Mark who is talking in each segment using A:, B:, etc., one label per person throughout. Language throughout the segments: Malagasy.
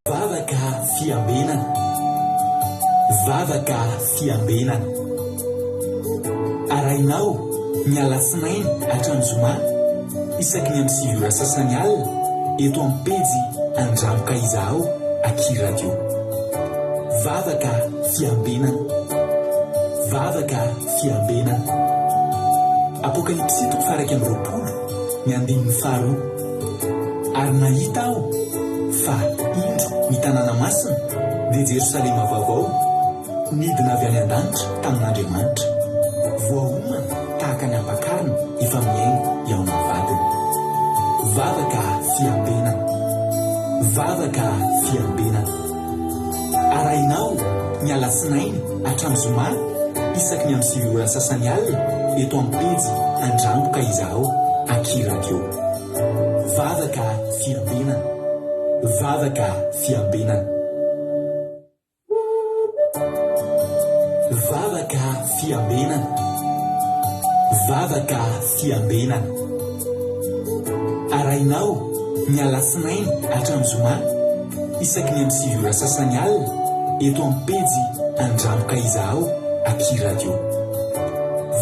A: Vavaka fiambenana, vavaka fiambenana. Arainao ny alasinainy hatramin'ny zoma isaky ny amin'ny 7 ora sasany alina eto amin'ny pejy Andramoka izaho Aky Radio. Vavaka fiambenana, vavaka fiambenana. Apokalipsy 1:20 ny 15. Ary nahita aho fa indro ny tanàna masina dia Jerosalema vaovao nidina avy any an-danitra tamin'Andriamanitra, voahomana tahaka ny ampakarina efa miainga eo amin'ny vadiny. Vavaka fiambenana, vavaka fiambenana. Arainao ny alasinainy hatramin'ny zoma isaky ny amin'ny 7 ora sasany alina eto amin'ny pejy Andramoka izaho Aky Radio. Vavaka fiambenana, vavaka fiambenana. Vavaka fiambenana, vavaka fiambenana. Arainao ny alasinainy hatramin'ny zoma isaky ny amin'ny 7 ora sasany alina eto amin'ny pejy Andramoka izaho Aky Radio.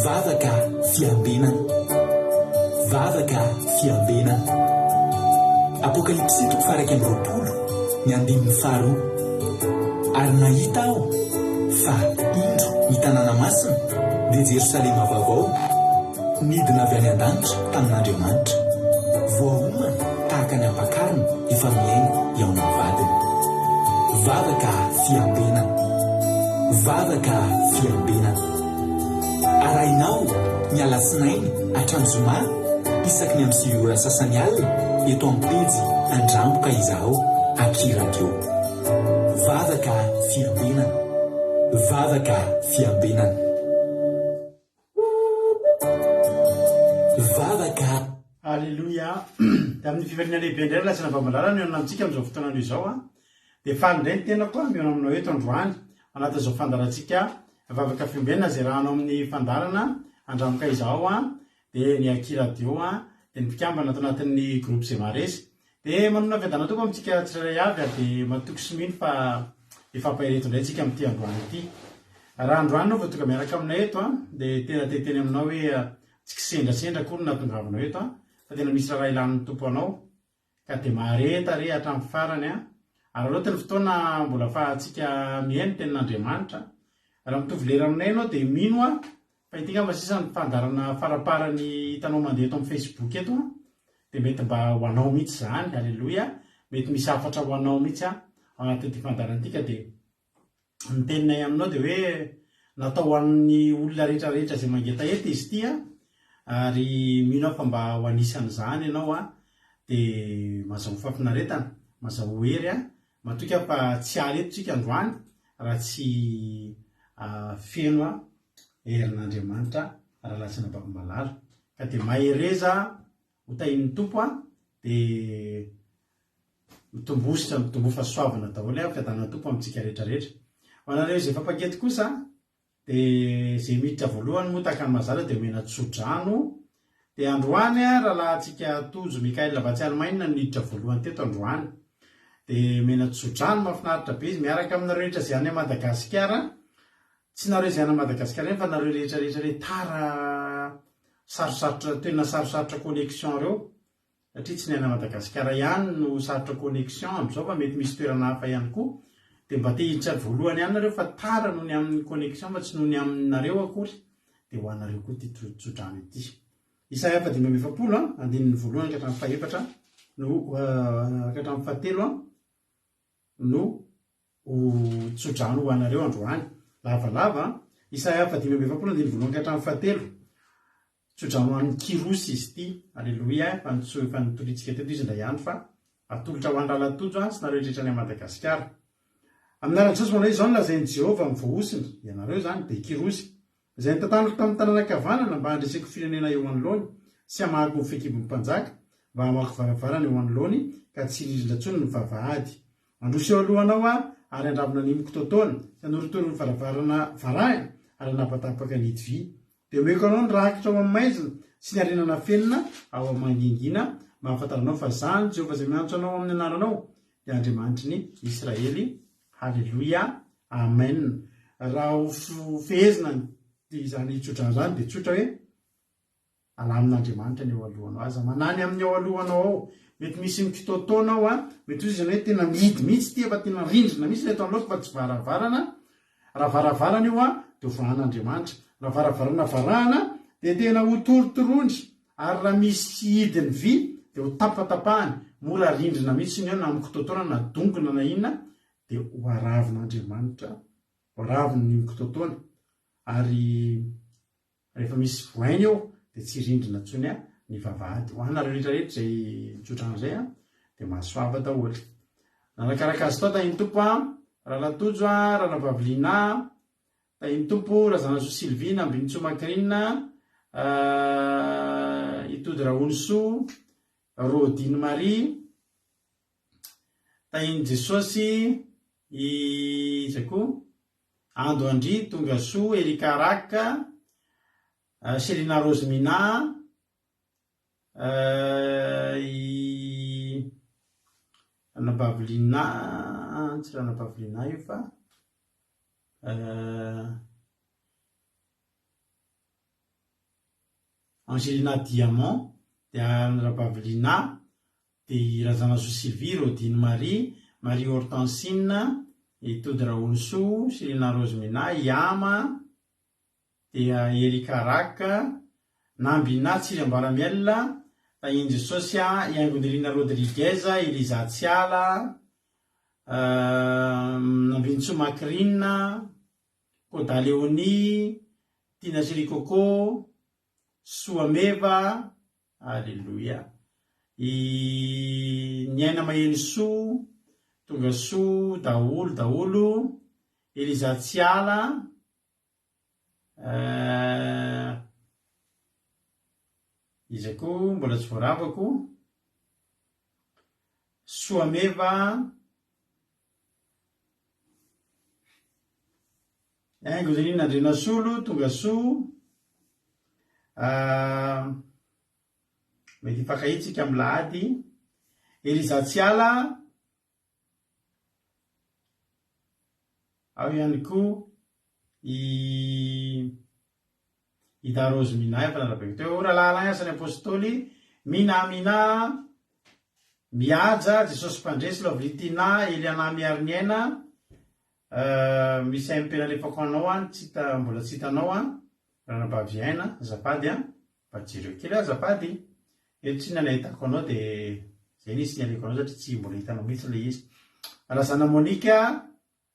A: Vavaka fiambenana, vavaka fiambenana. Apokalipsy 1:20 ny 12. Ary nahita aho fa indro ny tanàna masina dia Jerosalema vaovao nidina avy any an-danitra tamin'Andriamanitra, voahomana tahaka ny ampakarina efa miainga eo amin'ny vadiny. Vavaka fiambenana, vavaka fiambenana. Arainao ny alasinainy hatramin'ny zoma isaky ny amin'ny 7 ora sasany alina eto amin'ny pejy Andramoka izaho Aky Radio. Vavaka fiambenana, vavaka fiambenana. Vavaka.
B: Alleluia. Tamin'ny fivaliana lehibe indray lasana vamalarana eo amintsika amin'izao fotoana izao dia faly indray ny tenako miona aminao eto androany anatin'izao fandarantsika vavaka fiambenana izay rahanao amin'ny fandarana Andramoka izaho dia ny Aky Radio dia ny mpikambana ato anatin'ny groupe izay maharesy dia manona fiadana toko amintsika tsirairay avy dia matoky sy mino fa efa ampahireto indray tsika amin'ity androany ity. Raha androany no voatoka miaraka aminay eto dia tena teteny aminao hoe tsy kisendrasendra kory nahatongavanao eto fa tena misy raha ilan'ny tompo anao ka dia mahareta re hatramin'ny farany ary aloha teny fotoana mbola fahatsika mihaino tenin'Andriamanitra. Raha mitovy lera aminay ianao dia mino fa ity ngamba sisa ny fandarana faraparany hitanao mandeha eto amin'ny Facebook eto dia mety mba ho anao mihitsy zany. Alleluia. Mety misy hafatra ho anao mihitsy anatin'ity fandarantika dia ny teninay aminao dia hoe natao ho an'ny olona rehetrarehetra izay mangeta eto izy ity ary mino fa mba ho anisan'izany ianao dia mazaho fafinaretana, mazaho hery matoka fa tsy aly eto tsika androany raha tsy feno herin'Andriamanitra raha lasina bavamalala ka dia mahereza ho tahin'ny tompo dia mitombositra mitombofa soavana daholo fiadanana tompo amintsika rehetrarehetra. Anareo izay fampankety kosa dia izay miditra voalohany moa tahaka ny mazara dia omena tsodrano dia androany rahalahintsika Tojo Mikael Vatsialimaina niditra voalohany teto androany dia omena tsodrano mahafinaritra be izy miaraka aminareo rehetra izay any Madagasikara. Tsy nareo izay any Madagasikara fa nareo rehetrarehetra re tara sarosarotra toena sarosarotra connexion reo satria tsy ny any Madagasikara ihany no sarotra connexion amin'izao fa mety misy toerana hafa ihany koa dia mba te hiditra voalohany ihany nareo fa tara noho ny amin'ny connexion fa tsy noho ny aminareo akory dia ho anareo koa ty tsodrano ity. Isaia 5:20 andininy voalohany ka hatramin'ny fahaefatra no ka hatramin'ny fahatelo no tsodrano ho anareo androany lavalava. Isaia 5:20 andininy voalohany ka hatramin'ny fahatelo tsodrano ho an'ny kirosy izy ity. Alleluia. Fa nitoritsika teto izy indray ihany fa atolotra ho an-dralatojo sy nareo rehetra any Madagasikara. Amin'anaran'i Jesosy manao izao nolazain'i Jehovah amin'ny voahosiny ianareo zany dia kirosy izay nitantanako tamin'ny tanàna kavanana mba handreseko firenena eo anoloany sy hamahako ny fekibon'ny mpanjaka mba hamako varavarana eo anoloany ka tsy ririndrantsony ny vavahady. Androso eo alohanao ary andravona nimoko totoana sy anoritory ny varavarana varahina ary anapatapaka ny hidivy dia omeko anao ny rahakitra ao amin'ny maizina sy ny arenana fenina ao amin'ny mangingina mahafantaranao fa zany Jehovah zay miantso anao amin'ny anaranao dia Andriamanitry ny Israely. Halleloia, amen. Raha ho fehezina izany tsotra zany dia tsotra hoe alamin'Andriamanitra ny eo alohanao, aza manany amin'ny eo alohanao ao. Mety misy mikitotoanao mety ozy zany hoe tena mihidy mihitsy ty fa tena rindrina mihitsy leto aloako fa tsy varavarana. Raha varavarana io dia hovahan'Andriamanitra. Raha varavarana varahana dia tena ho torotorondry, ary raha misy hidiny vy dia ho tapatapahany, mora rindrina mihitsy io na mikitotoana na dongona na inona dia ho aravin'Andriamanitra, ho araviny ny mikitotoana. Ary rehefa misy voainy eo dia tsy rindrina intsony ny vavahady. Ho anareo rehetrarehetra zay tsotran'izay dia mahasoava daholo. Nanakaraka azy tao tahiny tompo raha Latojo, raha Nabaviliana, tahiny tompo raha Zanazo Sylvina, Ambinitso Makrina, Itody Raonso, Rodine Marie, tahiny Jesosy, izay koa Ando Andry, Tongasoa, Erika Raka, Selina Rosemina, Nabaviliana, tsy raha Nabaviliana io fa Angelina Diamant, dia Nabaviliana, dia Razanazo Sylvie, Rodine Marie, Marie Hortensine, Itody Raonso, Selina Rosemina, Yama, dia Erika Raka, Nambina Tsiriambaramiel, tahiny Jesosy, Iangonirina Rodriguez, Eliza Atsiala, Ambinitso Makrina, Koda Leoni, Tina Sirikoko, Soameva, Alleluia, Niaina Mahenso, Tongasoa, daholo, Eliza Atsiala, izay koa mbola tsy voaravako, Soameva, Angonirina Andrenasolo, Tongasoa, mety hifankahitsika amin'ny lahady, Eliza Atsiala, ao ihany koa Ida Rose Mina efa narabeko teo, ora lalagna asany apôstôly, Minamina, Miaja, Jesosy Mpandresy, Lovlitina, Eliana Miariniaina, misy ampena lefako anao mbola tsy hitanao Ranabaviaina, azafady fa jereo kely azafady. Eto tsy nanahitako anao dia zay nisy nialeko anao satria tsy mbola hitanao mihitsy le izy. Razana Monika,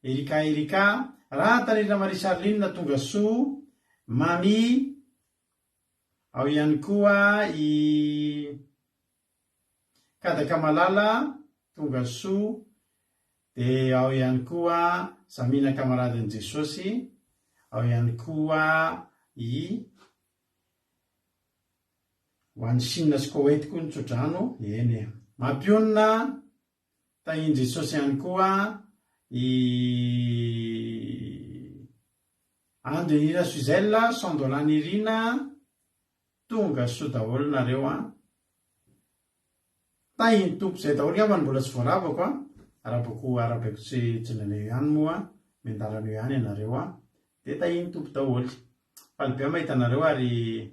B: Erika, raha Tanelina Marie Charline, Tongasoa, Mami, ao ihany koa Kadaka Malala, Tongasoa, dia ao ihany koa Samina Kamaradin'i Jesosy, ao ihany koa ho an'ny Chine sy Koweït koa ny tsodrano, eny Mampionina, tahiny Jesosy ihany koa Ando Irina Suzella, Sandolana Irina, Tongasoa daholo nareo tahiny tompo zay daholo ngambany mbola tsy voaravako arabeko tsy naneo ihany moa mendaraneo ihany ianareo dia tahiny tompo daholo. Falibea mahita anareo ary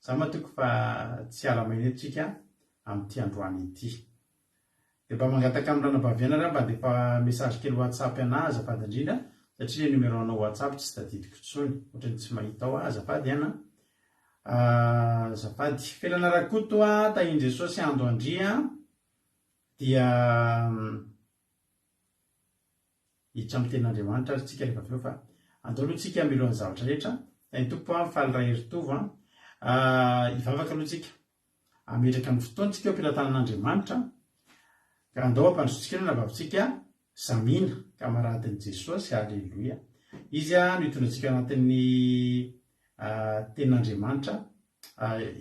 B: za matoky fa tsy alamaina etontsika amin'ity androany ity. Dia mba mangataka amin'ny Ranabaviana raha mba defa message kely WhatsApp ana azafady indrindra satria le numéro anao WhatsApp tsy tadidiko intsony, ohatrany tsy mahita ao azafady azafady. Felana Rakoto tahiny Jesosy, Ando Andry dia hiditra amin'ny tenin'Andriamanitra ary tsika rehefa avy eo fa andao aloha tsika milohan'ny zavatra rehetra. Tahiny tompo faly raha heritovo hivavaka aloha tsika ametraka amin'ny fotoantsika eo ampilatanan'Andriamanitra ka andao ampandrosotsika eo navavintsika Samina kamaradin'i Jesosy, alleluia. Izy no hitondratsika anatin'ny tenin'Andriamanitra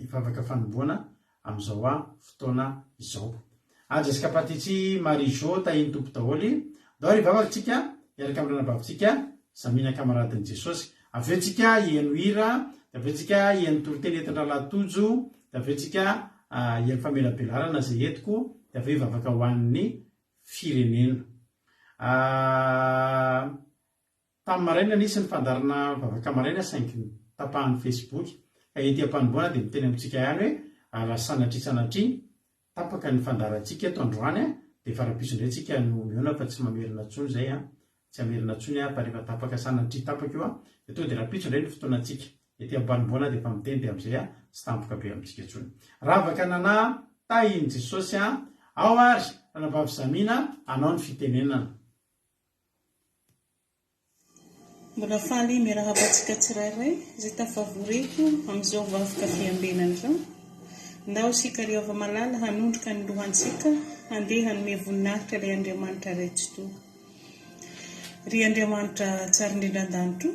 B: hivavaka fanomboana amin'izao fotoana izao. Ajasika patitsy Marijo tahiny tompo daholo dao hivavaka tsika miaraka amin'ny ranabavintsika Samina kamaradin'i Jesosy. Aventsika ihaino hira, aventsika ihaino toroteny entin-dralatojo, aventsika ian'ny famelabelarana zay etiko dia aveo vavaka ho an'ny firenena. Tamin'ny maraina nisy ny fandarana vavaka maraina saingy tapahan'ny Facebook ka ety am-panomboana dia miteny amintsika ihany hoe lasanatry tapaka ny fandarantsika eto androany dia farapiso indray tsika no miona fa tsy mamerina tsony zay tsy amerina tsony fa rehefa tapaka sanatry tapaka io dia tonga dia rapitso indray ny fotoanantsika ety am-panomboana dia efa miteny dia amin'izay tsy tampoka be amintsika tsony. Ravaka nana tahiny Jesosy ao ary ranavavy Zamina anao ny fitenenana.
C: Mbola faly miarahabantsika tsirairay izay tafavoriko amin'izao vavoka fiambenana izao. Ndao sika riova malala hanondrika ny lohantsika handeha hanome voninahitra ilay Andriamanitra retso. Ry Andriamanitra tsara indrindran-danitro,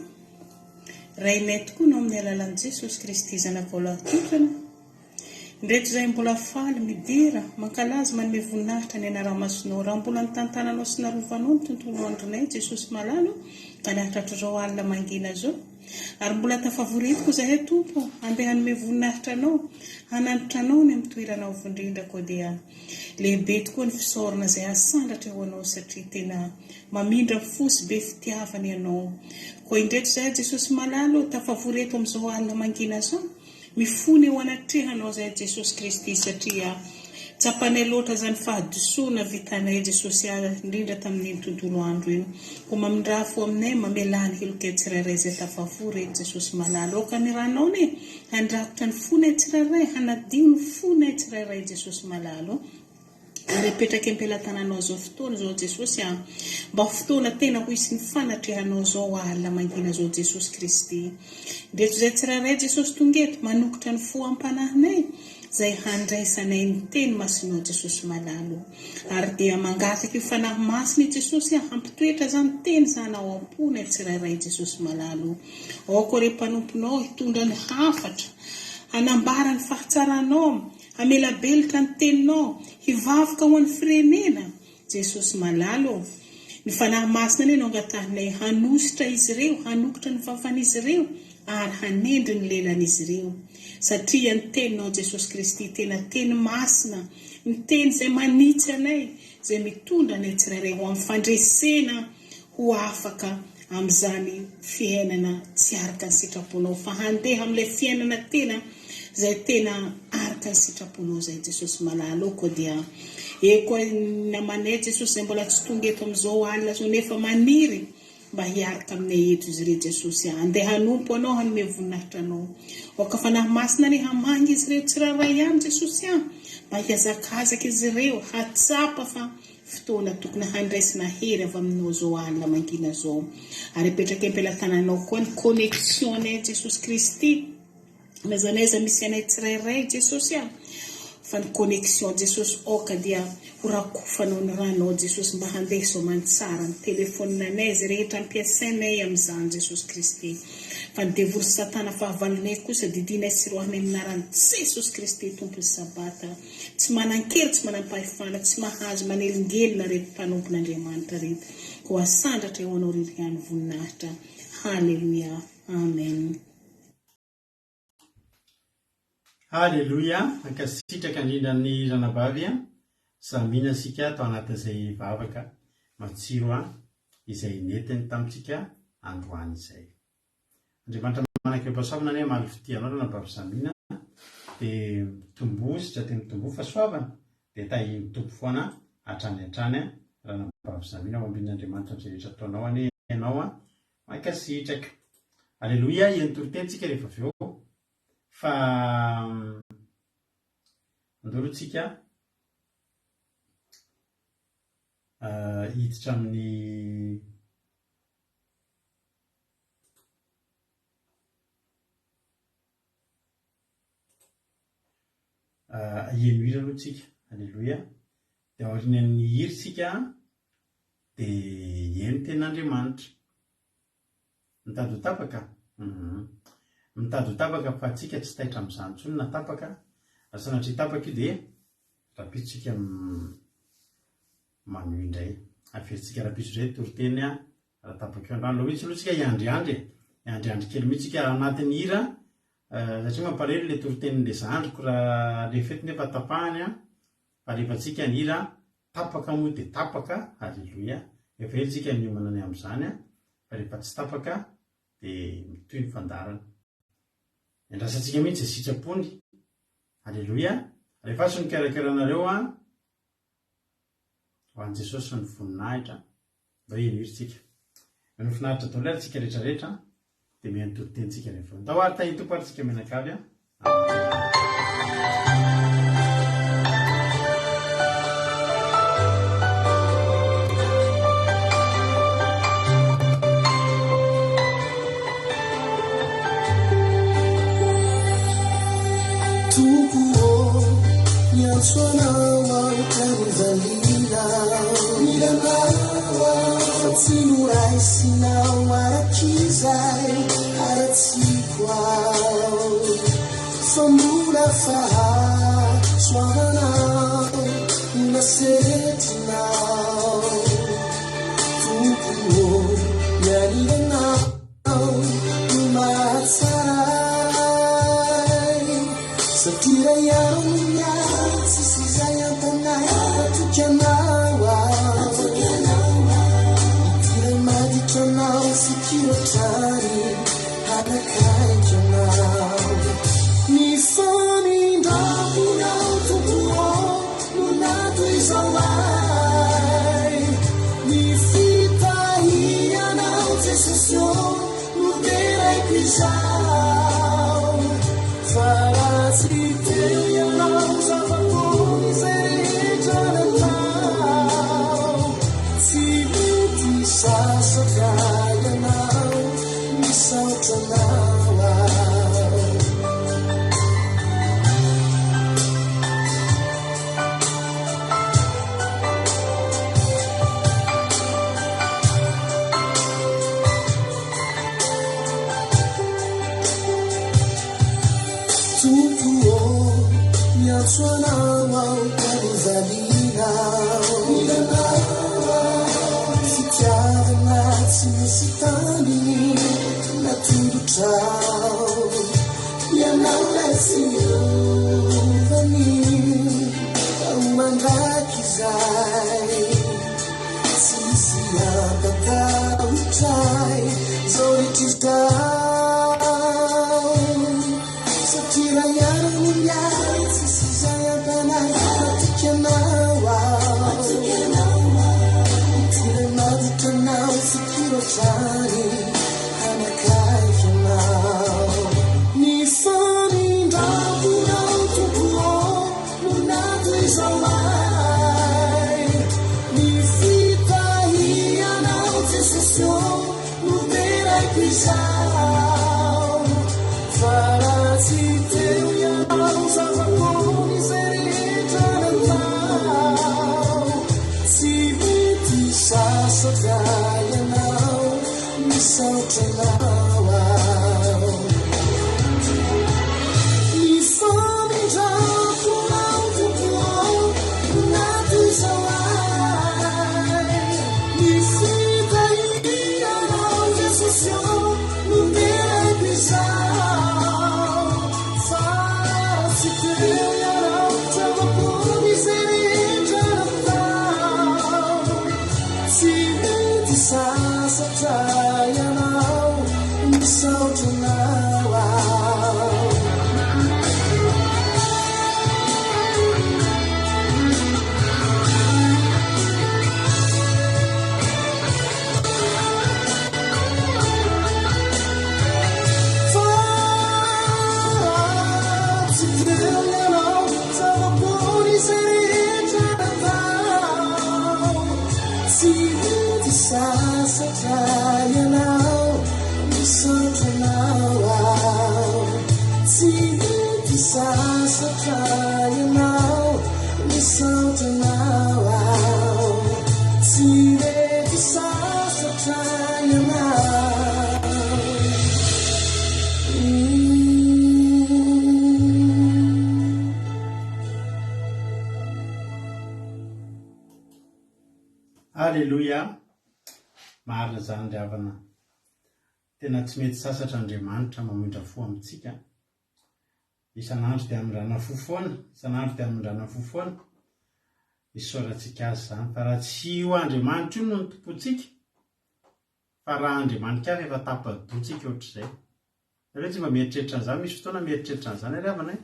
C: rainay tokoa no amin'ny alalan'i Jesosy Kristy zanakao lahatotrana. Ndreto izay mbola faly midira mankalaza manome voninahitra ny anara-masonao raha mbola ny tantananao sy narovanao ny tontolo andronay Jesosy malalo ka nahatratr'izao alina mangina zao. Ary mbola tafavoritiko zahay Tompo handeha hanome voninahitra anao hananitra anao ny amin'ny toeranao vondrindrako dia lehibe tokoa ny fisaorana izay asandatra ho anao satria tena mamindra fosy be fitiavana ianao. Koa indreto zahay Jesosy malalo tafavoreto amin'izao alina mangina zao mifony eo anatrehanao zay Jesosy Kristy satria tsapanay loatra zany fahadisoana vitanay Jesosy indrindra tamin'ny tontolo andro io. Koa mamindrafo aminay mamelany helokay tsirairay zay tafavory Jesosy malalo ka ny ranao ne handrakotra ny fonay tsirairay hanadio ny fonay tsirairay Jesosy malalo. Repetraka am-pelatananao zao fotoana zao Jesosy mba fotoana tena ho isy ny fanatrehanao zao alina mangina zao Jesosy Kristy. Ndreto zay tsirairay Jesosy tongeto manokotra ny fo ampanahinay zay handraisanay ny teny masinao Jesosy malalo. Ary dia mangataka io fanahy masiny Jesosy hampitoetra zany teny zanao ampony tsirairay Jesosy malalo. Ao koa re mpanomponao hitondra ny hafatra hanambara ny fahatsaranao hamela belatra ny teninao hivavaka ho an'ny firenena Jesosy malalo. Ny fanahy masina ny no angatahinay hanositra izy ireo hanokotra ny vavan'izy ireo ary hanendry ny lelan'izy ireo satria ny teninao Jesosy Kristy tena teny masina ny teny izay manitsy anay izay mitondra anay tsirairay ho amin'ny fandresena ho afaka amin'izany fiainana tsy araka ny sitraponao fa handeha amin'ilay fiainana tena zay tena araka ny sitraponao zay Jesosy malalo. Koa dia koa namanay Jesosy zay mbola tsy tonga eto amin'izao alina zao nefa maniry mba hiaraka aminay eto izy ireo Jesosy andeha hanompo anao hanome voninahitra anao. Oka fanahy masina ny hamangy izy ireo tsirairay ihany Jesosy mba hiazakazaka izy ireo hatsapa fa fotoana tokony handraisina hery avy aminao zao alina mangina zao. Ary petraka am-pelatananao koa ny connexion anay Jesosy Kristy nazanaiza misy anay tsirairay Jesosy fa ny connexion Jesosy oka dia horakofanao ny ranao Jesosy mba handeha so mantsara ny telefoninanay zay rehetra ampiasainay amin'izany Jesosy Kristy. Fa ny devory satana fahavalonay kosa didinay sy rohanay minaran'i Jesosy Kristy tompony sabata tsy manan-kery tsy manam-pahefana tsy mahazo manelingelina reto mpanompon'Andriamanitra reto ko asandratra eo anao ririhany voninahitra. Halleluja, amen.
B: Halleluja. Ankasitraka indrindra ny ranabavy Zamina sika tao anatin'izay vavaka matsiro izay netiny tamintsika androany izay. Andriamanitra manakeo pasoavana ny amaly fitianao ranabavy Zamina dia tombositra teny tombo fa soavana dia tahiny tompo foana hatrany ranabavy Zamina mambinin'Andriamanitra amin'izay rehetra ataonao ane ianao mankasitraka. Halleluja. Eny toritentsika rehefa avy eo fa andorotsika hiditra amin'ny eno hira aloha tsika. Halleluja. Dia aorian'ny hira tsika dia eny tenin'Andriamanitra mitady ho tapaka mitady ho tapaka fa tsika tsy taitra amin'izany intsony na tapaka sanatria tapaka io dia rapitsika manohy indray afetsika rapitso indray toriteny raha tapaka io androany loha mihitsy aloha tsika iandriandry kely mihitsika anatin'ny hira satria mampalely le torotenin'le zandriko raha le fety nefa tapahany rehefatsika ny hira tapaka moa dia tapaka. Halleloia. Efa etsika miomana ny amin'izany fa rehefa tsy tapaka dia mitoy ny fandarana. Endrasantsika mihitsy sitrapony. Halleloia. Rehefa sy ny karakarainareo ho an'i Jesosy ny voninahitra mba hiritsika. Ny finaritra daholo ary tsika rehetrarehetra dia mihaino torotenitsika rehefa. Ndao ary tahito ary tsika menakavy
D: Sinurai sinau arakizai aratsikwao Sambura faha swahanau unasetinau Tukuo yanirenau umatsarai Satira yarunya sisizaya tanai atukyanawa Now, secure time, Hanakai now. Me funny, nothing out to war, no, not is alive. Me fita here now, this is so, no, there I pisau. Farasi, tell your lungs of a boy's age on a town. See, Sasakaya now, Misauta now. Tukuo, Yatswana, Kalivadina, Sitani na tudo tchau ya não desceu vani manga kizai sisi abaka uchai zoritita satira yarunya sisi saya bana tukanawa Now, secure tani, Hanakai now. Ni funny, down to go, not is alive. Ni fita here now, this is so, no, there I pisau. Farasi, tell your house of a pony, said it on a town. See me, Sasakaya now, Misauta now. Me funny job, out to go, not is alive. Me see the idea now, just as you, no, there I pisau. Farasi, tell your house of a pony, said it on a town. Sasakaya now, Misauta now. Sasakaya now, Misauta now. See the Sasakaya now, Misauta now. See the Sasakaya now.
B: Alleluia. Marina zany ry havana. Tena tsy mety sasatra Andriamanitra mamindra fo amintsika isan'andro dia amin'ndrana fo foana, isan'andro dia amin'ndrana fo foana isaorantsika azy zany. Fa raha tsy io Andriamanitra io no ny tompontsika, fa raha Andriamanitra avy efa tapa-dotsika ohatr'izay. Ireo tsy mba mieritreritra an'izany, misy fotoana mieritreritra an'izany ary avana hoe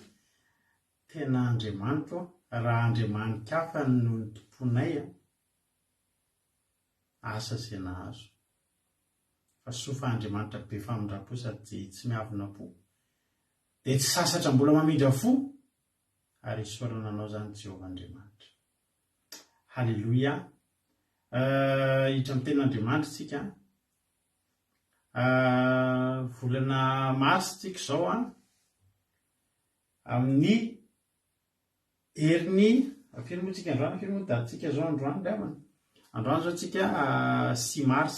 B: tena Andriamanitra raha Andriamanitra hafa no ny tomponay asa izay nahazo. Fa sofa Andriamanitra be famindrapo sady tsy miavina po, dia tsy sasatra mbola mamindra fo, ary isaorana anao zany Jehovah Andriamanitra. Halleluia. Hiditra amin'ny ten'Andriamanitra tsika. Volana mars tsika izao amin'ny heriny firy moa tsika androany, firy moa datintsika zao androany ravana. Androany zao tsika 6 mars.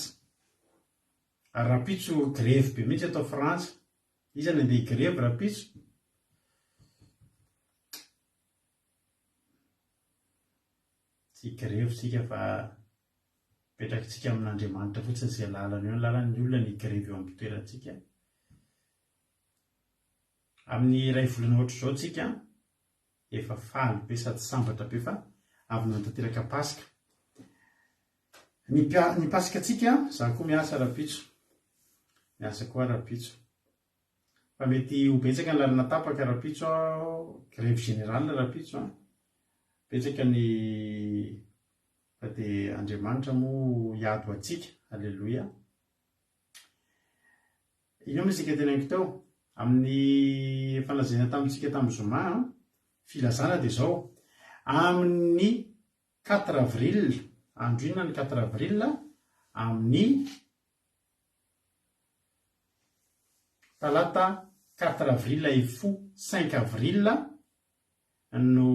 B: Ary rapitso grevy be mihitsy atao Frantsa. Izany andeha grevy rapitso. Tsy grevy tsika fa petrakintsika amin'Andriamanitra fotsiny izay lalany eo, lalan'ny olona ny grevy eo amin'ny toerantsika. Amin'ny iray volana ohatr' izao tsika efa faly be sady sambatra be fa avy nantanteraka Pasika. Ny Pasika tsika zany koa miasa rapitso. Miasa koa rapitso. Fa mety ho betsaka ny lalina tapaka rapitso, grevy générale rapitso. Betsaka ny fa dia Andriamanitra moa hiady ho antsika. Halleluia. Ino moa isika teneniko teo amin'ny fanazana tamintsika tamin'ny Zoma, filazana dia izao amin'ny 4 avril, andro inona ny 4 avril, amin'ny talata 4 avril ifo 5 avril no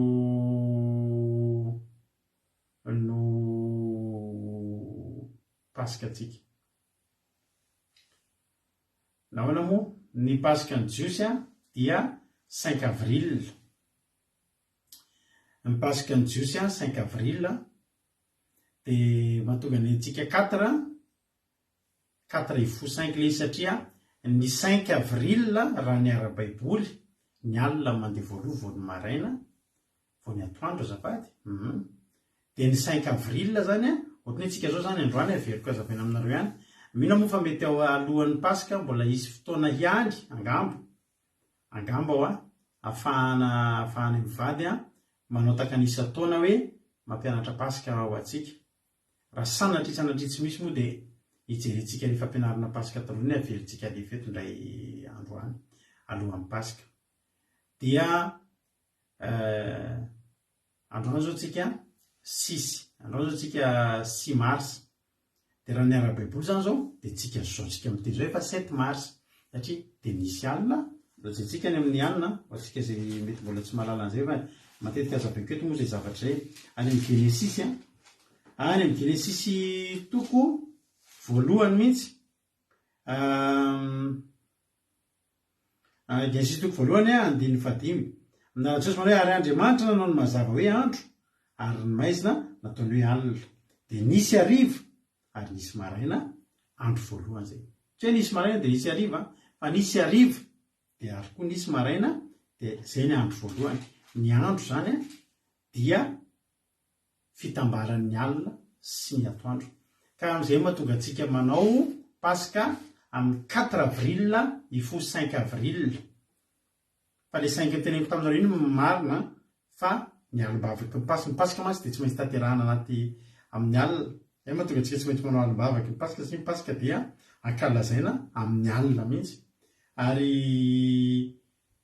B: Pasikatsika. Nahoana moa ny Pasika ny Jiosy dia 5 avril. Ny Pasika ny Jiosy 5 avril dia mahatonga ny antsika 4 ifo 5 ilay satria ny 5 avril raha ny ara-baiboly ny alina mandeha voaloha vao ny maraina vao ny atoandro azafady. Dia ny 5 avril zany ohatran'ny antsika zao zany androany averiko azavaina aminareo ihany. Mino moa fa mety ao alohan'ny Pasika mbola hisy fotoana ihany angamba ao ahafahana mivady manao takanisa taona hoe mampianatra Pasika ho antsika. Raha sanatry misy moa dia hijerentsika ny fampianarana Pasika taloha averintsika ilay feto indray androany alohan'ny Pasika. Dia androany zao tsika 6, androany zao tsika 6 mars. Dia raha ny ara-baiboly zany zao dia tsika zao tsika miteny zao efa 7 mars satria dia nisy alina loatsika ny amin'ny alina ho antsika izay mety mbola tsy mahalala an'izay fa matetika azabaiko eto moa izay zavatra izay any amin'ny Genesisy any amin'ny Genesisy toko voalohany mihitsy Genesisy toko voalohany 1:5 minaratra hoe ary Andriamanitra nanao ny mazava hoe andro ary ny maizina nataony hoe alina. Dia nisy hariva ary nisy maraina andro voalohany zay. Tsy hoe nisy maraina dia nisy hariva, fa nisy hariva dia ary koa nisy maraina dia zay ny andro voalohany. Ny andro zany dia fitambaran'ny alina sy ny atoandro. Ka amin'izay mahatonga antsika manao Pasika amin'ny 4 avril ifo 5 avril. Fa ilay 5 teneniko tamin'izareo iny marina fa ny alim-bavaky ny Pasika mantsy dia tsy maintsy tanterahana anaty amin'ny alina. Zay mahatonga antsika tsy maintsy manao alim-bavaky ny Pasika sy ny Pasika dia ankalazaina amin'ny alina mihitsy. Ary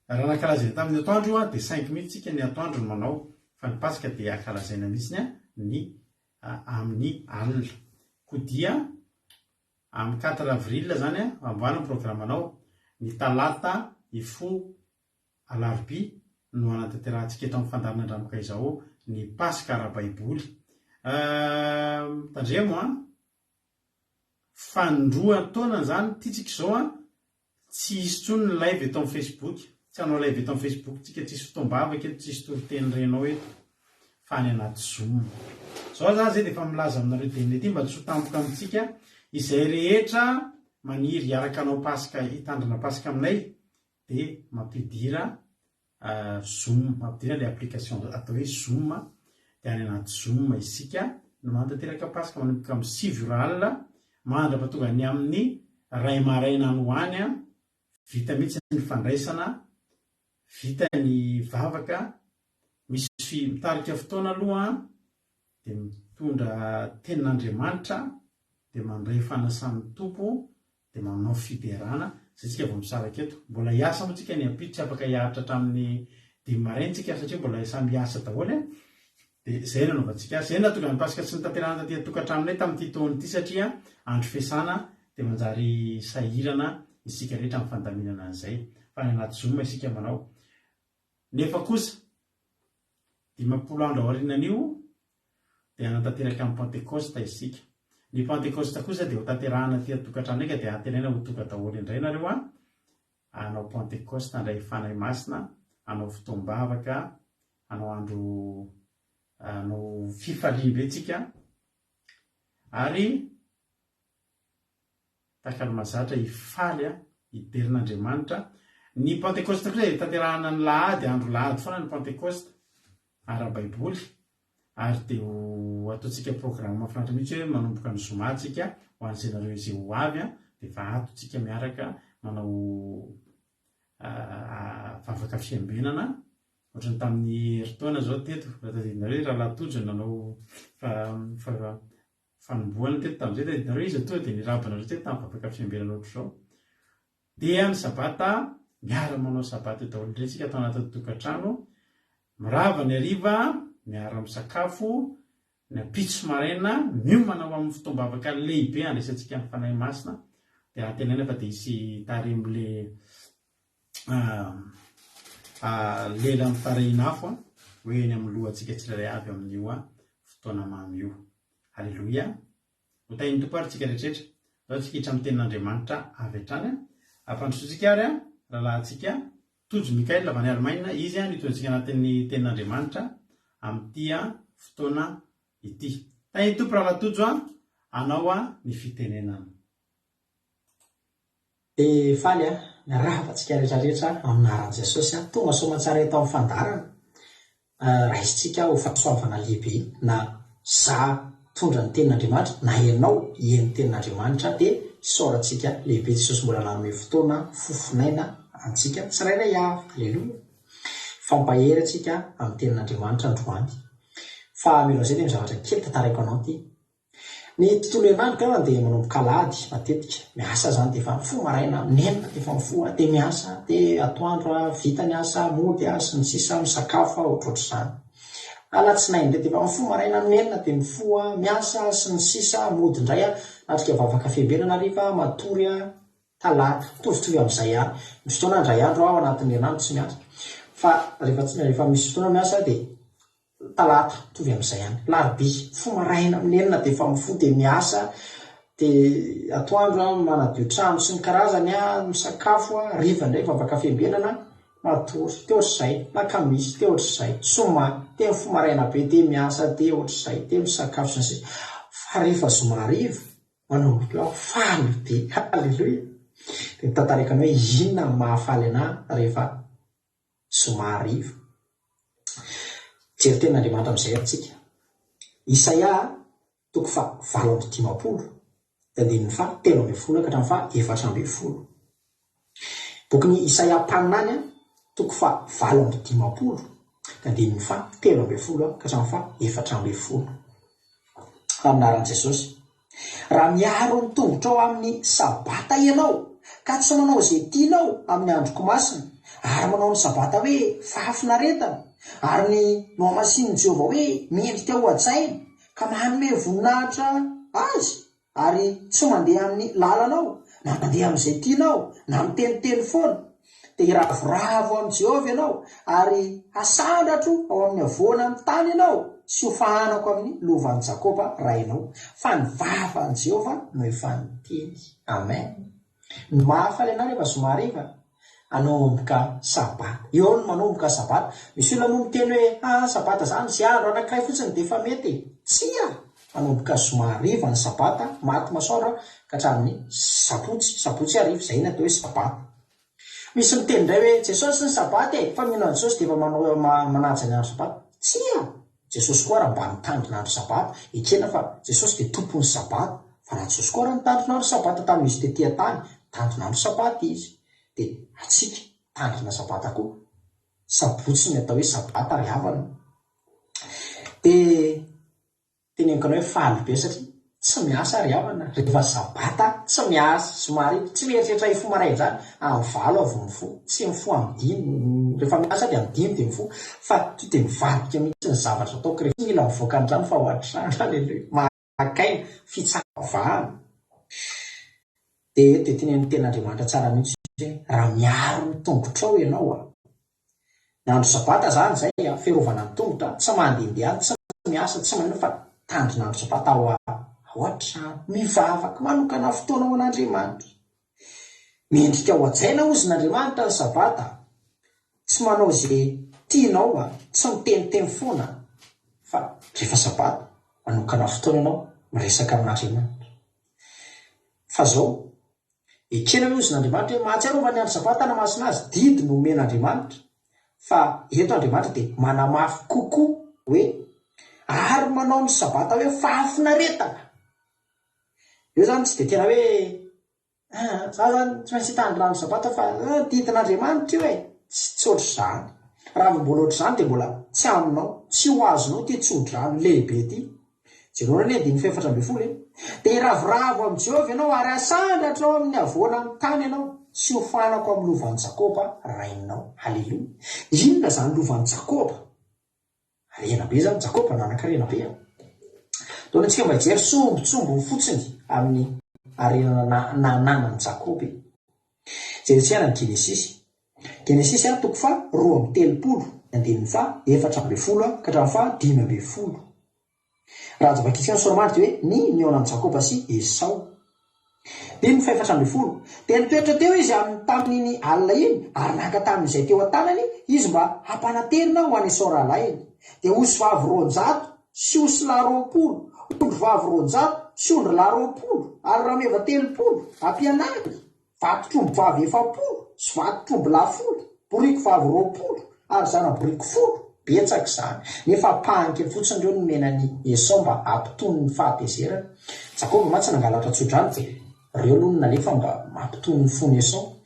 B: raha nankalazaina tamin'ny atoandro dia 5 mihitsy tsika ny atoandro no manao, fa ny Pasika dia ankalazaina mihitsy ny amin'ny alina. Koa dia amin'ny 4 avril zany amboana ny programanao ny talata ifo alarobia no anatanterantsika eto amin'ny fandarina andramoka izao ny Pasika ara-baiboly. Tandremo fandroa taona zany titsika izao tsy hisy tsony ny live eto amin'ny Facebook. Tsy hanao live eto amin'ny Facebook tsika, tsisy fotoam-bavaka eto, tsisy toriteny renao eto fa ny anaty Zoom. Zao zany zay dia efa milaza aminareo teny ety mba tsy ho tampoka amintsika izay rehetra maniry hiaraka anao Pasika, hitandrina Pasika aminay dia mampidira Zoom, ampidirana le application atao hoe Zoom, dia any anaty Zoom isika no mantanteraka pasika manomboka amin'ny 7 alina mandrapa tonga ny amin'ny ray maraina any hoany a, vita mihitsy ny fandraisana, vita ny vavaka, misy mitarika fotoana aloha dia mitondra tenin'Andriamanitra, dia mandray fanasan'ny tompo, dia manao fiderana zay tsika vao misaraka eto. Mbola hiasa moa tsika ny ampito, tsy afaka hiaritra hatramin'ny 5 maraina tsika satria mbola samy hiasa daholo. Dia izay nanaovantsika azy. Izay nahatonga ny pasika tsy nitanterahana taty tokantranonay tamin'ity taona ity satria andro fiasana dia manjary sahirana isika rehetra amin'ny fandaminana an'izay. Fa ny anaty Zoom isika manao. Nefa kosa 50 andro aorianan'io dia nanatanteraka amin'ny Pentecoste isika. Ny Pentecoste kosa dia ho tanterahana aty tokantrano eka dia antenaina ho tonga daholo indray nareo hanao Pentecoste, handray fanahy masina, hanao fotoam-bavaka, hanao andro hanao fifaliam-be tsika, ary takany mazatra hifaly hiderin'Andriamanitra. Ny Pentecoste kosa dia tanterahana ny lahady, andro lahady foana ny Pentecoste ara-baiboly, ary dia ho ataontsika programme mahafinaritra mihitsy hoe manomboka ny zoma tsika ho an'izay nareo izay ho avy dia fa atontsika miaraka manao vavaka fiambenana ohatrany tamin'ny heritaona zao teto tadidinareo rahalatojo nanao fanomboana teto tamin'izay tadidinareo izy atoa dia nirabanareo teto tamin'ny vavaka fiambenana ohatr'izao. Dia ny sabata miara manao sabata eo daholo indray tsika atao anatin'ny tokantrano, mirava ny hariva miara misakafo, ny ampitso maraina miomana ho amin'ny fotoam-bavaka lehibe andraisantsika ny fanahy masina. Dia antenaina fa dia hisy taremin'le lela mitarehina afo hoe eny amin'ny lohantsika tsirairay avy amin'io fotoana mamy io. Halleloia. Ho tahin'ny tompo ary tsika rehetrarehetra. Zao tsika hitra amin'ny tenin'Andriamanitra avy hatrany. Ampandrosoantsika ary rahalahintsika Tojo Mikael avy any Allemagne, izy nitondrantsika anatin'ny tenin'Andriamanitra amin'ity fotoana ity. Tahin'ny tompo rahalatojo anao ny fitenenana.
E: Dia faly miaravantsika rehetrarehetra amin'ny anaran'i Jesosy tonga soamantsara eto amin'ny fandarana. Raisintsika ho fahasoavana lehibe na za tondra ny tenin'Andriamanitra na ianao hieny tenin'Andriamanitra dia isaorantsika lehibe Jesosy mbola nanome fotoana fofinaina antsika tsirairay avy. Halleloia. Fampahery antsika amin'ny tenin'Andriamanitra androany. Fa milo izay dia zavatra kely tantarako anao ity. Ny tontolo herinandro kana dia manomboka alahady matetika. Miasa zany dia efa mifoha maraina, menina dia efa mifoha, dia miasa, dia atoandro vita ny asa, mody sy ny sisa misakafo ohatrohatr'izany. Alatsinainy dia efa mifoha maraina, menina dia mifoha, miasa sy ny sisa, mody indray natrika vavaka fiambenana hariva, matory talata, mitovitovy amin'izay ihany. Misy fotoana indray andro ao anatin'ny herinandro tsy miasa. Fa rehefa misy fotoana miasa dia talata mitovy amin'izay ihany. Larobia mifoha maraina, menina dia efa mifoha dia miasa, dia atoandro manadio trano sy ny karazany misakafo, riva indray vavaka fiambenana matory, teo ohatr'izay, lakamisy teo ohatr'izay, zoma teo mifoha maraina be dia miasa dia ohatr'izay, dia misakafo sy ny sisa. Fa rehefa zoma hariva manomboka eo faly be. Halleloia. Dia tantaraka hoe inona mahafaly anahy rehefa zoma hariva. Jery tenin'Andriamanitra amin'izay atsika. Isaia 7:20 tandininy fa 13 ka hatramin'ny 14. Bokin'ny Isaia mpaninany 7:20 tandininy fa 13 ka hatramin'ny 14. Anaran'i Jesosy. Raha miaro ny tongotra ao amin'ny sabata ianao ka tsy manao izay tianao amin'ny androko masina, ary manao ny sabata hoe fahafinaretana, ary ny noamasian'i Jehovah hoe mendrika ho ajaina, ka manome voninahitra azy, ary tsy mandeha amin'ny lalanao, na mandeha amin'izay tianao, na miteniteny foana, dia iravoravo amin'i Jehovah ianao, ary asandratro ao amin'ny avoana amin'ny tany ianao, sy ho fahanako amin'ny lovan'i Jakoba rainao. Fa ny vavan'i Jehovah no efa niteny. Amen. Ny mahafaly anahy rehefa zoma hariva anomboka sabata. Eo no manomboka sabata. Misy olona moa miteny hoe sabata zany sy andro anankiray fotsiny dia efa mety. Tsia, manomboka zoma hariva ny sabata, maty masoandro ka hatramin'ny sabotsy hariva, izay no atao hoe sabata. misy miteny indray hoe Jesosy ny sabaty fa mino Jesosy dia efa manao manaja ny andro sabaty. Tsia, Jesosy koa raha mba mitandrina andro sabaty ekena fa Jesosy dia tompon'ny sabaty, fa raha Jesosy koa raha mitandrina andro sabaty tamin'izy tetỳ tany, mitandrina andro sabaty izy. Dia atsika tandrina sabata koa, sabotsy ny atao hoe sabata ry havana. Dia teneniko hoe faly be satria tsy miasa ry havana rehefa sabata, tsy miasa somary tsy mieritreritra ifo maray zany amin'ny valo avy mifo, tsy mifo amin'ny dimy, rehefa miasa dia amin'ny dimy dia mifo, fa to dia mivadika mihitsy ny zavatra ataoko rehefa mila mivoaka an'izany fa ho atrany. Haleluia, makaina fitsavahana. Dia tenen'ny ten'Andriamanitra tsara mihitsy raha miaro ny tongotrao ianao ny andro sabata zany zay fiarovana ny tongotra, tsy mandehandeha tsy miasa tsy manino fa tandrina andro sabata ao an-trano, mivavaka manokana fotoana ho an'Andriamanitra, miendrika ho ajaina ozy n'Andriamanitra ny sabata, tsy manao zay tianao tsy miteniteny foana, fa rehefa sabata manokana fotoana ianao miresaka amin'Andriamanitra. Fa zao ekena hoe ozy n'Andriamanitra hoe mahatsiarova ny andro sabata na masina azy didy no omen'Andriamanitra, fa eto Andriamanitra dia manamafy kokoa hoe ary manao ny sabata hoe fahafinaretana. Io zany tsy dia tena hoe za zany tsy maintsy hitandrina andro sabata fa didin'Andriamanitra io tsy ohatr'izany. Raha mbola ohatr'izany dia mbola tsy aminao, tsy ho azonao ty tsodrano lehibe ty. Jerona ny 4:10 dia ravoravo amin'ny Jehovah ianao ary asandratrao amin'ny avoana amin'ny tany ianao, sy ho fanako amin'ny lovan'i Jakoba rainao. Haleloia. Inona zany lovan'i Jakoba? Rena be zany Jakoba, nanan-karena be. Taona antsika mba hijery sombontsombo fotsiny amin'ny arenana nananan'i Jakoba. Jerentsika ny Genesisy. Genesisy toko fa 2:30 andininy fa 4:40 ka hatramin'ny fa 5:10. Raha javakitsika ny soramandry dia hoe ny aonan'i Jakoba sy Esau. Dia ny 4:40 dia nitoetra teo izy tamin'iny alina iny ary naka tamin'izay teo an-tanany izy mba hampanaterina ho an'ny Esau rahalainy. Dia osy vavy 200 sy osy lahy 20, ondry vavy 200 sy ondry lahy 20 ary rameva 30 ampianary, vatotromby vavy 70 sy vatotromby lahy 10, boriko vavy 20 ary zana-boriko 10. Betsaka izany, nefa pahankely fotsiny ireo nomenany Esau mba hampitony ny fahatezerana. Jakoba mantsy nangalatra tsodrano dia ireo aloha no nalefa mba mampitony ny fony Esau,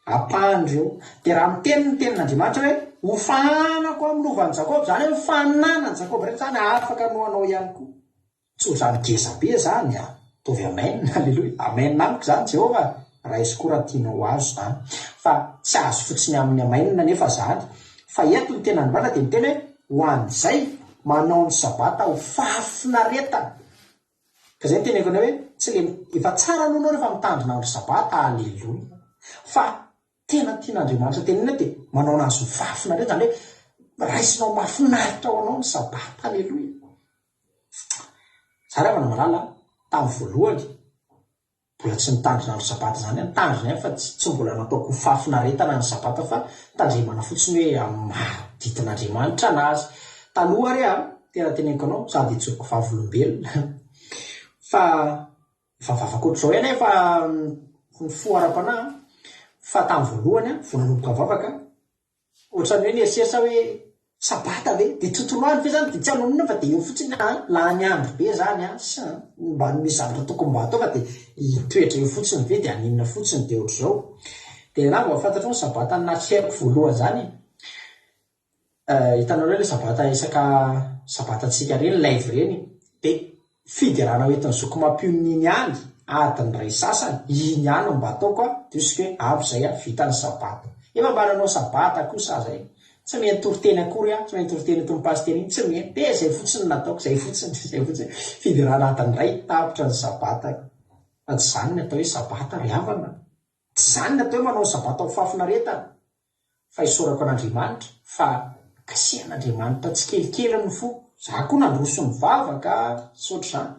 E: ampahanyireo. Dia raha miteny ny tenin'Andriamanitra hoe ho fanako amin'ny lovan'i Jakoba, zany hoe fananany Jakoba rehetra zany afaka noanao ihany koa. Tsodrano geza be zany tovy amen. Haleloia, amen amiko zany Jehovah, raha izy koa raha tianao azo zany, fa tsy azo fotsiny amin'ny amainina nefa zany. Fa eto ny tena androana dia miteny hoe ho an'izay manao ny sabata ho fahafinaretana. Ka zay teneniko hoe tsy le efa tsara alohanao rehefa mitandrina andro sabata, aleloia, fa tena tian'Andriamanitra tenena dia manao anazy ho fahafinaretana, zany hoe raisinao mahafinaritra ho anao ny sabata, aleloia. Za rehefa malala tamin'ny voalohany mbola tsy nitandrina andro sabata zany, nitandrina ihany fa tsy mbola nataoko fahafinaretana ny sabata, fa tandremana fotsiny hoe mahaditin'Andriamanitra anazy. Taloha re tena teneniko anao sady itsoko vavolombelona fa vavavako ohatr'izao ihany fa ny foara-panahy, fa tamin'ny voalohany vao nanomboka vavaka ohatrany hoe nieritseritra hoe sabata ve dia tontolo andro fe zany dia tsy anonona fa dia eo fotsiny lany andro be zany mba misy zavatra tokony mba atao fa dia hitoetra eo fotsiny ve dia aninona fotsiny dia ohatr'izao. Dia na mba fantatro ny sabata natreriko voalohany zany, hitanao hoe le sabata isaka sabatantsika reny live reny, dia fidirana hoetin'ny zoko mampion'iny any adiny ray sasany iny ihany mba ataoko diosika hoe ampy izay vita ny sabata. Efa mba nanao sabata kosa zay, tsy mety toriteny akory tsy mety toriteny eto pastera iny, tsy mety dia zay fotsiny nataoko, zay fotsiny fidirana adiny ray tapitra ny sabata. Fa tsy zany ny atao hoe sabata ry havana, tsy zany ny atao hoe manao sabata ho fahafinaretana, fa isorako an'Andriamanitra fa kasihan'Andriamanitra tsy kelikely ny fo. Za koa nandroso ny vavaka sotro zany.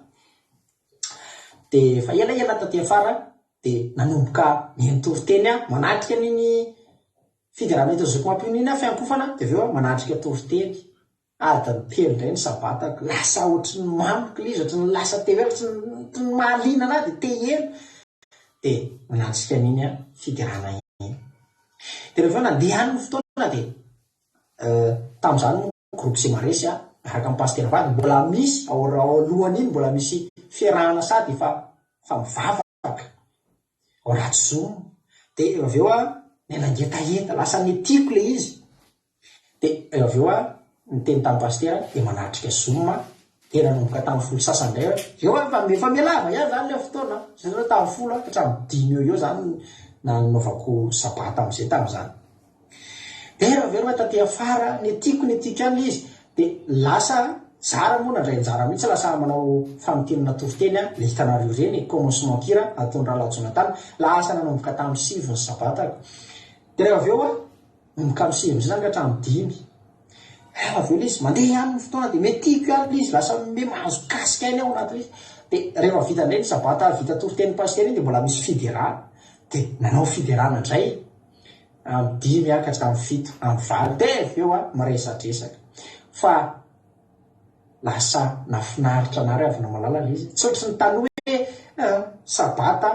E: Dia fa ela taty afara dia nanomboka miantoriteny manatrika niny fidirana eto zoko mampion'iny fiankofana, dia aveo manatrika toriteny adiny telo indray ny sabata, lasa ohatry ny mamiko ilay izy, ohatry ny lasa tevela, ohatry ny mahaliana anazy dia tehelo, dia manatrika niny fidirana iny. de rehefa nandeha any ny fotoana de tamin'izany groupe Simaresy araka amin'ny paster vady mbola misy ao alohany iny mbola misy fiarahana sady fa mivavaka ao ratsy zomo de avy eo nenangetaeta lasa netiko le izy de avy eo niteny tamin'ny paster de manatrika zoma de nanomboka tamin'ny folo sasandray eo fa mialava ihany zany le fotoana zany tamin'ny folo hatramin'ny 10 eo zany nanaovako sabata am'izay tamin'izany de avy eo taty afara netiko ihany izy de lasa zara moa nandray anjara mihitsy lasa manao fanotenana toroteny le hitanareo reny commencement kira ataon'ny Rahalajona lasa nanomboka tamin'ny 7 ny sabatako de avy eo nomboka amin'ny 7 zany ka hatramin'ny 5 avy eo izy mandeha ihany ny fotoana de metiko ihany izy lasa me mahazo kasika ainy ao anaty izy de rehefa vita ndray ny sabata vita toroteny paster iny de mbola misy fidérana de nanao fidérana ndray amin'ny 5 ka hatramin'ny 7 amin'ny valo de avy eo miresadresaka fa lasa nafinaritra anareo avy namalala le izy tsy ohatry ny tany hoe sabata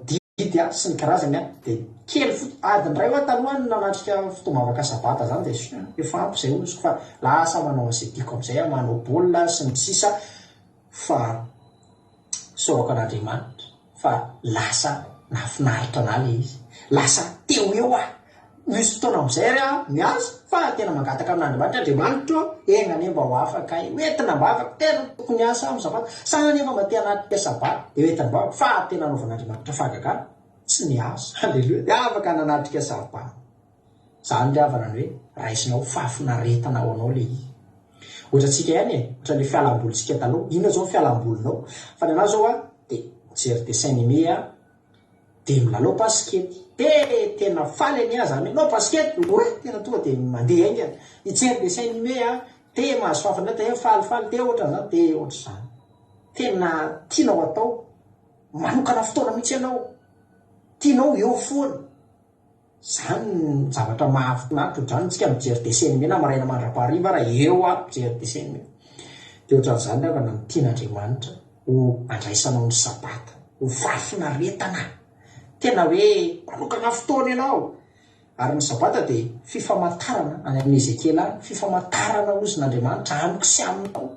E: didy sy ny karazany de kely adindray taloha nanatrika fotomavaka sabata zany de efa ampy zay ozoko fa lasa manao an'izay tiako am'izay manao baolina sy ny sisa fa sorako an'Andriamanitra fa lasa nafinaritra ana le izy lasa teo eo misy fotoana am'izay ry miasa fa tena mangataka amin'Andriamanitra Andriamanitra egnane mba ho afaka oentina mba afaka tena tokony asa amin'ny sabata sany efa mba te anaty sabata de oentina mba fa tena anaovan'Andriamanitra fagaka tsy niasa halleloia de afaka nanatrika sabata zany ry havana ny hoe raisinao fafinaretana ao anao le izy ohatra tsika ihany ohatra le fialambolitsika taloha ino zao fialambolinao fa ny anazy zao de mijery dessin animé de milalao baskety de tena faly any zany no baskety tena tonga de mandeha iny mijery dessin animé de mahazo fafana de falifaly de ohatra zany de ohatra zany tena tianao atao manokana fotoana mihitsy ianao tianao eo foana zany zavatra mahafinaritra zany tsika mijery dessin animé na maraina mandrapahariva raha eo mijery dessin animé de ohatran'izany rehefa na tian'Andriamanitra ho andraisanao ny sabata ho fafinaretana tena hoe manokana fotoana ianao ary ny sabata de fifamatarana any amin'ny Ezekela fifamatarana ozin'Andriamanitra amiko sy aminao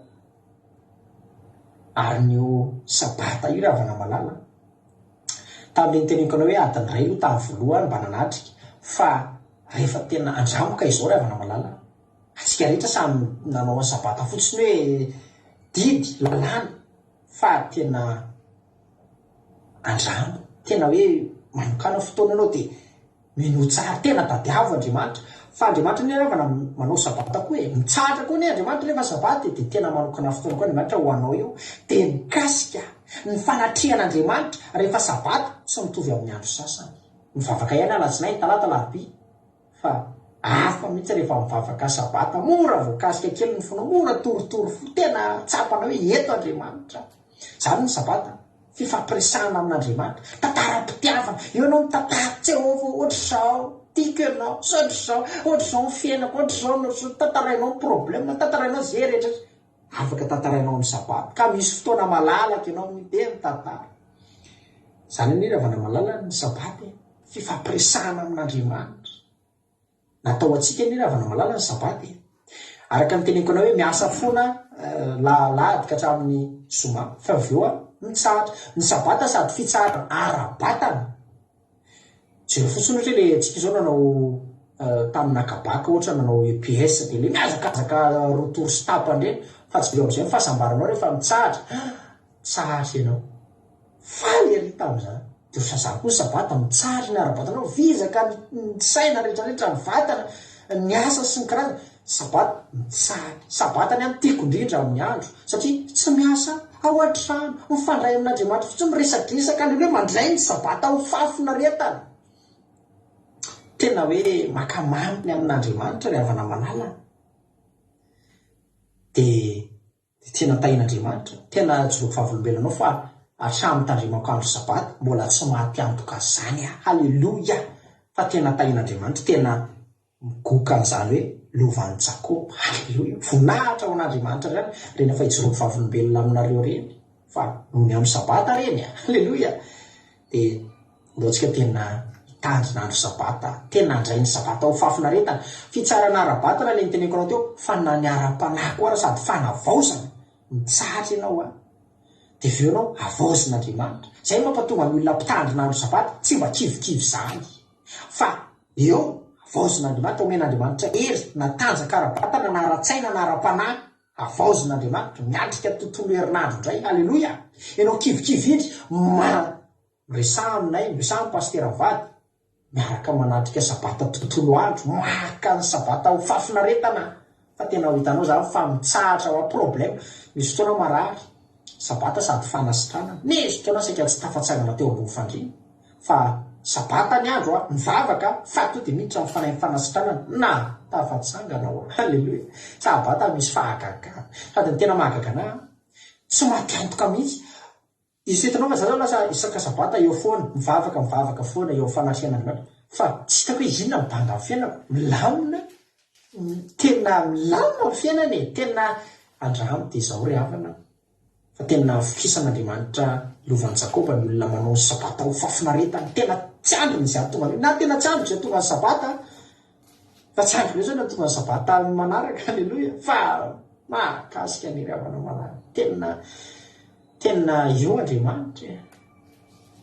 E: ary nyo sabata io raha vana malala tamin'le niteneniko anao hoe adiny ray aloha tamin'ny voalohany mba nanatrika fa rehefa tena andramoka izao raha vana malala atsika rehetra samy nanao ny sabata fotsiny hoe didy lalàna fa tena andramo tena hoe manokana fotoana anao de mino tsara tena tadiavo Andriamanitra fa Andriamanitra ny rehefa manao sabata koa mitsatra koa ny Andriamanitra rehefa sabata de tena manokana fotoana koa Andriamanitra ho anao eo de mikasika ny fanatrihan'Andriamanitra rehefa sabata tsy mitovy amin'ny andro sasany mivavaka ihany alatsinainy talata larobia fa hafa mihitsy rehefa mivavaka sabata mora voakasika kely ny fona mora torotoro fo tena tsapana hoe eto Andriamanitra zany ny sabata fifampiresahana amin'Andriamanitra tantaram-pitiavana eo anao mitantara Jehovah ohatra zao tiako ianao ohatra zao ny fiainako ohatra zao tantarainao ny problème tantarainao zay rehetra afaka tantarainao ny sabata ka misy fotoana malalaka ianao de mitantara zany ny ravana malala ny sabata fifampiresahana amin'Andriamanitra natao atsika ny ravana malala ny sabata araka ny teneniko anao hoe miasa foana ladika hatramin'ny zoma fa avy eo mitsatra ny sabata sady fitsara ara-batana jero fotsiny ohatra le tsika zao nanao tamin'ny akabaka ohatra nanao EPS de le miazakazaka rotoro sy tapany reny fa tsy beo am'izay fahasambaranao rehefa mitsatra tsara ianao faly ary tamin'izany de sazany koa ny sabata mitsara ny ara-batanao vizaka ny saina rehetrarehetra ny vatana ny asa sy ny karazana sabata mitsara sabata ny tiako indrindra amin'ny andro satria tsy miasa ao an-trano mifandray amin'Andriamanitra fotsiny miresadresaka ny hoe mandray ny sabata ho fafinaretana tena hoe makamaminy amin'Andriamanitra ry havana malala de tena tahin'Andriamanitra tena joloko fahavolombelonao fa hatramin'ny tandremako andro sabata mbola tsy maty antoka zany halleloia fa tena tahin'Andriamanitra tena migoka an'izany hoe lovan'ny Jakoba halleloia voninahitra ho an'Andriamanitra zany reny efa hijoroko fahavolombelona aminareo reny fa nony amin'ny sabata reny halleloia de mbotsika tena mitandrinandro sabata, tena andray ny sabata ho fafinaretana. Fitsarana ara-batana le niteneko anao teo, fa na ny ara-panahy koa sady fanavaozana mitsatra ianao a, de aveo ianao avaozin'Andriamanitra. Zay mampatonga ny olona mpitandrinandro sabata tsy mba kivikivy zany, fa eo avaozin'Andriamanitra, omen'Andriamanitra hery na tanjaka ara-batana na ara-tsaina na ara-panahy, avaozin'Andriamanitra miatrika tontolo herinandro indray. Alleloia. Ianao kivikivy indry resaha aminay, resaha pastera vady miaraka manatrika sabata tontolo andro, maka ny sabata ho fafinaretana. Fa tena ho hitanao zany fa mitsahatra ho problème. Misy fotoana marary sabata sady fanasitrana, misy fotoana saika tsy tafatsangana teo ambony fandriana, fa sabata ny andro a mivavaka fa to de miditra amin'ny fanasitrana na tafatsangana ho. Halleluia. Sabata misy fahagagana sady ny tena mahagagana tsy mampiantoka mihitsy. Izy hitanao fa zao lasa isaka sabata eo foana mivavaka foana eo fanasian'Andriamanitra, fa tsy hitako hoe inona mibanga amin'ny fiainana, milamina, tena milamina amin'ny fiainana e, tena andramo de zao ry havana. Fa tena fikisan'Andriamanitra lovan'i Jakoba ny olona manao sabata ho fafinaretana, tena tsy androny izay tonga na tena tsy andro izay tonga ny sabata, fa tsy andro loatra na tonga ny sabata manaraka. Alleluia. Fa mahakasika ny ry havana manaraka, tena io Andriamanitra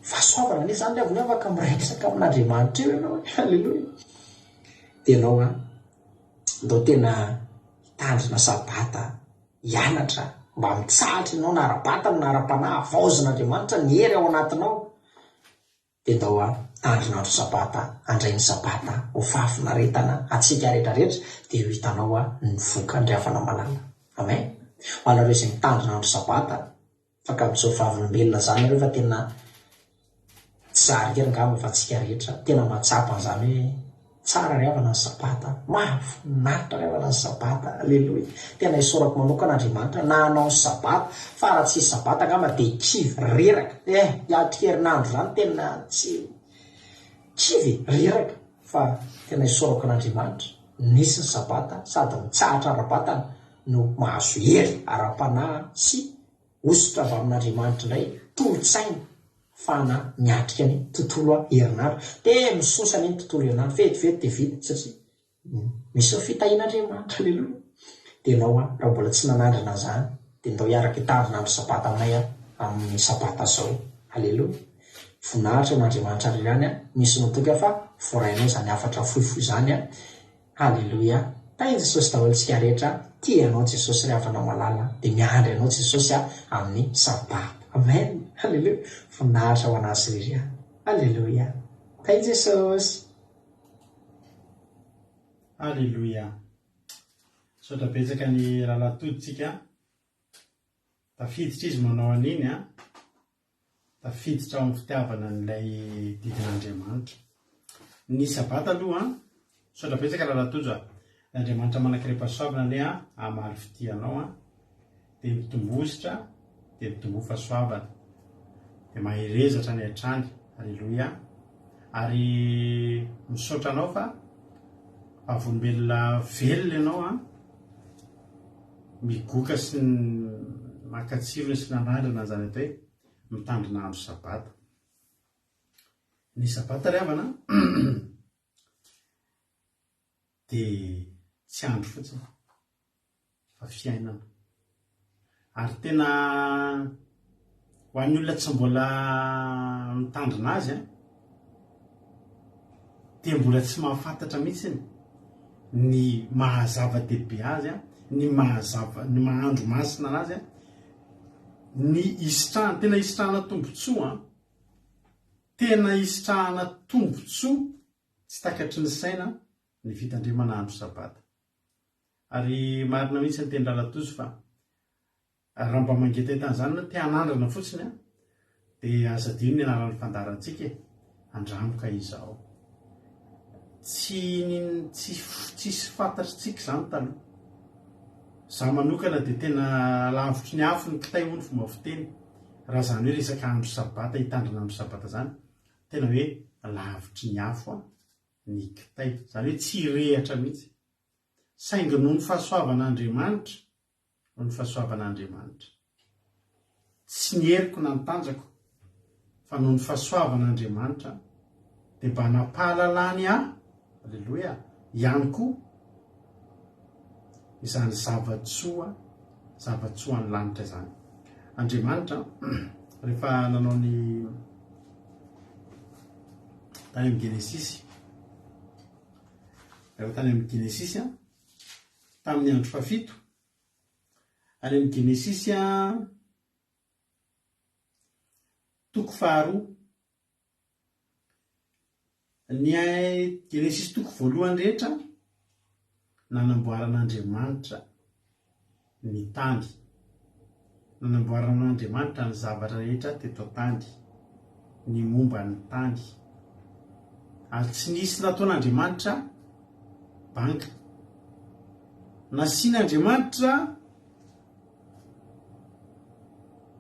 E: fahasoavana ne zany le avony afaka miresaka amin'Andriamanitra eo ianao. Alleluia. De ianao ndao tena hitandrina sabata, hianatra mba mitsahatra ianao na ara-batana na ara-panahy, avaozin'Andriamanitra ny hery ao anatinao. De ndao tandrinandro sabata, andray ny sabata ho fafinaretana atsika rehetrarehetra, de io hitanao ny vokany ry havana malala. Amen. Ho anareo izay mitandrinandro sabata, faka amin'izao vavolombelona zany nareo fa tena tsara ngamba fa tsika rehetra tena mahatsapa an'izany hoe tsara ry havana ny sabata, mahafinaritra ry havana ny sabata. Alleluia. Tena isorako manokana Andriamanitra na anao ny sabata, fa raha tsy sabata ngamba de kivy reraka. Iatrika herinandro zany tena tsy kivy reraka, fa tena isorako an'Andriamanitra nisy ny sabata sady mitsahatra ara-batana no mahazo hery ara-panahy sy ositra avy amin'Andriamanitra indray, tolo-tsaina fana miatrika ny tontolo herinandro, de misosany ny tontolo herinandro vetivety de vita satria misy fitahin'Andriamanitra. Alleluia. De ianao raha mbola tsy nanandrina zany de ndao hiaraka hitandrinandro sabata aminay amin'ny sabata zao. Alleluia. Voninahitra n'Andriamanitra rirany misy notoka fa vorainao zany afatra fohifohy zany. Alleluia. Tainy Jesosy daholo tsika rehetra, tianao Jesosy ry havana malala, de miandry anao Jesosy amin'ny sabata. Amen. Alleluia. Voninahitra ho anazy rirany. Alleluia. Tainy Jesosy.
B: Alleluia. Saotra betsaka ny rahalatoditsika, tafiditra izy manao an'iny tafiditra ao amin'ny fitiavana n'ilay didin'Andriamanitra. Ny sabata aloha saotra betsaka rahalatodra, Andriamanitra manankirepasoavana ne amaly fitianao de mitombositra, de mitombo fahasoavana, de mahirezatra ny hatrany. Alleluia. Ary misaotra anao fa avolombelona velona ianao migoka sy ny makatsirony sy nanandrina zany atao hoe mitandrinandro sabata. Ny sabata ry havana de tsy andro fotsiny fa fiainana, ary tena ho an'ny olona tsy mbola mitandrina azy de mbola tsy mahafantatra mihitsy ny mahazava-dehibe azy, ny mahandro masina anazy, ny isitrahana, tena isitrahana tombontsoa, tena isitrahana tombontsoa tsy takatry ny saina ny vitandremana andro sabata. Ary marina mihitsy ny teny Lalatozy fa raha mba mangety tan'izany na te hanandrana fotsiny de aza dino ny anaran'ny fandarantsika andramoka izao. Tsisy fantatritsika zany taloha. Zaho manokana de tena lavitry ny afo ny kitay hono fomba fiteny, raha zany hoe resaka andro sabata, hitandrina andro sabata zany, tena hoe lavitry ny afo ny kitay, zany hoe tsy rehatra mihitsy. Saingy noho ny fahasoavan'Andriamanitra, tsy ny heriko na ny tanjako, fa noho ny fahasoavan'Andriamanitra dia mba nampahalalany alleloia ihany koa izany zavatsoa ny lanitra izany. Andriamanitra rehefa nanao ny tany amin'ny Genesisy, rehefa tany amin'ny Genesisy tamin'ny andro fafito, any amin'ny Genesisy toko faharoa, ny Genesisy toko voalohany rehetra nanamboaran'Andriamanitra ny tany, nanamboaran'Andriamanitra ny zavatra rehetra teto tany, ny momba ny tany, ary tsy nisy nataon'Andriamanitra banga. Nasian'Andriamanitra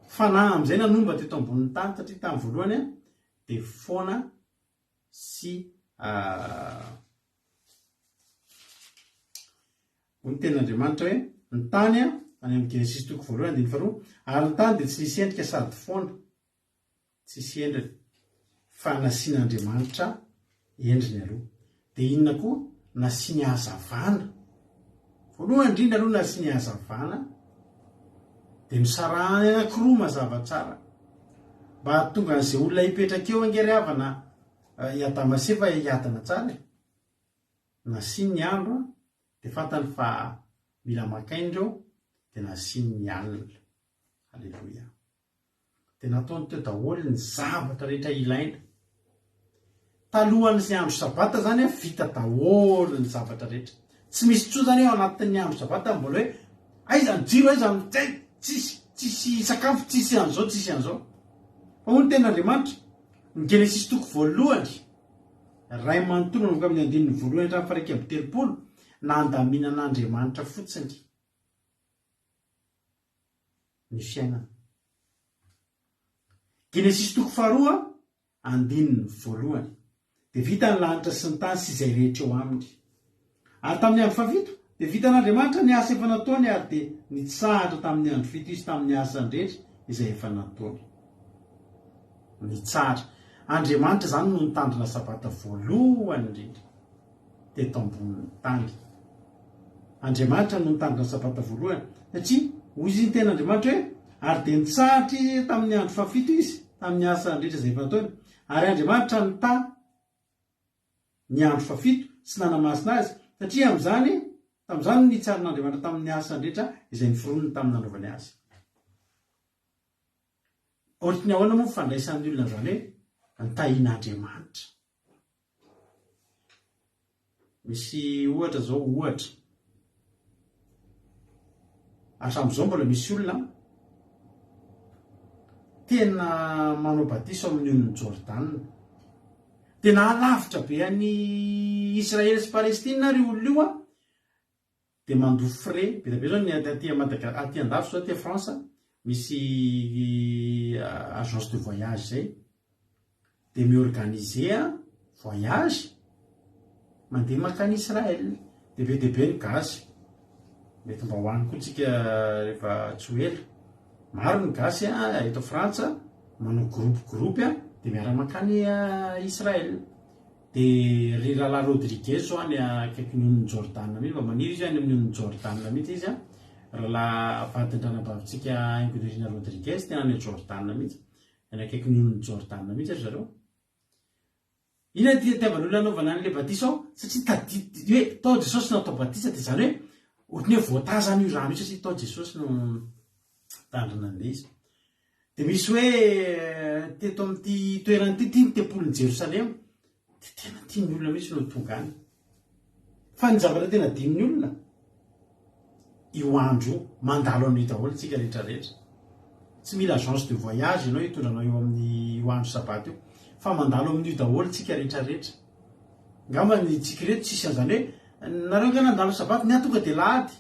B: fanahy amin'izay nanomba teto ambonin'ny tany, satria tamin'ny voalohany dia foana sy ny ten'Andriamanitra hoe ny tany any amin'ny Genesisy toko voalohany andiny faharoa, ary ny tany dia tsy nisy endrika sady foana, tsy nisy endriny, fa nasian'Andriamanitra endriny aloha. Dia inona koa? Nasiany hazavana. Voalohany indrindra aloha nasiany hazavana, dia misarahany anankiroa mazava tsara mba tonga an'izay olona hipetraka eo angery havana hiadamaseva hiadana tsara. Nasiany ny andro dia fantany fa mila makaindreo, dia nasiany ny alina. Alleloia. Dia nataony teo daholo ny zavatra rehetra ilaina. Talohan'izay andro sabata zany vita daholo ny zavatra rehetra. Tsy misy tsoa zany ao anatin'ny andro sabata mbola hoe aizany jiro aizany tsisy sakafo, tsisy an'izao, tsisy an'izao. Fa hoy ny ten'Andriamanitra ny Genesisy toko voalohany ray manontolo manomboka amin'ny andininy voalohany hatramin'ny faha 1 amby 30 nandaminan'Andriamanitra fotsiny ny fiainana. Genesisy toko faharoa andininy voalohany dia vita ny lanitra sy ny tany sy izay rehetra eo aminy. Ary tamin'ny andro fafito dia vitan'Andriamanitra ny asa efa nataony, ary dia nitsahatra tamin'ny andro fito izy tamin'ny asany rehetra izay efa nataony. Nitsahatra. Andriamanitra zany no nitandrina sabata voalohany indrindra teto ambonin'ny tany. Andriamanitra no nitandrina sabata voalohany, satria hoy izy ny ten'Andriamanitra hoe ary dia nitsahatra tamin'ny andro fafito izy tamin'ny asany rehetra izay efa nataony, ary Andriamanitra nita ny andro fafito sy nanamasina azy, satria tamin'izany nitsarin'Andriamanitra tamin'ny asany rehetra izay niforoniny tamin'ny nanaovany azy. Ohatrany ahoana moa fandraisan'ny olona zany hoe nitahian'Andriamanitra. Misy ohatra zao, ohatra hatramin'izao mbola misy olona tena manao batiso amin'ny onon'ny Jordana. Tena alavitra be any Israely sy Palestina ry olona io dia mandoa frais be be zao ny aty andafy zao aty France misy agence de voyage zay, dia miorganiser voyage mandeha makany Israel. Dia be ny gasy, mety mba hoany koa tsika rehefa tsy ho ela. Maro ny gasy eto Frantsa manao groupe dia miara makany Israel. Dia ry Lala Rodriguez zao any akaikin'ny onon'ny Jordana mihitsy, mba maniry izy any amin'ny onon'ny Jordana mihitsy izy raha vadin-dranabavintsika Ingodrina Rodriguez tena any Jordana mihitsy, any akaikin'ny onon'ny Jordana mihitsy ry zareo. Ina tiavan'olona anaovana an'ilay batisa ao, satria tadidy hoe tao Jesosy natao batisa, dia zany hoe ohatrany hoe voatazany io raha mihitsy satria tao Jesosy no tandrina an'ilay izy. Dia misy hoe teto amin'ity toerana ity ny tempolin'i Jerosalema, dia tena tian'ny olona mihitsy no tonga any. Fa ny zavatra tena din'ny olona io andro mandalo amin'io daholo tsika rehetrarehetra. Tsy mila agence de voyage ianao hitondranao eo amin'ny io andro sabata io, fa mandalo amin'io daholo tsika rehetrarehetra. Ngamba ny tsika rehetra tsisy an'izany hoe nareo ka nandalo sabata ny tonga dia lahady.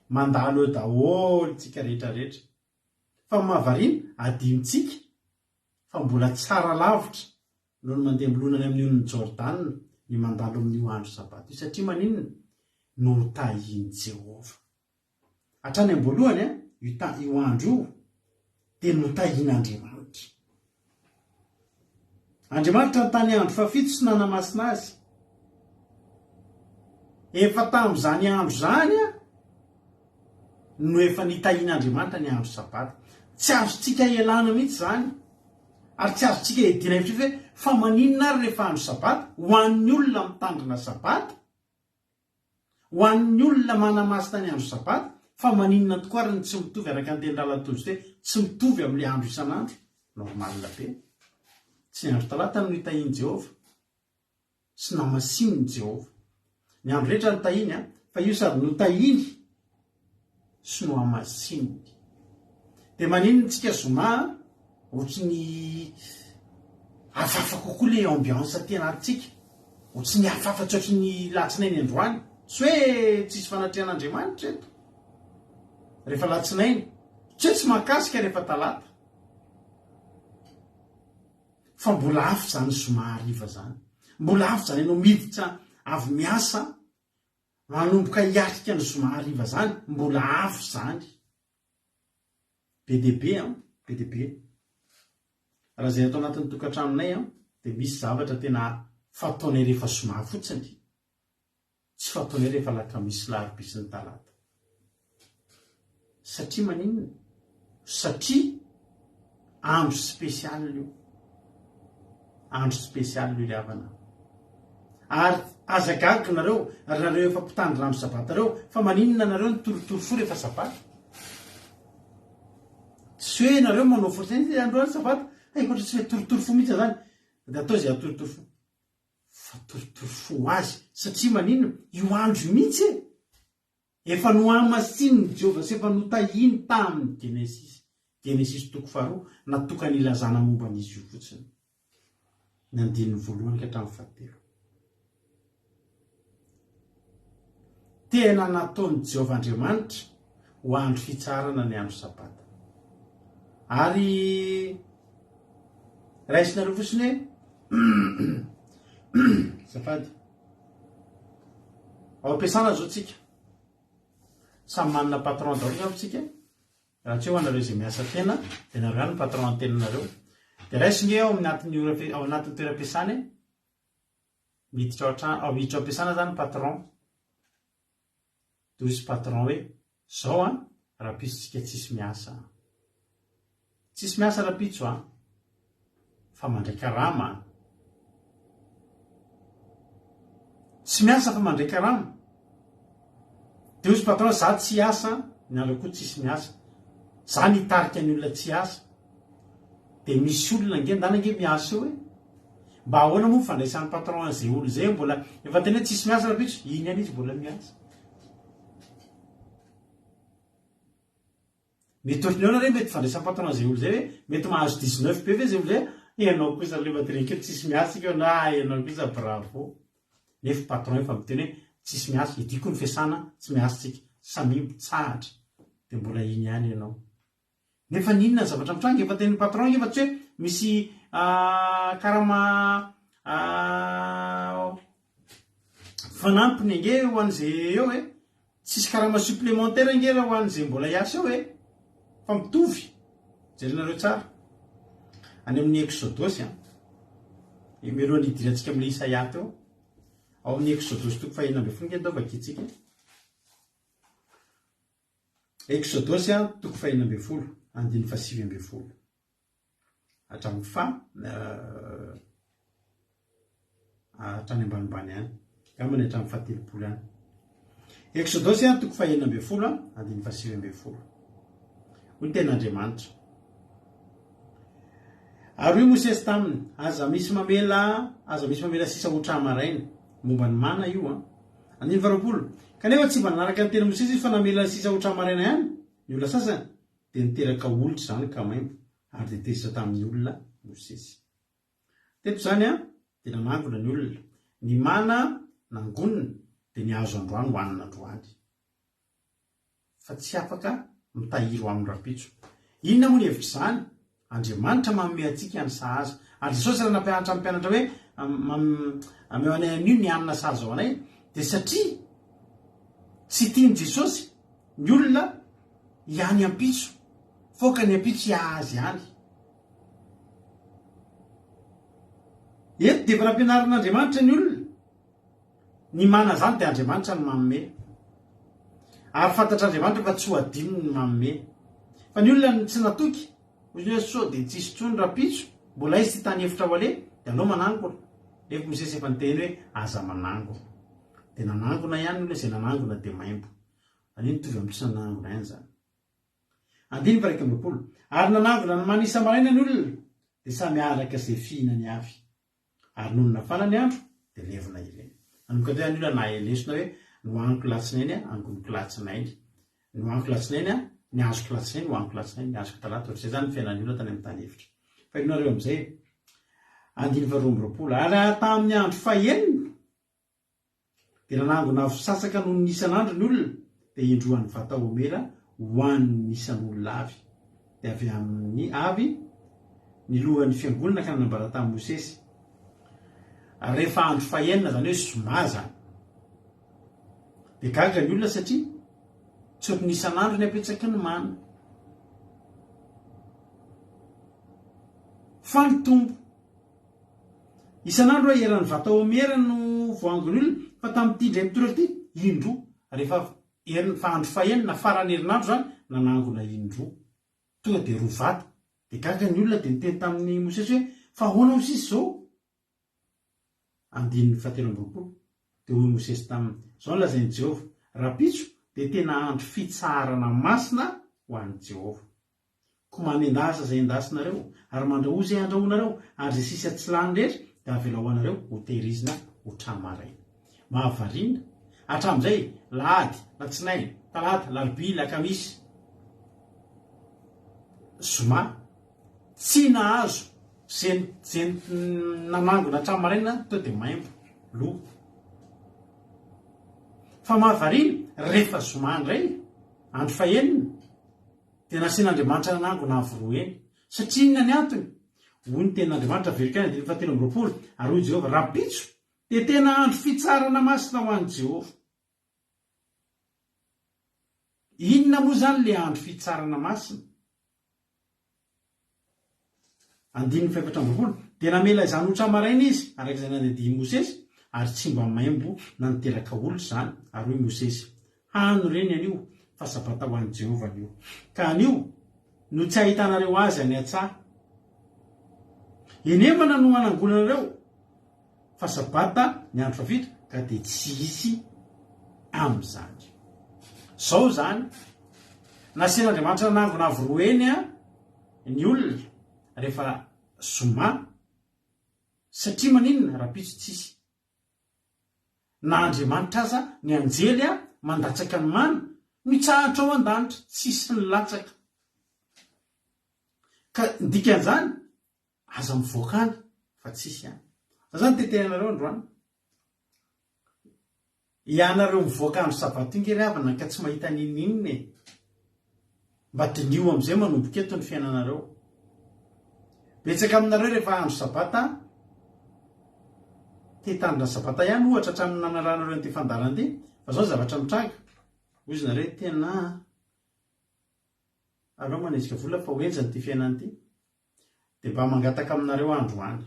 B: Mandalo eo daholo tsika rehetrarehetra. Fa mahavariana adinitsika fa mbola tsara lavitra noho ny mandeha milonany amin'ny onon'ny Jordana ny mandalo amin'io andro sabata io, satria maninona? No tahiany Jehova. Hatrany am-boalohany io andro io dia no tahian'Andriamanitra. Andriamanitra ny tany andro fafito sy nanamasina azy. Efa tamin'izany andro zany no efa nitahian'Andriamanitra ny andro sabata. Tsy azontsika ialana mihitsy zany, ary tsy azontsika edina hevitra hoe fa maninona ary rehefa andro sabata ho an'ny olona mitandrina sabata, ho an'ny olona manamasina ny andro sabata, fa maninona tokoa ary ny tsy mitovy araka ny teny Ralatozitra hoe tsy mitovy amin'ilay andro isan'andro. Normalina be. Tsy andro talata no hitahiany Jehova sy namasininy Jehova. Ny andro rehetra no tahiny, fa io sady no tahiny sy no amasininy. Dia maninona tsika zoma ohatry ny hafahafa kokoa le ambiance aty anatintsika, ohatry ny hafahafa tsy ohatry ny latsinainy androany. Tsy hoe tsisy fanatrehan'Andriamanitra eto rehefa latsinainy, tsy hoe tsy mahakasika rehefa talata, fa mbola afo zany zoma hariva zany. Mbola afo zany ianao miditra avy miasa manomboka hiatrika ny zoma hariva zany, mbola afo zany. Be dia be, be dia be. Raha izay atao anatin'ny tokantranonay dia misy zavatra tena fataonay rehefa zoma fotsiny, tsy fataonay rehefa alakamisy, larobia sy ny talata. Satria maninona? Satria andro spesialy io. Andro spesialy io ilay ary azagaga nareo, ary nareo efa mpitandrina andro sabata reo, fa maninona nareo ny torotoro fo rehefa sabata? Tsy hoe nareo manao fotsiny androany sabata, koatra tsy hoe torotoro fo mihitsy zany, dia atao izay atorotoro fo. Fa torotoro fo azy, satria maninona? Io andro mihitsy efa no amasininy Jehova sy efa notahiny tamin'ny Genesis 2:2 natokany ilazana momba an'izy io fotsiny. Ny andininy voalohany ka hatramin'ny 7. Tena nataon'i Jehova Andriamanitra ho andro fitsarana ny andro sabata. Ary raisinareo fotsiny hoe safady ao ampiasana zao tsika samy manana patron daholo avy raha tsy ho anareo izay miasa tena dia nareo ihany ny patron ny tenanareo. Dia raisinge ao anatin'ny toeram-piasana miditra ao ampiasana zany patron. Dia izy patron hoe zao rahampitsika tsisy miasa. Tsisy miasa rahampitso fa mandray karama. Tsy miasa fa mandray karama. Dia izy patron za tsy asa, ny andro koa tsisy miasa. Za nitarika ny olona tsy asa. Dia misy olona ndana miasa eo mba ahoana moa fandraisan'ny patron an'izay olo zay mbola efa tena hoe tsisy miasa rahampitso, iny any izy mbola miasa. Mety ohatriny eo mety fandraisan'ny patron an'izay olo zay hoe mety mahazo 19 be ve zay olo zay, ianao kosa le matriky tsisy miasa io na ianao kosa bravo. Nefa patron efa miteny hoe tsisy miasa, idiko ny fiasana tsy miasa tsika, samy mitsahatra. Dia mbola iny ihany ianao. Nefa ninona ny zavatra mitranga efa teny patron efa tsy hoe misy karama fanampiny ange ho an'izay eo tsisy karama supplémentaire ange raha ho an'izay mbola hiasa eo fa mitovy. Jerenareo tsara. Any amin'ny Exodus mialohan'ny hidirantsika amin'ilay Isaia teo, ao amin'ny Exodus 2:9 nge ndao vakitsika. Exodus 2:9 andiny 7:10 hatramin'ny hatrany ambanimbany any gamany hatramin'ny 7 any. Exodus 2:9 andiny 7:10 hoy ny ten'Andriamanitra. Ary io Mosesy taminy aza misy mamela sisa otra maraina momba ny mana io andiny 20. Kanefa tsy manaraka ny tena Mosesy izy fa namela sisa otra maraina ihany ny olona sasany, dia niteraka olitra zany ka maimbo ary dia tezitra tamin'ny olona Mosesy. Teto zany dia nanangona ny olona, ny mana nangonina dia ny azo androany hoanina androany, fa tsy afaka mitahiro amin'ny rapitso. Inona moa ny hevitra zany? Andriamanitra manome antsika ny sahaza. Ary Jesosy raha nampianatra amin'ny mpianatra hoe ameo anay an'io ny anina sahaza ao anay, dia satria tsy tiany Jesosy ny olona ihany ampitso, foka ny ampitso hiahazy ihany. eto dia efa nampianarin'Andriamanitra ny olona ny mana zany dia Andriamanitra ny manome, ary fantatr'Andriamanitra fa tsy ho adinony ny manome. Fa ny olona tsy natoky ozy ny hoe sao dia tsisy tsony rapitso mbola izy ty tany hevitra ho ale dia aleo manangona. Nefa Mosesy efa niteny hoe aza manangona, dia nanangona ihany olona izay nanangona dia maimbo. Aniny mitovy amin'ny tsy nanangona ihany zany. 9 ary nanangona ny manisa maraina ny olona dia samy araka izay fihinany avy, ary noho ny nafana ny andro dia levona ireny. Anomboka teo ny olona na elesona hoe nohaniko latsinainy angoniko latsinainy, nohaniko latsinainy ny azoko latsinainy, nohaniko latsinainy ny azoko talata. Ohatr'izay zany ny fiainan'ny olona tany amin'ny tany hevitra. Fa ianareo amin'izay 9 ary tamin'ny andro fahaenina dia nanangona avosasaka noho ny isan'andro ny olona dia indroan'ny vata omera ho an'ny isan'olona avy. Dia avy amin'ny avy ny lohan'ny fiangonana ka nanambara tamin'i Mosesy. Rehefa andro fahaenina zany hoe zoma zany dia gaga ny olona satria tsy ohatry ny isan'andro ny apetsaky ny mana. Fa ny tombo isan'andro hoe eran'ny vata omera no voangony olona, fa tamin'ity indray mitoraka ity indroa. Rehefa fa andro fahaenina farany herinandro zany nanangona indroa, tonga dia 2 vata. Dia gaga ny olona dia niteny tamin'ny Mosesy hoe fa ahoana ho sisy zao? 7 dia hoy Mosesy taminy zao lazain'i Jehovah, rapitso dia tena andro fitsarana masina ho an'i Jehovah. Ko manendasa izay endasinareo ary mandraho izay andrahonareo, ary izay sisa tsy lany rehetra dia avela ho anareo ho tehirizina ho tramaraina. Mahavariana hatramin'izay lahady, latsinainy, talata, larobia, lakamisy, zoma tsy nahazo zay nanangona tramaraina to dia maimbo lo. Fa mahavariana rehefa zoma indray andro fahaenina dia nasian'Andriamanitra nanangona avy 2 eny. Satria inona ny antony? Hoy ny tenin'Andriamanitra Verikana 7 ary hoy Jehovah, rapitso dia tena andro fitsarana masina ho an'i Jehovah. Inona moa zany le andro fitsarana masina? 9 dia namela izany ho tramaraina izy arak'izay nandihy Mosesy, ary tsy mba maimbo na niteraka olo zany. Ary hoy Mosesy, hano reny anio fa sabata ho an'i Jehovah anio, ka anio no tsy ahitanareo azy any an-tsaha. Enemana no anangonanareo fa sabata ny andro fafita ka dia tsy hisy amin'izany. Zao zany nasian'Andriamanitra nanangona avy 2 eny ny olona rehefa zoma, satria maninona rapitso tsisy. Na Andriamanitra aza ny anjely mandatsaka ny mana mitsahatra ao an-danitra tsisy ny latsaka. Ka dikan'izany aza mivoaka any fa tsisy any. Zany tetehanareo androany. Ianareo mivoaka andro sabato iny ry havana ka tsy mahita ninninina e. Mba dinio amin'izay manomboka eto ny fiainanareo. Betsaka aminareo rehefa andro sabata tetandrina sabata ihany ohatra hatramin'ny nanaranareo n'ity fandarana ity, fa zao zavatra mitranga. Hoy izy nareo tena aleo manezika vola fa hoenjany ity fiainana ity. Dia mba mangataka aminareo androany.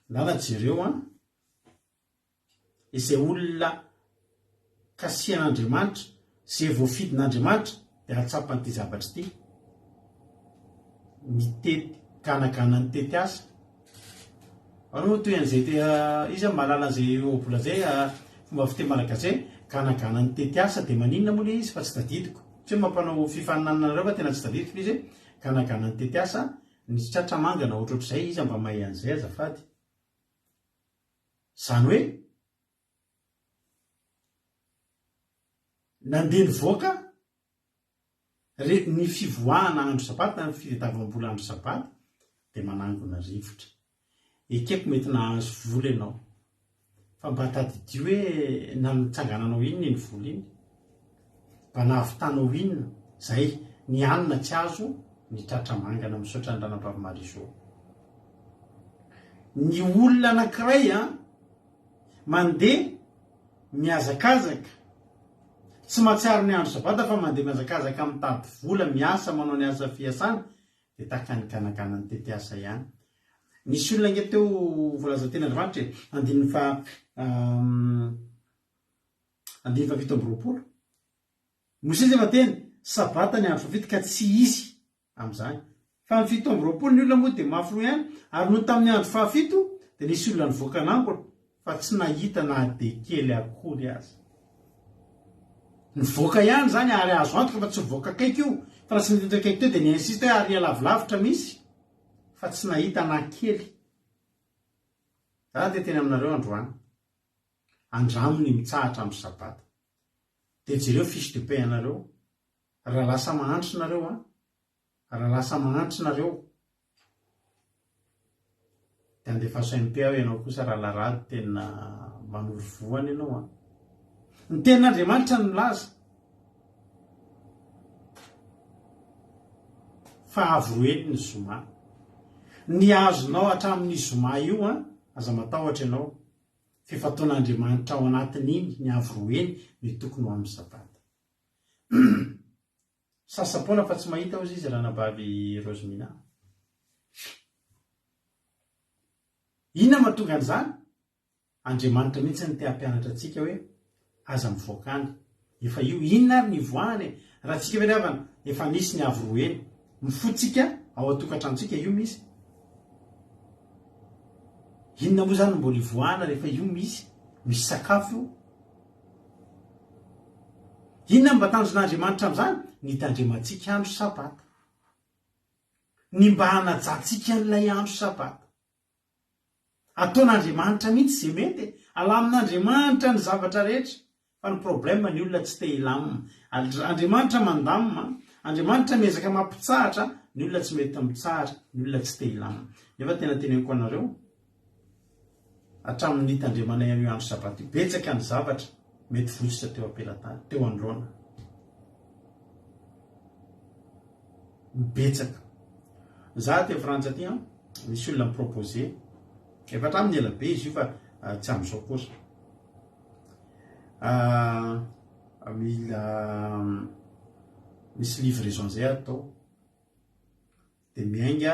B: Ndana jereo izay olona kasihan'Andriamanitra, izay voafidin'Andriamanitra dia atsapan'ity zavatra ity. Mitety ganagana ny tety asa. Anao toy an'izay izy mahalala an'izay obola zay fomba fiteny malagasy hoe ganagana ny tety asa dia maninona moa le izy fa tsy tadidiko. Tsy hoe mampanao fifaninanareo fa tena tsy tadidiko izy hoe ganagana ny tety asa ny tratra mangana ohatrohatr'izay izy mba mahay an'izay azafady. Zany hoe nandeha nivoaka ny fivoahana andro sabata, ny fitadiavam-bola andro sabata dia manangona rivotra. Ekeko mety nahazo vola ianao, fa mba tadidio hoe natsangananao inona ny vola iny, mba nahavitanao inona, zay ny anina tsy azo ny tratra mangana misaotra ny ranam-bavimariso. Ny olona anankiray mandeha miazakazaka, tsy mahatsiaro ny andro sabata fa mandeha miazakazaka mitady vola, miasa manao ny asa fiasana, dia tahaka ny ganagana ny tety asa ihany. nisy olona nge teo volazantena andriamanitra andiny fa 7 mosy izy efa teny sabata ny andro fafito ka tsy izy am'izany fa ny 7 ny olona moa de mafiro ihany ary no tamin'ny andro fahafito de nisy olona nivoaka anangotra fa tsy nahita na de kely akory azy nivoaka ihany zany ary azo antoka fa tsy voaka kaiky io fa raha tsy niditra kaiky teo de ny insiste hoe ary lavilavitra misy fa tsy nahita na kely za de teny aminareo androany andramony mitsahatra amin'ny sabata de jereo fiche de paix anareo raha lasa mahantrry nareo raha lasa mahantrry nareo de andefaso MP hoe ianao kosa raha larady tena manoro voany ianao ny tenin'Andriamanitra ny milaza fa avroeny ny zoma ny azonao hatramin'ny zoma io aza matahotra ianao fefataon'Andriamanitra ao anatin'iny ny avroeny ny tokony ho amin'ny sabata sasapoana fa tsy mahita ozy izy raha nabavy Rosemina inona mahatonga an'izany Andriamanitra mihitsy ny te hampianatra antsika hoe aza mivoaka any efa io inona ary ny voany raha tsika veravana efa nisy ny avroeny mifotsika ao atokantranotsika io misy inona moa zany mbola ivoana rehefa io misy sakafo io inona mba tanjon'Andriamanitra am'izany ny tandremantsika andro sabata ny mba hanajantsika n'ilay andro sabata ataon'Andriamanitra mihitsy zay mety alamin'Andriamanitra ny zavatra rehetra fa ny problème ny olona tsy te hilamina Andriamanitra mandamina Andriamanitra miezaka mampitsahatra ny olona tsy mety mitsahatra ny olona tsy te hilamina nefa tena teneniko anareo hatramin'ny tandremanay amin'io andro sabata betsaka ny zavatra mety votsitra teo ampelatany teo androana betsaka za teo Frantsa aty misy olona miproposé efa hatramin'ny ela be izy io fa tsy am'izao kosa mila misy livraison zay atao de miainga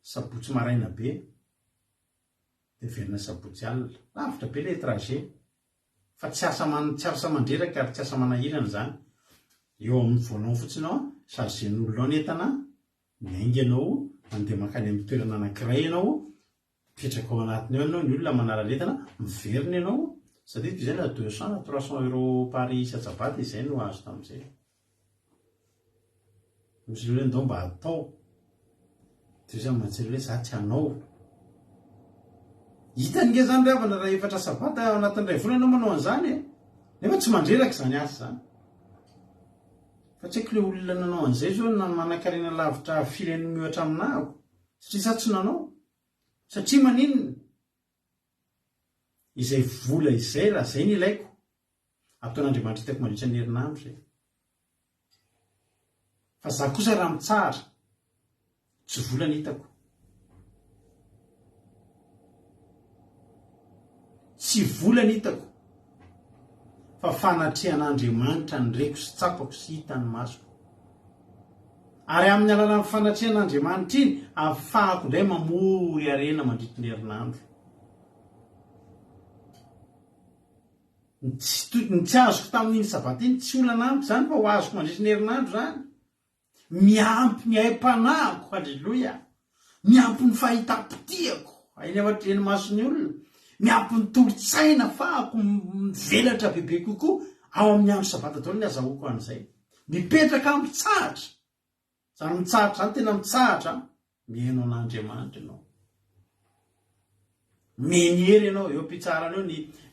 B: sabotsy maraina be de verina sabotsy alina lavitra be le trajet fa tsy asa mandreraka ary tsy asa manahirana zany eo amin'ny voalao fotsiny ao chargen'olonao netana miainga ianao mandeha makany amin'ny toerana anankiray ianao mipetraka ao anatiny eo ianao ny olona manara-letana miverina ianao satria toy izay na 200 na 300 euros par isatsabaty izay no azo tamin'izay misy le ndao mba atao toy izay matsiro hoe za tsy hanao hitan'nge zany ravana raha efatra sabata ao anatin'ray volana manao an'izany nefa tsy mandreraka zany asa zany fa tsy haiko le olona nanao an'izay zao na manan-karena lavitra fireny miohatra aminahako satria za tsy nanao satria maninona izay vola izay raha zay ny ilaiko ataon'Andriamanitra tiako mandritra ny herinandro zay fa za kosa raha mitsahatra tsy vola ny hitako tsy vola ny hitako fa fanatrehan'Andriamanitra ny reko sy tsapako sy hitany masoko ary amin'ny alalan'ny fanatrehan'Andriamanitra iny ahafahako indray mamory arena mandritry ny herinandro ny tsy azoko tamin'iny sabata iny tsy olana amiko zany fa ho azoko mandritry ny herinandro zany miampy ny aim-panahiko halleloia miampy ny fahita-potiako ainy afatreny masony olona miampy ny tolotsaina fahako mivelatra bebe kokoa ao amin'ny andro sabata daholo ny azahoako an'izay mipetraka mitsahatra zany mitsahatra zany tena mitsahatra mihaino an'Andriamanitra ianao meniery ianao eo ampitsarana eo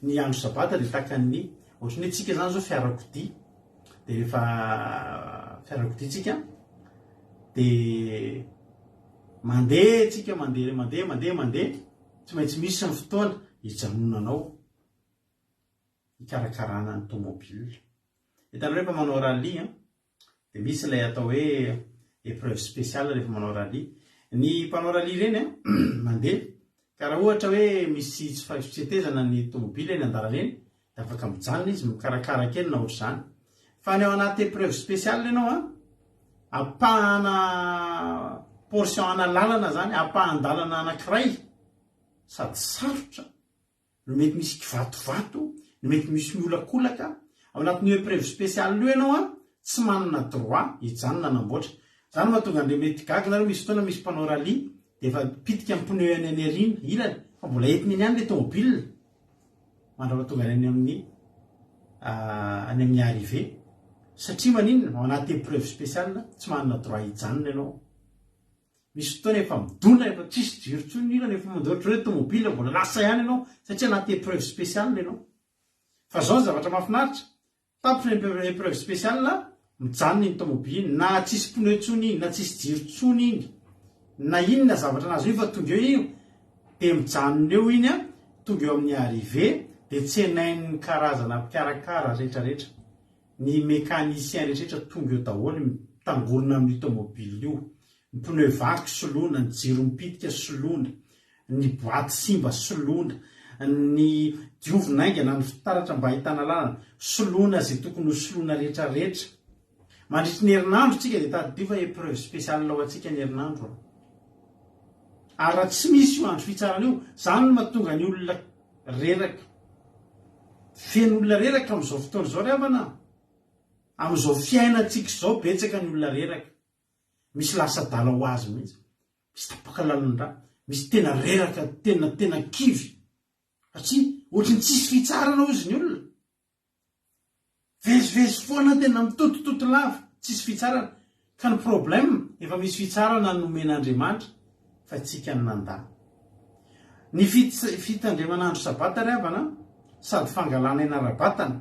B: ny andro sabata de takan'ny ohatrany hoe tsika zany zao fiarakodia de rehefa fiarakodia tsika de mandeha tsika mandeha tsy maintsy misy ny fotoana hijanonanao hikarakarana ny tomobile hitanareo rehefa manao rally de misy ilay atao hoe épreuve spéciale rehefa manao rally ny mpanao rally ireny mandeha ka raha ohatra hoe misy tsy fitsetezana ny tomobile eny an-dalana eny de afaka mijanona izy mikarakara kely na ohatr'izany fa ny ao anaty épreuve spéciale ianao apahana portion analalana zany ampahandalana anankiray sady sarotra no mety misy kivatovato no mety misy miolakolaka ao anatin'io épreuve spéciale io ianao a tsy manana droit hijanona namboatra zany mahatonga andre mety gaga nareo misy fotoana misy mpanao rally de efa pitika amin'ny pneu any anarina ilany fa mbola entiny any le tomobile mandrapatonga any amin'ny arrivé satria maninona ao anaty épreuve spéciale tsy manana droit hijanona ianao misy fotoana efa midona efa tsisy jirotsony ilana efa mandoatra hoe tomobile mbola lasa ihany ianao satria anaty épreuve spéciale ianao fa zao ny zavatra mahafinaritra tapitra épreuve spéciale mijanona iny tomobile na tsisy pneu tsony iny na tsisy jirotsony iny na inona zavatra nazy io fa tonga eo io de mijanona eo iny a tonga eo amin'ny arrivé de tsy enain'ny karazana mpikarakara rehetrarehetra ny mécanicien rehetrarehetra tonga eo daholo mitangorona amin'ny tomobile io ny pneu vaky soloina ny jiro mipitika soloina ny boaty simba soloina ny diovin'aingana ny fitaratra mba ahitana lalana soloina zay tokony ho soloina rehetrarehetra mandritry ny herinandro tsika de tady fa épreuve spéciale ao atsika ny herinandro ary raha tsy misy io andro fitsarana io zany no mahatonga ny olona reraka feno olona reraka am'izao fotoana zao rehavana am'izao fiainatsika zao betsaka ny olona reraka misy lasa dala ho azy mihitsy misy tapaka lalindra misy tena reraka tena kivy satria ohatrany tsisy fitsarana ozy ny olona vezivezy foana tena mitotototo lava tsisy fitsarana ka ny problème efa misy fitsarana nomen'Andriamanitra fa tsika ny nanda ny fitandremanandro sabata rehavana sady fangalana ena ara-batana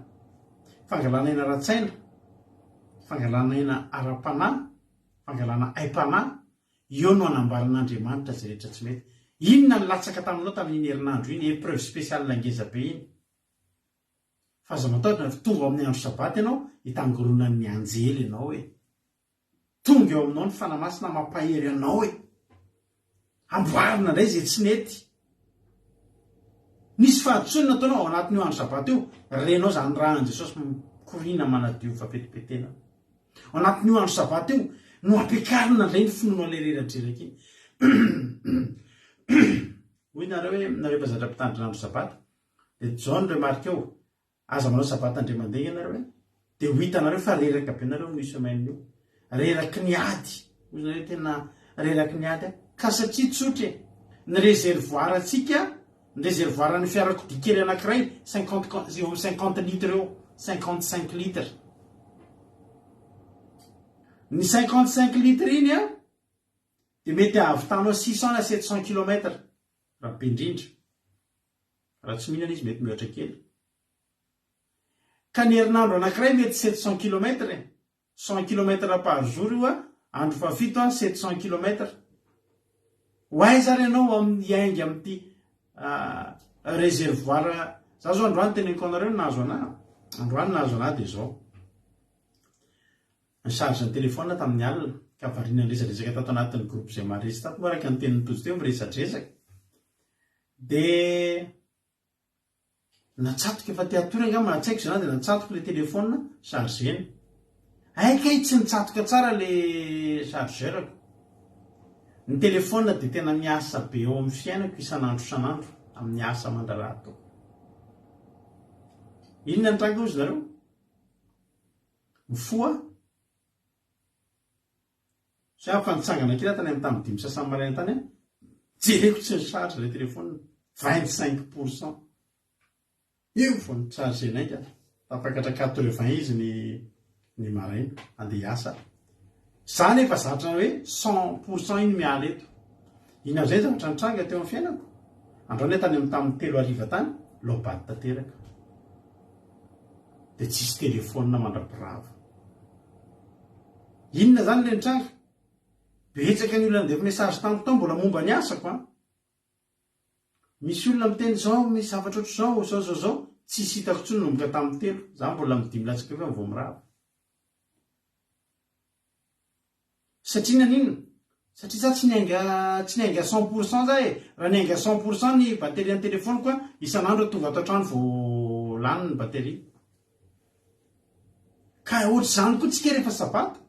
B: fangalana ena ara-tsaina fangalana ena ara-panahy fangalana aim-panahy eo no anambaran'Andriamanitra zay rehetra tsy mety inona ny latsaka taminao tamin'iny herinandro iny épreuve spéciale langeza be iny fa za mataotra tonga ao amin'ny andro sabaty ianao hitangoronan'ny anjely ianao hoe tonga eo aminao ny fanamasina mampahery anao hoe amboarina indray zay tsy nety misy fahatsony nataonao ao anatin'io andro sabaty io renao zany raha an Jesosy mikorina manadio fa petipetena ao anatin'io andro sabaty io no ampiakarina indray ny finoana le reradreraka iny hoy nareo hoe nareo mpazatra mpitandrina andro sabaty de John re marika eo aza manao sabaty andre mandeha ianareo hoe de ho hitanareo fa reraka be nareo ny semaine io reraky ny ady hoy nareo tena reraky ny ady ka satria tsotra ny réservoir atsika ny réservoir ny fiarakodia kely anankiray 50 litre eo 55 litre ny 55 litre iny a de mety ahavitanao 600 na 700 kilometre raha be indrindra raha tsy mihinana izy mety mihoatra kely ka ny herinandro anankiray mety 700 kilometre 100 kilometre par jour io a andro fafito a 700 kilometre hoaiza renao amin'ny aingy amin'ity réservoir za zao androany teneniko anareo nahazo anahy androany nahazo anahy de zao ny charge ny telefona tamin'ny alina ka variana resadresaka tato anatin'ny groupe zay maharesy tato moaraka ny tenin'ny tojo teo miresadresaka de natsatoka efa teatory angamba natsaiko zana de natsatoka le telefona chargeny aikay tsy nitsatoka tsara le chargerako ny telefona de tena miasa be eo amin'ny fiainako isan'andro isan'andro amin'ny asa mandrarato inona ny tranga ozy nareo mifoa sa fa nitsangana kely tany amin'ny tamin'ny 5 sasany maraina tany jereko tsy ny charge le telefona 25% io fo ny charge enaika tapakatra 80 izy ny maraina andeha asa zany efa zatra hoe 100% iny miala eto ina zay zavatra nitranga teo amin'ny fiainako androany tany amin'ny tamin'ny 3 ariva tany lobady tanteraka de tsisy telefona mandrapirava inona zany le nitranga betsaka ny olona ndefa message tamiko tao mbola momba ny asako a misy olona miteny zao misy zavatra ohatr' zao tsisy hitako tsony nomboka tamin'ny 3 za mbola midimy latsaka eo mvo mirava satria naninona satria za tsy niainga 100% za raha niainga 100% ny batterie amin'ny telefoniko a isan'andro tonga ato an-trano vo lany ny batterie ka ohatr' zany koa tsika rehefa sabata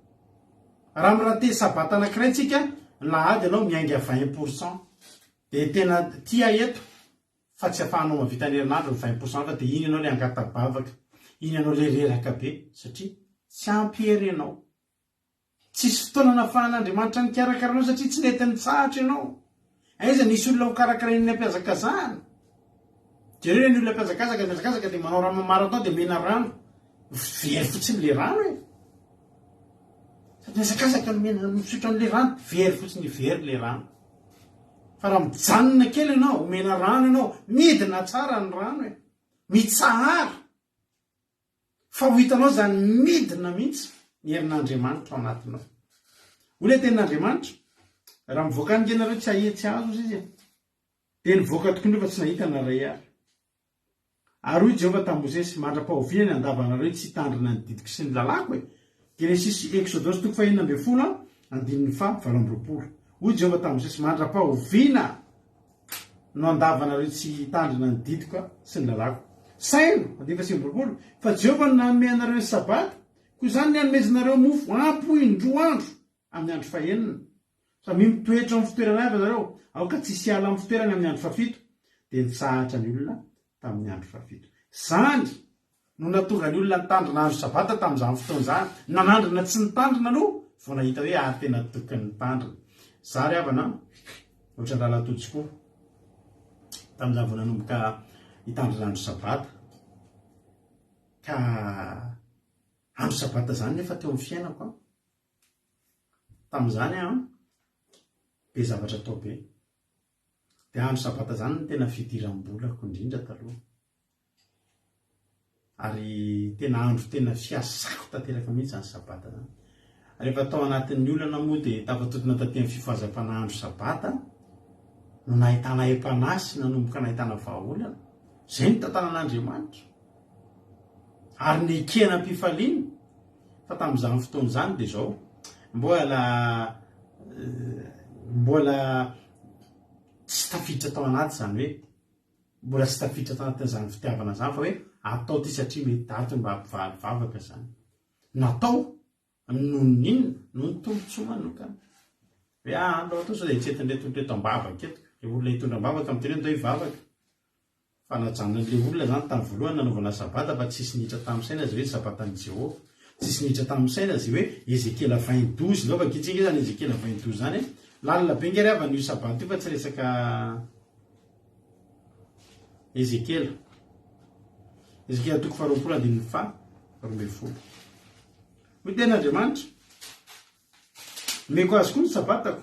B: raha miraha te sabata anankiray tsika lahady ianao miainga 20%, de tena tia eto fa tsy afahanao mavita ny herinandro ny 20% fa de iny ianao le angatabavaka, iny ianao le reraka be satria tsy ampy ianao. Tsisy fotoana nafahan'Andriamanitra nikarakaranao satria tsy nety nitsahatra ianao. Aiza nisy olona ho karakarainy ny ampiazakazahana. Jereo ny olona ampiazakazaka de manao rano mamara tao de mena rano. Very fotsiny le rano e. Ampiazakazaka no mena misotra an'le rano, very fotsiny very le rano. Fa raha mijanona kely ianao, mena rano ianao, midina tsara ny rano e. Mitsahara. Fa ho hitanao zany midina mihitsy ny herin'Andriamanitra ao anatinao. Olona tenin'Andriamanitra, raha mivoaka ny ianareo tsy ahetsy azo izy de nivoaka tokony nefa tsy nahita na ray ary. Ary hoy Jehovah tamin'i Mosesy, mandra-pahoviana ny andavanareo tsy hitandrina ny didiko sy ny lalako e. Genesis Exodus 4:5-7. Hoy Jehovah tamin'i Mosesy, mandra-pahoviana no andavanareo tsy hitandrina ny didiko sy ny lalako. Saino 5:20, fa Jehovah no nanome anareo ny sabata, koa izany ny hanomezanareo mofo ampy indroa andro amin'ny andro fahaenina. Samy mitoetra amin'ny fitoerana avy zareo, aoka tsisy hiala amin'ny fitoerana amin'ny andro fahafito, de nitsahatra ny olona tamin'ny andro fahafito. Zany no natonga ny olona nitandrina andro sabata tamin'izany fotoan'izany. Nanandrina tsy nitandrina aloha, vao nahita hoe ary tena tokony nitandrina. Zary havana ohatran'ny rahalatodikoa tamin'izany vao nanomboka hitandrina andro sabata. Ka andro sabata zany nefa teo amin'ny fiainako tamin'izany be zavatra atao be. De andro sabata zany no tena fidiram-bolako indrindra taloha. Ary tena andro tena fiasako tanteraka mihitsy zany sabata zany. Rehefa tao anatin'ny olana moa de tafatotona taty amin'ny fifazam-pana andro sabata no nahitana epanasy nanomboka nahitana vahaolana. Zay ny tantanan'Andriamanitra. Ary ny ekena am-pifaliana fa tamin'izany fotoan'izany de zao mbola tsy tafiditra tao anaty zany hoe mbola tsy tafiditra tao anatin'izany fitiavana zany fa hoe atao ty satria mety daty mba hampivalivavaka zany. Natao noho ninona no ny tombontsoa manokana. Hoe andro atao sao de tsetindreto am-bavaka eto. Le olona hitondra am-bavaka am'teny atao hivavaka. Fa najanon'le olona zany tamin'ny voalohany nanaovana sabata fa tsisy niditra tamin'ny saina zay hoe sabatan'i Jehovah. Tsisy niditra tamin'ny saina zay hoe Ezekiela 22 zao fa kitsinga zany Ezekiela 22 zany lalina be ngary avy an'io sabata io fa tsy resaka Ezekiela 2:20. Hoy ten'Andriamanitra, meko azy koa ny sabatako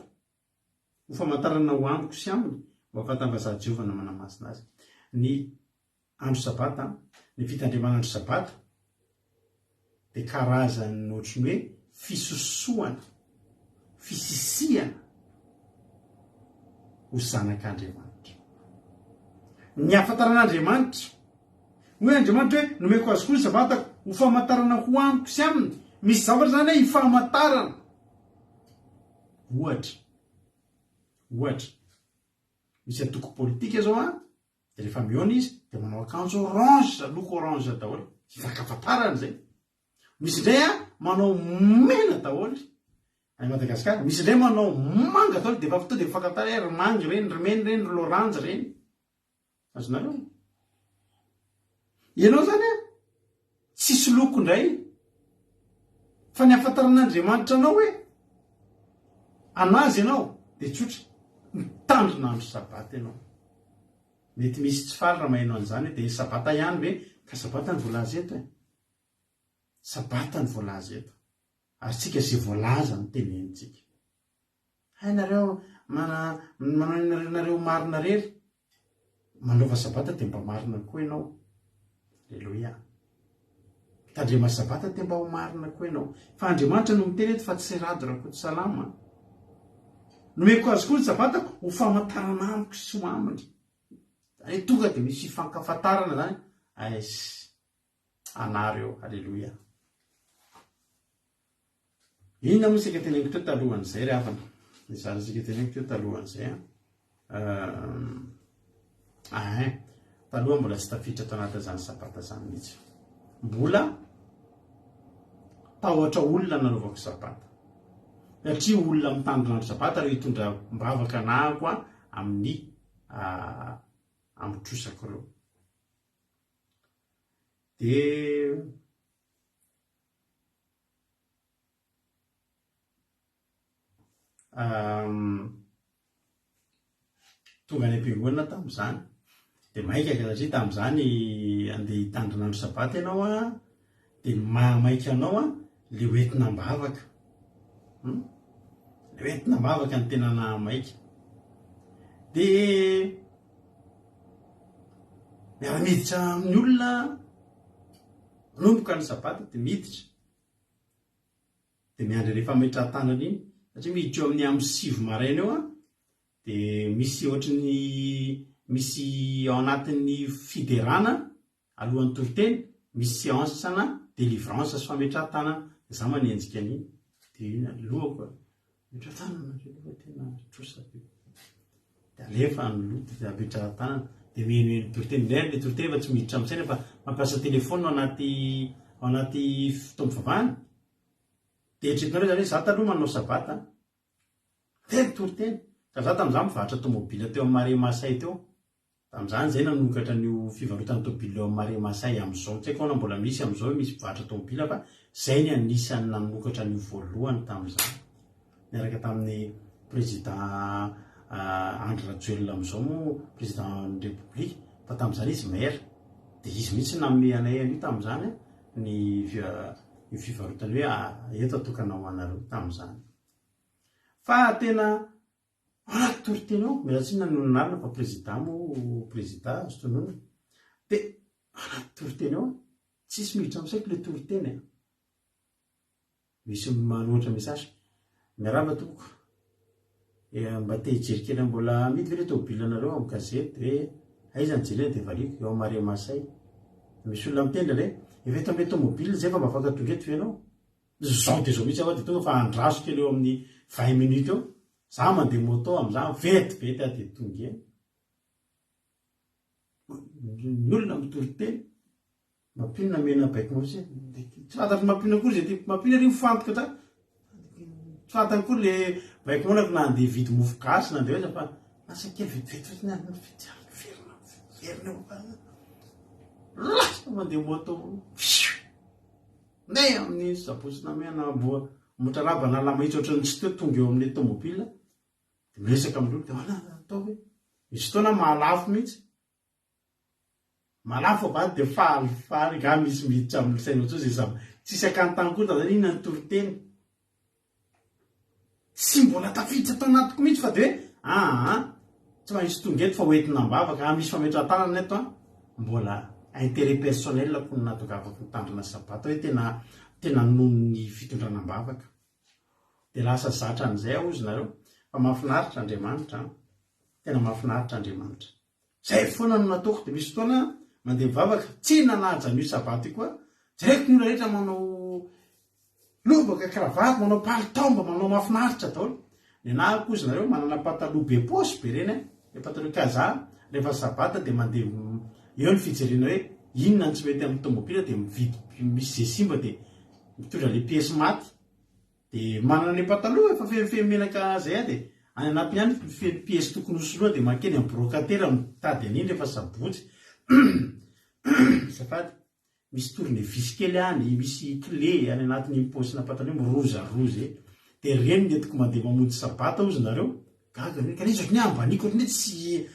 B: ho famantarana ho amiko sy aminy mba fahatambaza Jehovah na manamasina azy. Ny andro sabata, ny fitandriman'andro sabata de karazany ohatrany hoe fisosoana, fisisiana ho zanak'Andriamanitra. Ny ahafantaran'Andriamanitra hoe Andriamanitra hoe nomeko azy koa ny sabatako ho famantarana ho amiko sy aminy. Misy zavatra zany hoe hifamantarana. Ohatra misy atoko politika zao de rehefa mihaona izy de manao akanjo orange, loko orange daholo, hifakafatarana zay. Misy indray manao mena daholo any Madagasikara, misy indray manao manga daholo de efa fotoa de mifankatara ry mangy reny, ry mena reny, ry loranjy reny. Azonareo ianao zany tsisy loko indray fa ny ahafantaran'Andriamanitra anao hoe anazy ianao de tsotra mitandrina andro sabata ianao. Mety misy tsy faly raha mahaino an'izany de sabata ihany hoe ka sabata ny voalaza eto sabata ny voalaza eto ary tsika zay voalaza no tenenitsika. Hainareo manareo marina rery manova sabata de mba marina koa ianao. Alleluia. Tandrema sabata de mba ho marina koa ianao. Fa Andriamanitra no miteny eto fa tsy rady raha koa salama. Nomeko azy koa ny sabatako ho famantarana amiko sy ho aminy. Zany tonga de misy fankafatarana zany anareo. Alleluia. Inona moa isika teneniko teo talohan'izay ry havana? Izany isika teneniko teo talohan'izay taloha mbola tsy tafiditra tao anatin'izany sabata zany mihitsy. Mbola tahotra olona nanaovako sabata. satria olona mitandronandro sabata reo hitondra mbavaka nahako a amin'ny amitrosako reo. De tonga any am-piangonana tamin'izany de maika satria tamin'izany andeha hitandronandro sabata ianao a de mahamaika anao a le hoentina mbavaka le hoentina mbavaka ny tena nahamaika. De miara-miditra amin'ny olona manomboka ny sabata de miditra de miandry rehefa metra-tanana iny satria miditra eo amin'ny amin'ny 7 maraina eo a de misy ohatrany misy ao anatin'ny fiderana alohan'ny toriteny misy séancena délivrance sy fametra-tanana za manenjika an'iny de iny alohako metra-tanana tena trosabe de alefa nyloha de ametra-tanana de mihenoheno toriteny indray le toriteny efa tsy miditra amin'saina fa mampiasa telefôna ao anaty fotoam fivavahana de eritretinareo zany hoe za taloha manao sabata de toriteny ka za tamin'izany mivarotra tomobila teo amin'ny Mare Masay teo. Tamin'izany zay nanokatra n'io fivarotana tomobila eo amin'ny Mare Masay amin'izao tsy haiko na mbola misy amin'izao misy mivarotra tomobila fa zay ny anisany nanokatra n'io voalohany tamin'izany miaraka tamin'ny président Andry Rajoelina amin'izao moa président république fa tamin'izany izy maire de izy mihitsy nanome anay an'io tamin'izany ny fivarotana hoe eto atokana ho anareo tamin'izany. Fa tena anaty toriteny ao miaratsy nanononarina fa président moa président azo tonoina de anaty toriteny ao tsisy miditra amin'saiko le toriteny misy manohatra message miarahaba toko mba te hijery kely mbola midy ve le tômôbila anareo amin'ny gazety hoe aiza ny jerena de valiko eo Mare Masay misy olona mitendra le efa eto amin'le tômôbila zay fa mba afaka tonga eto ianao zao de zao mihitsy de tonga fa andraso kely eo amin'ny 20 minutes eo za mandeha moto amin'izany vetivety de tonga eny ny olona mitoriteny mampinona mena baiko mihitsy tsy fantatro mampinona kory zay ty mampinona ry mifantoka ta tsy fantany kory le baiko monako na andeha vidy mofo gasy na andeha hoe fa lasa kely vetivety verina lasa mandeha moto ne amin'ny saposina mena boa motraraba na lamahitsy ohatrany tsy teo tonga eo amin'ny tômôbila de miresaka amin'olo de atao hoe misy fotoana mahalafo mihitsy malafo avady de faly ga misy miditra amin'ny saina ohatso zay zava tsisy akantany koa zany inona ny toriteny sy mbola tafiditra atao anatiko mihitsy fa de hoe tsy maintsy tonga eto fa hoentina mbavaka misy fametra-tanana eto mbola intérêt personnel ko natokavako mitandrina sabata hoe tena noho ny fitondrana mbavaka de lasa zatra an'izay aho izy nareo fa mahafinaritra Andriamanitra tena mahafinaritra Andriamanitra zay foana no nataoko de misy fotoana mandeha mivavaka tsy nanaja an'io sabata io koa direct ny olona rehetra manao lobaka kravaty manao palitao mba manao mahafinaritra daholo ny anahako izy nareo manana pataloha be posy be reny le pataloha kaza rehefa sabata de mandeha eo ny fijerena hoe inona ny tsy mety amin'ny tômôbila de mividy misy zay simba de mitondra le piesy maty de manana le pataloha efa fefefe menaka zay de any anatiny any piesy tokony hosoloa de makeny amin'ny brocatera mitady an'iny rehefa sabotsy safady misy tournevis kely any misy clé any anatin'ny posina pataloha mirozarozy de reny netiko mandeha mamonjy sabata ozy nareo gaga ka le izy ny ambaniko ohatry tsy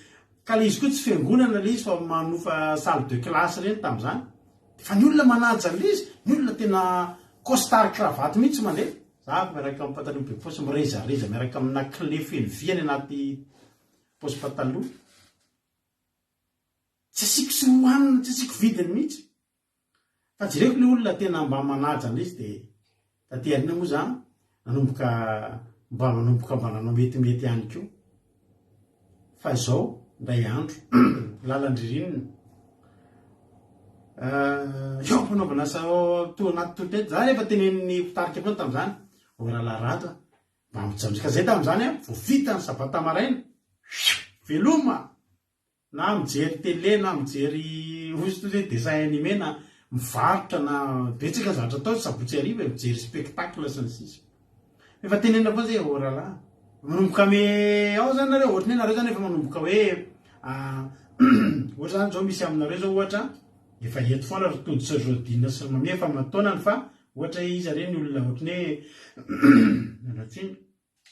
B: ka le izy koa tsy fiangonana le izy fa manofa salle de classe reny tamin'izany fa ny olona manaja le izy ny olona tena costard cravaty mihitsy mandeha za miaraka amin'ny pataloha be posy mirezareza miaraka amina clé feno vy any anaty posy pataloha tsy asiko sy hohanina tsy asiko vidiny mihitsy fa jereko le olona tena mba manaja le izy de taterina moa za nanomboka mba nanao metimety ihany koa fa zao ndray andro lalandririnina eo mpanaovana asa to anaty toriteny za rehefa teneniny mpitarika foana tamin'izany oralarado mba mijanjika zay tamin'izany vo vita ny sabata maraina veloma na mijery télé na mijery ozy hoe dessin animé na mivarotra na betsaka zavatra atao sabotsy ariva mijery spectacle sy ny sisa efa tenena foa zay rahalahy manomboka ame ao zany nareo ohatrany hoe nareo zany efa manomboka hoe ohatra zany zao misy aminareo zao ohatra efa eto foana rotoditra rodina sy mamefa matonany fa ohatra izy reny olona ohatrany hoe ratsiny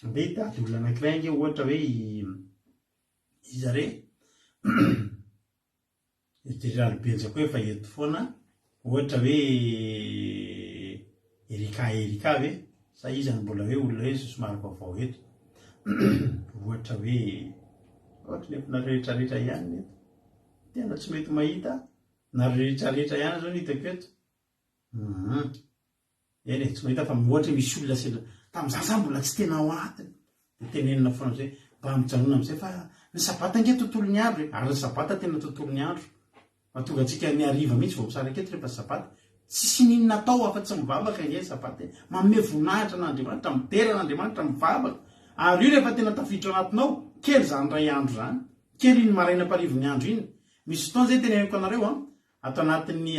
B: mbe hitady olona anankiray nge ohatra hoe izy re itiralobenjako hoe efa eto foana ohatra hoe erika ve sa izany mbola hoe olona hoe somary vaovao eto ohatra hoe ohatra nefa narehetrarehetra ihany eto tena tsy mety mahita narehetrarehetra ihany zao nitako eto eny tsy mahita fa ohatra misy olona sela tam'izany zany mbola tsy tena ao atiny de tenenina foana am'zay mba mijanona am'izay fa ny sabata nge tontolo ny andro ary ny sabata tena tontolo ny andro mahatonga atsika ny ariva mihitsy vao misara aketo rehefa sabata tsisy ninona atao afa-tsy mivavaka nge sabata manome voninahitra n'Andriamanitra mitera n'Andriamanitra mivavaka ary io rehefa tena tafiditra anatinao kely zany ray andro zany kely iny maraina parivony andro iny misy fotoana zay teneniko anareo ato anatin'ny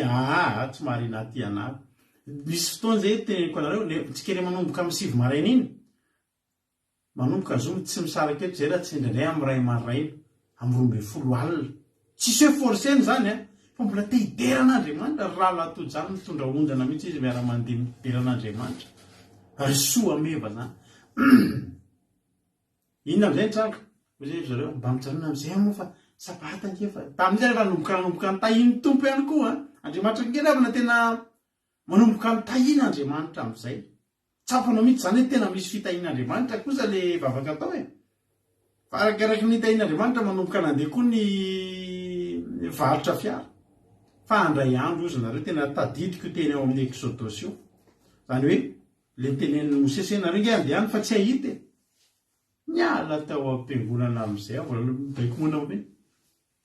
B: tsy marina aty anary misy fotoana zay teneniko anareo tsika re manomboka amin'ny 7 maraina iny manomboka zo tsy misara aketo zay raha tsy indraindray amin'ny ray maraina amin'ny 12 alina tsisy hoe forceny zany fa mbola te hideran'Andriamanitra raha latody zany mitondra onjana mihitsy izy miara-mandeha mideran'Andriamanitra ary soa meva zany inona am'izay trano zay zareo mba mijanona am'izay moa fa sabata ngefa tamin'izay rehefa manomboka ny tahiny tompo ihany koa Andriamanitra nge ravana tena manomboka ny tahiny Andriamanitra am'izay tsapanao mihitsy zany hoe tena misy fitahin'Andriamanitra kosa le vavaka atao fa arakaraky ny tahin'Andriamanitra manomboka nandeha koa ny varotra fiara fa andray andro ozy nareo tena tadidiko teny ao amin'ny Exodus io zany hoe le tenen'ny Mosesy nareo nge andehany fa tsy ahita miala tao am-piangonana am'izay mbola baiko mona hoe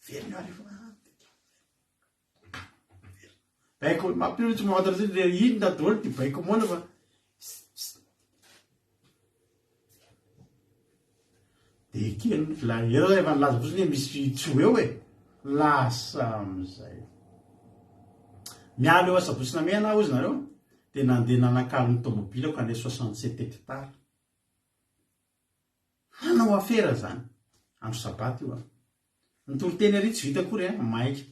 B: verina rehefa baiko mampiro tsy mahatra zay le inona daholo ty baiko mona fa de kely la eo zay efa nilaza fosiny misy tsy eo lasa am'izay miala eo asabosina mena ozy nareo de nandeha nanakalo ny tomobilako ane 67 hectare hanao afera zany andro sabaty io nitoro-teny ary tsy vita kory maika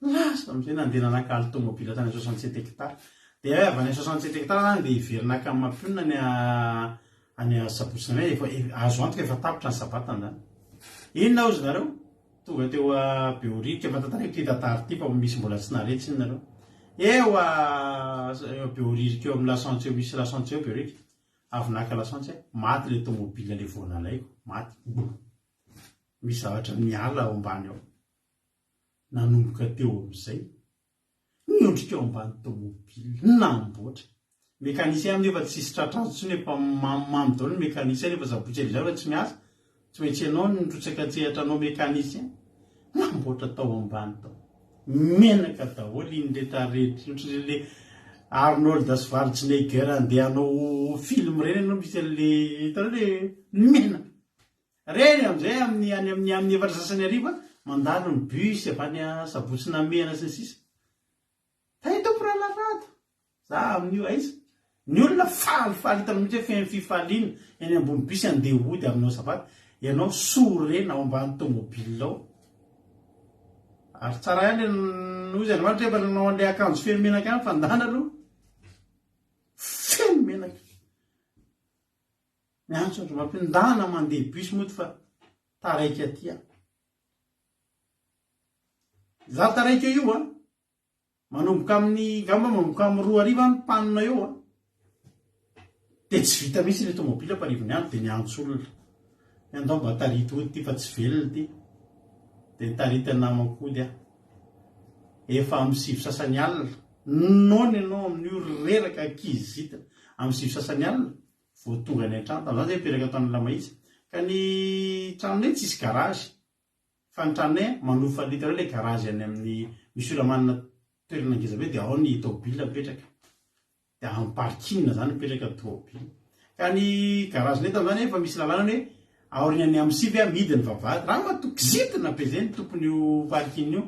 B: lasa am'izay nandeha nanakalo tomobila tany 67 hectare de avy any 67 hectare zany de iverina ka mampionina any sabosina me efa azo antoka efa tapitra ny sabatany zany inona ozy nareo tonga teo beorika efa tantareko ty tatary ty fa misy mbola tsy naretsy iny nareo eo beoririka eo amin'ny lasantsy eo misy lasantsy eo beorika avy naka lasantsy maty le tomobile le voanalaiko maty misy zavatra miala ao ambany ao nanomboka teo am'izay niondrika eo ambany tomobile namboatra mekanisien amin'ny efa tsisy tratrazo tsony efa mamimamy daolo ny mekanisien efa zabotsy elizao fa tsy miasa tsy maintsy ianao nitrotsaka tsehatra anao mekanisien namboatra tao ambany tao menaka daholo inydetarehetra ohatry le Arnold Schwarzenegger andeha hanao film reny anao misy le hitanao le menaka reny am'izay amin'ny efatra sasany ariva mandalo ny bus avy any sabotsina mena sy ny sisa tahitako rahalarata za amin'io aiza ny olona falifaly hitanao mihitsy hoe feny fifaliana eny ambony bus andeha hody aminao sabaty ianao sorena ao ambany tomobile ao ary tsara ihany nozy Andriamanitra efa nanao an'ilay akanjo feno menaka ihany fandana aloha feno menaka miantso Andriamanitra ndana mandeha bus moty fa taraiky atya za taraiky eo io manomboka amin'ny gamba manomboka amin'ny 2 ariva ny panina eo de tsy vita mihitsy le tomobile parivony andro de niantso olona andao mba tarity ody ty fa tsy velona ty de tarity anamako efa amin'ny 7 sasany alina nony ianao amin'io reraka akizita amin'ny 7 sasany alina vao tonga ny an-trano tam'izany zay miperaka tao amin'ny lamahitsy ka ny tranonay tsisy garage fa ny tranonay manofa litra le garage any amin'ny misy olona manana toerana ngeza be de ao ny tomobile mipetraka de amin'ny parking zany mipetraka tomobile ka ny garage nay tam'izany efa misy lalàna hoe aoriany amin'ny 7 midiny vavahady raha matokizitina be zay ny tompony io parking io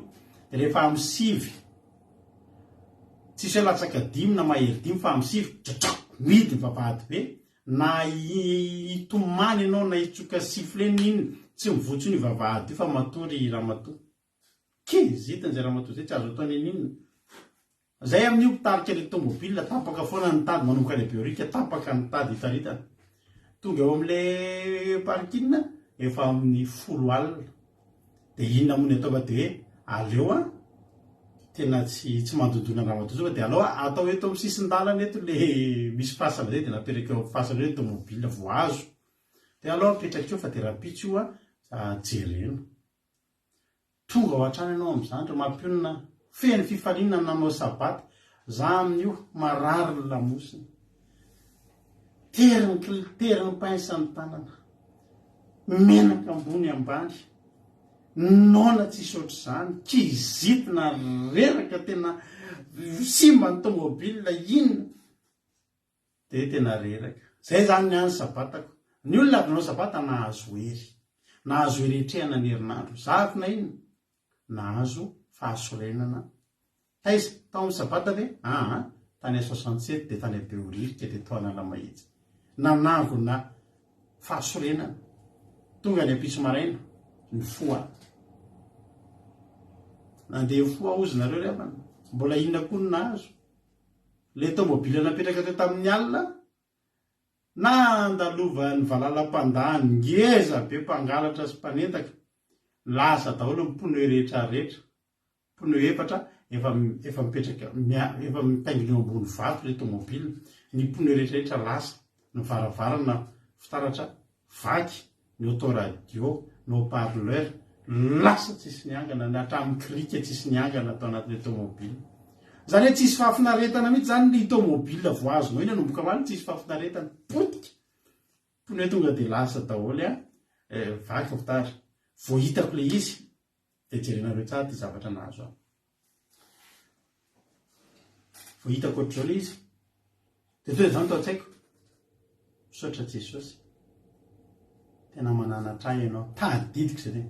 B: de rehefa amin'ny 7 tsisy hoe latsaka 5 na mahery 5 fa amin'ny 7 midiny vavahady be na itomany ianao na itsoka sifleny iny tsy mivotso ny vavahady io fa matory ramatoa kizitany zay ramatoa zay tsy azo ataony inina zay amin'io mpitarika le tomobile tapaka foana ny tady manomboka le biorika tapaka ny tady hitaritana tonga eo am'le parkina efa amin'ny 10 alina de inona mony atao de hoe aleo a tena tsy mandondona ny ramatoa zao de aleo atao eto amin'ny sisin-dalana eto le misy fasana zay de napetraka eo fasana hoe tomobile voazo de aleo apetraka eo fa de rapitso io a jerena tonga ao an-trano ianao am'izany ro mampionina feny fifalinana nanao sabata za amin'io marary ny lamosiny teriny painsan'ny tanana menaka ambony ambany nona tsisy ohatr'izany kizitina reraka tena simba ny tomobile inona de tena reraka zay zany ny any sabatako ny olona avy nanao sabata nahazo heretrehana ny herinandro zakona iny nahazo fahasorenana taiza tao amin'ny sabata ve tany 67 de tany beoririka de toana lamahitsy nanangona fahasorenana tonga ny apiso maraina ny foa nandeha foa ozy nareo reafana mbola inona koa ny nahazo le tomobile napetraka teo tamin'ny alina na andalova ny valalam-pandany ngeza be mpangalatra sy mpanentaka lasa daholo ny pneu rehetrarehetra pneu efatra efa mipetraka efa mitaingina eo ambony vato le tomobile ny pneu rehetrarehetra lasa ny varavarana fitaratra vaky ny autoradio ny haut-parleur lasa tsisy niangana ny hatramin'ny krika tsisy niangana atao anatin'le tomobile zany hoe tsisy fahafinaretana mihitsy zany ny tomobile voazonao iny anomboka many tsisy fahafinaretana potika pneu tonga de lasa daholo vaky fitara vo hitako le izy de jerenareo tsara ty zavatra nahazo aho vo hitako ohatr'izao le izy de toe zany to an-tsaiko misaotra jesosy tena mananatra ahy ianao tadidiko zay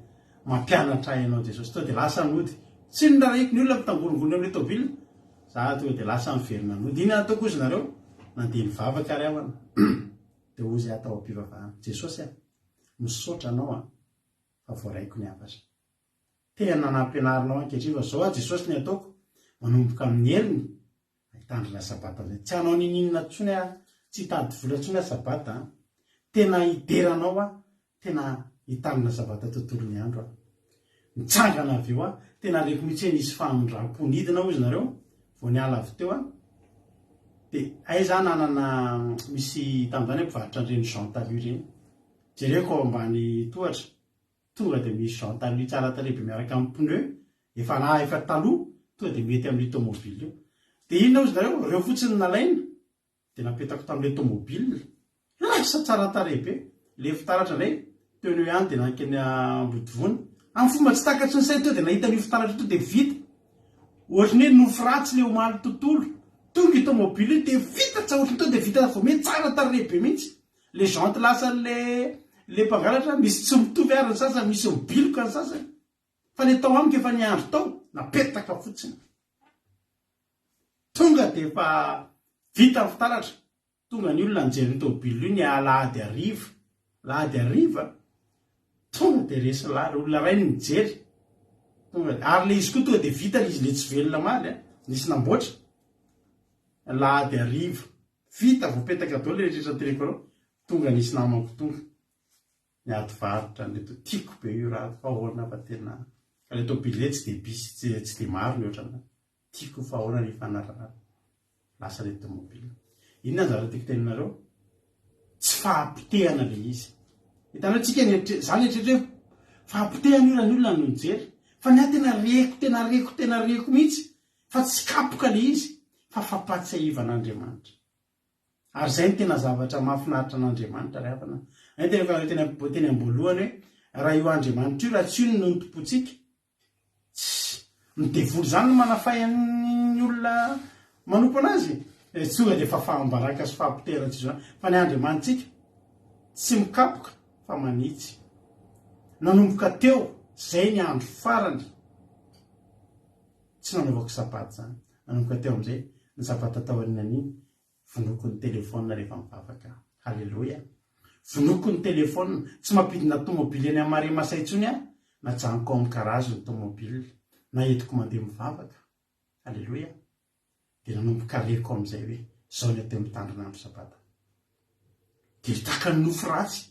B: mampianatra ahy ianao jesosy to de lasa nody tsy nyraraiko ny olona mpitangorongorona am'le tobile za tonga de lasa miverina nody iny ataoko izy nareo nandeha mivavaka ary ahana de ozy atao ampivavahana jesosy misaotra anao fa voaraiko ny avatra tena nampianarinao ankehitriva zao jesosy ny ataoko manomboka amin'ny heriny ahitandrina sabata zay tsy anao nininona tsony tsy hitady vola tsony sabata tena hideranao tena hitandrina sabata tontolo ny andro mitsangana avy eo tena reko mihitsy nisy famindram-ponidina ozy nareo vo niala avy teo de ay za nanana misy tam'zany mpivarotra an'ireny Jean Talus reny jereko ao ambany tohatra tonga de misy Jean Talus tsara tarebe miaraka amin'ny pneu efa taloha tonga de mety amin'ny tomobile io de inona ozy nareo reo fotsiny nalaina de napetako tam'le tomobile lasa tsara tarebe le fitaratra ndray pneu ihany de nankeny ambodivony amin'ny fomba tsy takatsy ny say teo de nahita ny fitaratra to de vita ohatrany hoe nofiratsy le omaly tontolo tonga i tomobile io de vita tsa ohatrany to de vita vo mety tsara tarebe mihitsy le jante lasa le mpangalatra misy tsy mitovy ary ny sasany misy mibiloka ny sasany fa le tao amiko efa niandro tao napetaka fotsiny tonga de efa vita ny fitaratra tonga ny olona nijery ny tomobile io ny lahady ariva tonga de resy lary olona ray ny mijery tonga ary le izy koa tonga de vita izy le tsy velona maly nisy namboatra lahady ariva vita voapetaka daholo le rehetra telekorao tonga nisy namako tonga niady varotra le tiako be io raha fahoana fa tena ka le tomobile tsy de bisy tsy de maro ny ohatrana tiako fahoana ny fanarahana lasa le tomobile inona ny zavatra tiako teninareo tsy fahampitehana le izy hitanao tsika zany eritreretra fahampitehana io raha ny olona no nijery fa ny ahy tena reko mihitsy fa tsy kapoka le izy fa fampatsiahivan'Andriamanitra ary zay ny tena zavatra mahafinaritra an'Andriamanitra ry havana teny amboalohany hoe raha io Andriamanitra io raha tsy io no tompontsika midevoly zany no manafayan'ny olona manompo anazy tonga de fa fahambaraka sy fahampiterana tsy zany fa ny Andriamanitsika tsy mikapoka fa manitsy nanomboka teo zay ny andro farany tsy nanaovako sapaty zany nanomboka teo am'izay ny sabata tao aorianan'iny vonoko ny telefona rehefa mivavaka Halleloja. Vonoko ny telefona, tsy mampidina tomobily eny amary masaintsony a, na janoko amin'ny karazo ny tomobily, na entiko mandeha mivavaka. Halleloja. Dia nanomboka reko amin'izay hoe zao ny atao mitandrina amin'ny sabata. Dia taka ny nofo ratsy.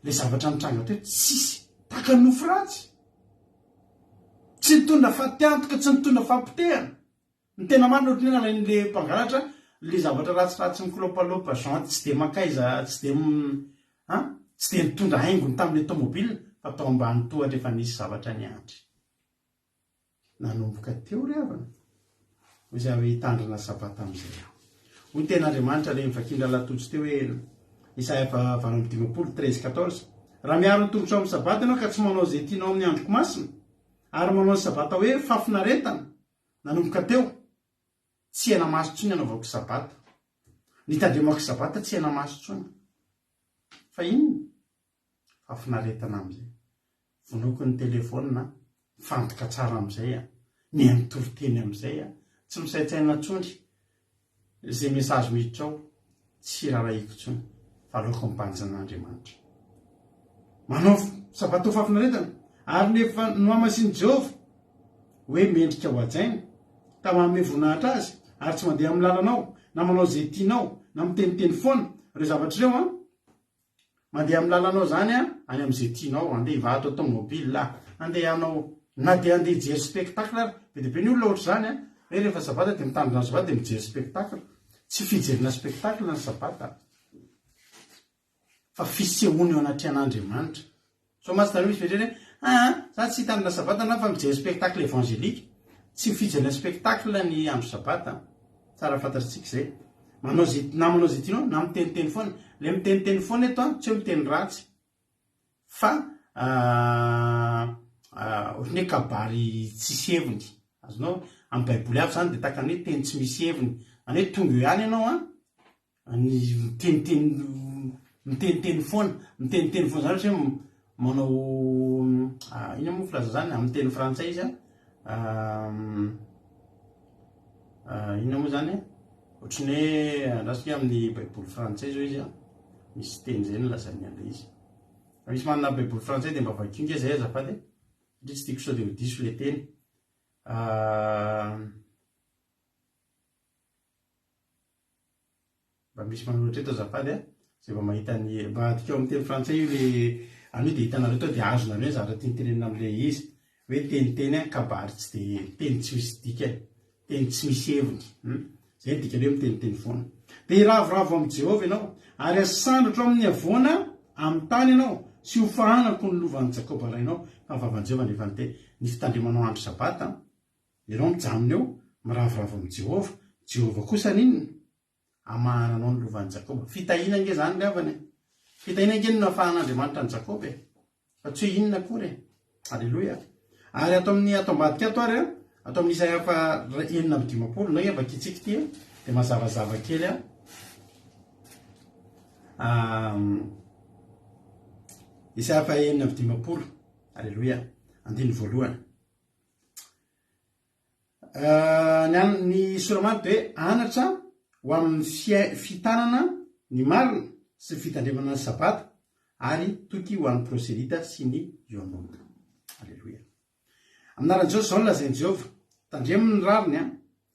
B: Le zavatra mitranga teo tsisy, taka ny nofo ratsy. Tsy nitondra fahatiantoka, tsy nitondra fampitehana. Ny tena marina ohatry ny alain'le mpangalatra, le zavatra ratsiratsy mikolopalopa Jean tsy dia makaiza, tsy dia nitondra haingony tamin'le tomobile, fa tao ambany tohatra efa nisy zavatra niandry. Nanomboka teo ry havana. Hoy izay hoe hitandrina sabata amin'izay. Hoy ten'Andriamanitra le mivakindra latotsy teo hoe Isaia 13:14. Raha miaro ny tongotra amin'ny sabata ianao ka tsy manao izay tianao amin'ny androko masina, ary manao ny sabata hoe fafinaretana, nanomboka teo tsy hena maso intsony anaovako sabata. Nitandremako sabata tsy hena maso intsony. Fa inona? Fafinaretana amin'izay. Vonoko ny telefona, fantoka tsara amin'izay a, ny anotoroteny amin'izay a, tsy misaitsaina intsony. Izay mesazy miditra ao, tsy rarahiko intsony, fa aleoko mibanjan'Andriamanitra. Manao sabata ho fafinaretana, ary nefa nohamasin'i Jehova hoe mendrika ho ajaina, ka manome voninahitra azy, ary tsy mandeha amin'ny lalanao, na manao izay tianao, na miteniteny foana. Ireo zavatra ireo a, mandeha amin'ny lalanao zany a, any amin'izay tianao, andeha hivahato automobile, andeha hanao, na dia andeha hijery spectacle ary, be dia be ny olona ohatry zany a, hoe rehefa sabata dia mitandrina ny sabata dia mijery spectacle. Tsy fijerina spectacle ny sabata, fa fisehoana eo anaty an'Andriamanitra. So masina misy vetreny za tsy hitandrina sabata na fa mijery spectacle évangélique. Tsy fijerina spectacle ny andro sabata. Tsara fantatsika izay. Manao izay tianao, na miteniteny foana. Le miteniteny foana eto tsy hoe miteny ratsy, fa ohatry hoe kabary tsisy heviny. Azonao amin'ny baiboly hafa zany dia tahaka ny hoe teny tsy misy heviny. Any hoe tonga eo ihany ianao miteniteny foana. Miteniteny foana zany hoe manao ina moa filaza zany amin'ny teny frantsay izy ina moa zany ohatry ny hoe andrasika amin'ny baiboly frantsay zao izy misy teny zay nolazany an'ilay izy. Misy manana baiboly frantsay dia mba vakinga zay azafady, satria tsy tiako sao dia ho diso le teny. Mba misy manolo treto azafady zay mba mahita ny mba atikao amin'ny teny frantsay io le anio dia hitanareo tao dia azonareo hoe zavatra tianytenenina amin'ilay izy hoe teniteny kabary tsy dia teny tsy misy dika, teny tsy misy heviny. Zay dikany hoe miteniteny foana. Dia iravoravo amin'ny Jehova ianao, ary asandratro amin'ny havoana amin'ny tany ianao, sy ho fahanako ny lovan'i Jakoba rainao. Fa vavan'i Jehova nefa ny fitandremanao andro sabata, ianao mijanona eo miravoravo amin'ny Jehova. Jehova kosa ninona? Amahananao ny lovan'i Jakoba. Fitahina nge zany ry havana. Fitahina nge no afahan'Andriamanitra ny Jakoba fa tsy hoe inona akory. Halleloja. Ary ato amin'ny ato ambadika ato ary ato amin'ny Isaia 9:20 na evaka itsika ity dia mazavazava kely Isaia 9:20. Halleloja. Andiny voalohany. Ny soramanitra dia anatra ho amin'ny fitanana ny marina sy fitandremana ny sabata, ary toky ho an'ny proselita sy ny ioanona. Halleloja. Aminaran'i Jehovah zao lazain'i Jehova, tandremo ny rariny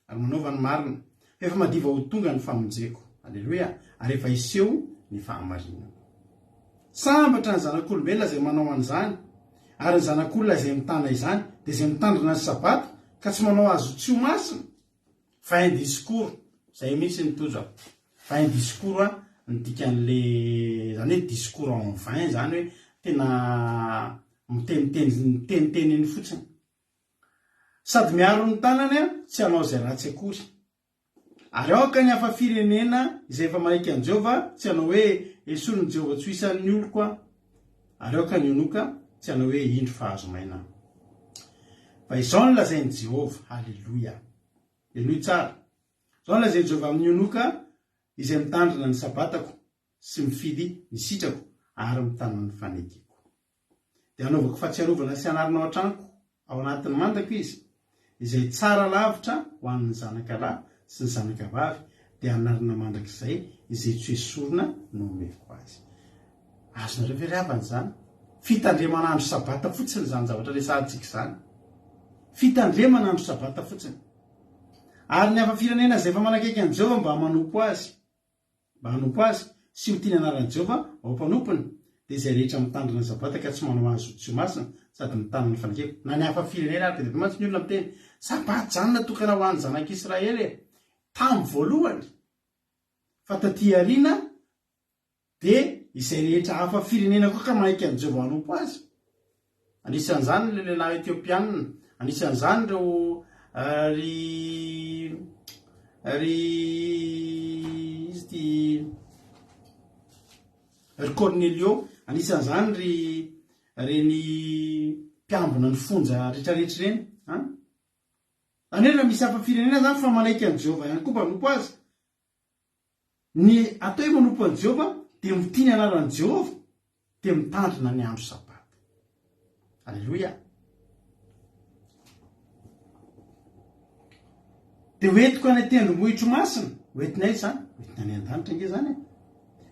B: ary manaova ny marina, efa madiva ho tonga ny famonjeko. Halleloja. Ary efa iseho ny fahamarinana. Sambatra ny zanak'olombelona izay manao an'izany, ary ny zanak'olona izay mitana izany, dia izay mitandrina ny sabata ka tsy manao azo tsy ho masina. Vain discours, izay mihitsy ny tojo vain discours ny dikan'le zany hoe discours en vain zany hoe tena miteniteny fotsiny. Sady miaro ny tanany tsy hanao izay ratsy akory. Ary aoka ny hafa firenena izay efa maika an'i Jehova, tsy hanao hoe esoriny Jehova tsy ho isan'ny oloko ary aoka ny honoka tsy hanao hoe indro fahazomaina. Fa izao no lazain'i Jehova. Halleloja. Enoy tsara. Izao no lazain'i Jehova amin'ny honoka izay mitandrina ny sabatako sy mifidy ny sitrako ary mitana ny fanekiko. Dia anaovako fahatsiarovana sy anarinao an-tranoko ao anatin'ny mandako izy, izay tsara lavitra ho an'ny zanaka lahy sy ny zanaka vavy, dia anarina mandrakizay izay tsy hoe sorona no omeko azy. Azonareo ve ravana zany? Fitandremana andro sabata fotsiny zany zavatra resantsika zany. Fitandremana andro sabata fotsiny. Ary ny hafa-firenena zay efa manakaiky an' Jehova mba manompo azy. Mba hanompo azy sy ho tiany anaran'i Jehova ao mpanompony. Dia izay rehetra mitandrina sabata ka tsy manao azy tsy masina sady mitana ny fanakeko. Na ny hafa-firenena ary dia matsy ny olona miteny sabata zany natokana ho an'ny zanak'Israely e. Tamin'ny voalohany. Fa taty aoriana dia izay rehetra hafa-firenena koa ka manaiky an'i Jehova hanompo azy. Anisan'izany le lehilahy Etiopianina, anisan'izany ireo ry Cornelio, anisan'izany reny mpiambina ny fonja rehetrarehetra ireny. Zany hoe raha misy hafa-firenena zany fa manaiky an'i Jehova ihany koa mba hanompo azy. Ny atao hoe manompo an'i Jehova dia mitiny anaran'i Jehova dia mitandrina ny andro sabata. Alleloia. Dia hoentiko any tendrombohitro masina, hoentinay zany, hoentina any an-danitra nge zany e.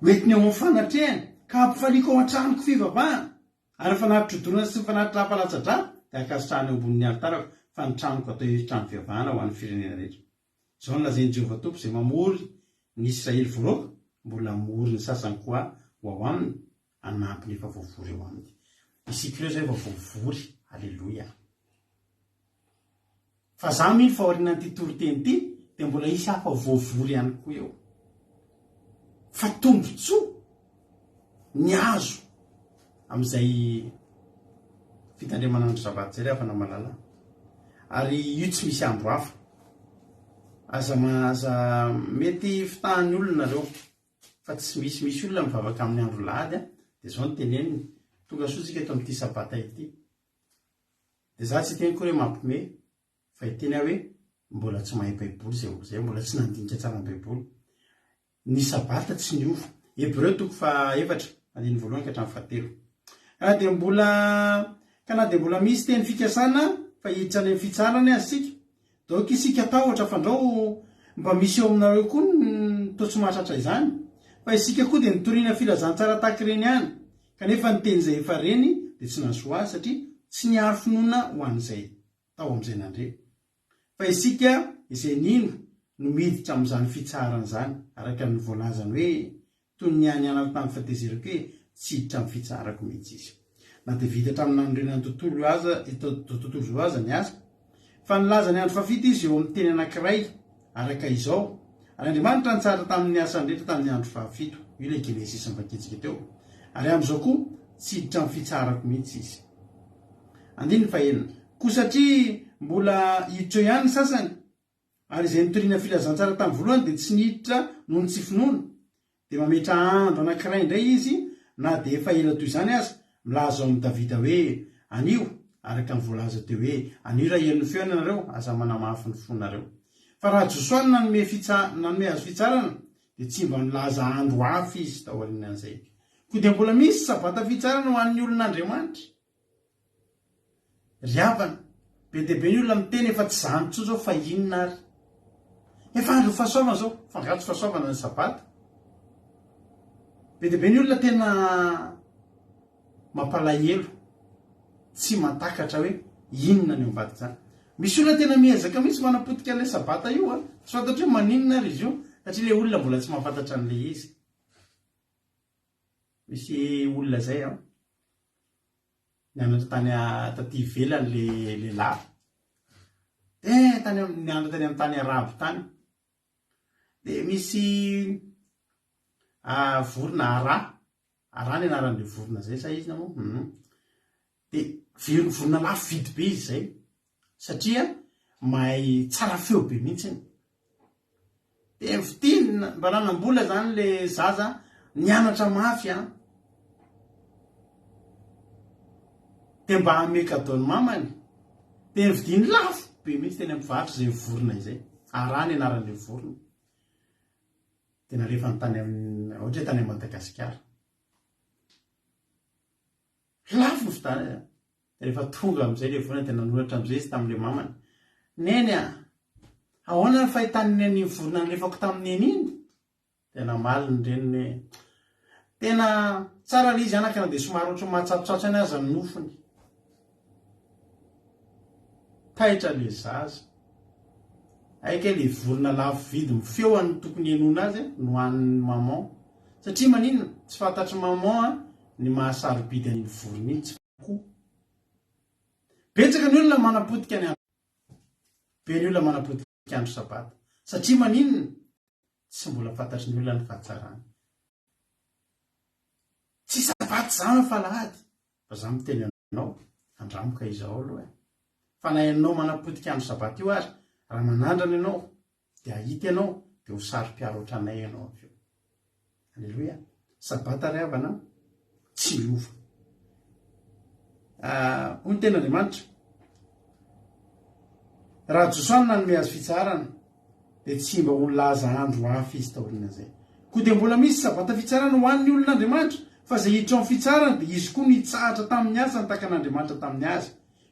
B: Hoentiny ao amin'ny fanatrehany ka ampifaliako ao an-tranoko fivavahana. Ary fanatitra odorana sy fanatitra hampalatsa-dra dia akasitrahany eo ambonin'ny alitarako fa ny tranoko atao hoe trano fivavahana ho an'ny firenena rehetra. Izao no lazain'i Jehova Tompo izay mamory ny Israely voaroka, mbola mory ny sasany koa ho ao aminy hanampy ny efa voavory eo aminy. Isika ireo izay efa voavory. Alleloia. Fa za mino fa aorianan'ity toriteny ity dia mbola isy hafa voavory ihany koa eo. Fa tombotsoa ny azo amin'izay fitandremana andro sabata zay rehefa namalala. Ary io tsy misy andro hafa. Aza mety fitahan'ny olona reo fa tsy misy olona mivavaka amin'ny andro lahady dia zao no teneniny tonga soa tsika eto amin'ity sabata ity. Dia za tsy teny koa hoe mampime fa iteny hoe mbola tsy mahay baiboly zay mbola tsy nandinika tsara ny baiboly. Ny sabata tsy ny ovo. Hebreo 4:4 andiny voalohany ka hatramin'ny 7. Kana dia mbola misy teny fikasana fa hiditra any amin'ny fitsarany azy sika. Donc isika atahotra fandrao mba misy eo aminareo koa ny toa tsy mahatratra izany. Fa isika koa dia nitoriana filazantsara tahaka ireny ihany. Kanefa ny teny izay efa reny dia tsy nahasoa azy satria tsy niaro finoana ho an'izay tao amin'izay nandre. Fa isika izay nino no miditra amin'izany fitsarana zany araka ny voalazany hoe toy ny any tamin'ny fahatezerako hoe tsy hiditra amin'ny fitsarako mihitsy izy. Na dia vita tamin'ny nandrenany tontolo zao aza ny asa. Fa nilaza ny andro fafito izy eo amin'ny teny anankiray araka izao. Ary Andriamanitra nitsara tamin'ny asany rehetra tamin'ny andro fafito. Io ilay Genesis mivakitsika teo. Ary amin'izao koa tsy hiditra amin'ny fitsarako mihitsy izy. Andiny fahenina. Koa satria mbola hiditra ihany ny sasany. Ary izay nitoriana filazantsara tamin'ny voalohany dia tsy niditra noho ny tsy finoana. Dia mametra andro anankiray indray izy na dia efa ela toy izany aza. Milaza ao amin'ny Davida hoe anio araka ny voalaza teo hoe anio raha elo ny feony ianareo aza manamafy ny fonareo. Fa raha Josoany nanome azo fitsarana dia tsy mba nilaza andro hafa izy tao aorianan'izay. Koa dia mbola misy sabata fitsarana ho an'ny olon'Andriamanitra. Ry havana, be dia be ny olona miteny efa tsy zany tsoa zao fa inona ary. Efa andro fahasoavana zao, fangatso fahasoavana ny sabata. Be dia be ny olona tena mampalahelo, tsy matakatra hoe inona ny ambadika zany. Misy olona tena miezaka mihitsy manapotika ilay sabata io a. Tsy fantatra hoe maninona ary izy io satria ilay olona mbola tsy mahafantatra an'ilay izy. Misy olona zay a nianatra tany taty ivelany le lehilahy. Nianatra tany amin'ny tany Arabo tany. Dia misy vorona ara ny anaran'ilay vorona zay sa izy na moa. Dia vorona lafo vidy be izy zay satria mahay tsara feo be mihitsiny. Dia vitiny mba nanam-bola zany le zaza nianatra mafy a. Dia mba hamekadony mamany. Dia vidiny lafo be mihitsy teny amin'ny varotra izay vorona izay. Ara ny anaran'ilay vorona. Dia narefa ny tany ohatra hoe tany Madagasikara. Lafo vidana. Rehefa tonga amin'izay ilay vorona tena nanoratra amin'izay izy tamin'ilay mamany. Neny a, ahoana ny fahitany any vorona nylefako tamin'ny aniny tena maliny reny tena tsara le izy anakana dia somary ohatry mahatsatsotsatra ny aza ny nofony taitra le zaza aika le vorona lafo vidy mifeo any tokony enona azy no an'ny maman satria maninona tsy fantatry maman ny mahasarobidy an'iny vorona iny tsy koa betsaka ny olona manapotika ny be ny olona manapotika andro sabata satria maninona tsy mbola fantatry ny olona ny fahatsarany tsy sabata zany fa lahady fa za miteny anao andramoka izao aloha fa na ianao manapotika andro sabata io ary raha manandrana ianao dia ahita ianao dia ho saro-piaro ohatranay ianao avy eo alleloia sabata ry havana tsy miova hoy ny ten'Andriamanitra raha Josoana nanome azy fitsarana dia tsy mba ho laza andro hafa izy taoriana zay koa dia mbola misy sabata fitsarana ho an'ny olon'Andriamanitra fa zay hiditra amin'ny fitsarana dia izy koa nitsahatra tamin'ny asa nitakan'Andriamanitra tamin'ny azy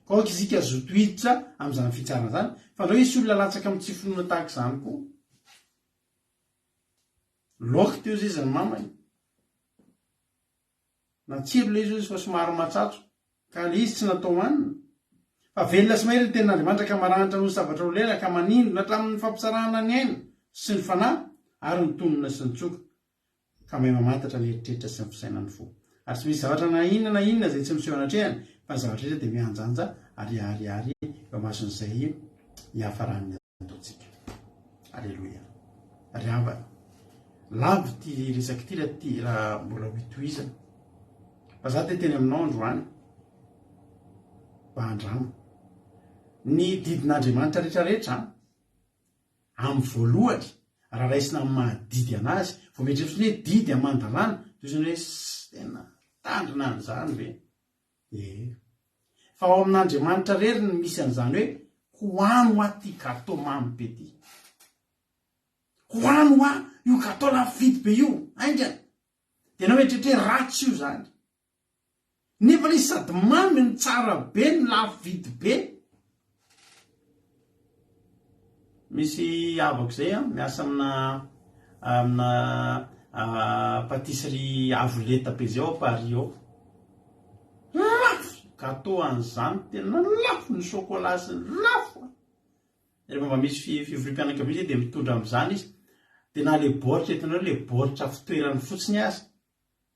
B: ka oka izika zoto hiditra amin'izany fitsarana zany fa ndreo isy olona latsaka amin'ny tsy finoana tahaka izany koa loka teo zay izy ny mamany natsiro le izy fa somary matsatso ka le izy tsy natao hanina fa velona sy mahery ny ten'Andriamanitra ka maranitra noho zavatra olena ka manindrona hatramin'ny fampisarahana ny aina sy ny fanahy ary ny tonona sy ny tsoka ka mahay mamantatra ny eritreritra sy ny fisainany fo ary tsy misy zavatra na inona zay tsy miseho anatrehany fa ny zavatra rehetra dia mianjanja ary eo mason'izay hiafaran'ny ataontsika alleloia ry havana lavo ty resaky raha mbola hoitohizana fa za te teny aminao androany mba andramo ny didin'Andriamanitra rehetrarehetra amin'ny voalohany raha raisina amin'ny mahadidy anazy vao mety fosiny hoe didy aman-dalàna toizany hoe tena tandrina an'izany ve fa ao amin'Andriamanitra rery ny misy an'izany hoe hoano a ty gateau mamy be ty hoano a io gateau lafo vidy be io aingana dia na oetrehitra hoe ratsy io zany nefa le sady mamy ny tsara be ny lafo vidy be misy avako zay miasa amina patisserie avoleta be zay ao Paris ao lafo gateau an'izany tena lafo ny chocolat sy ny lafo rehefa mba misy fivorim-pianakavy izy dia mitondra amin'izany izy dia na le baoritra hitanao le baoritra fitoerany fotsiny azy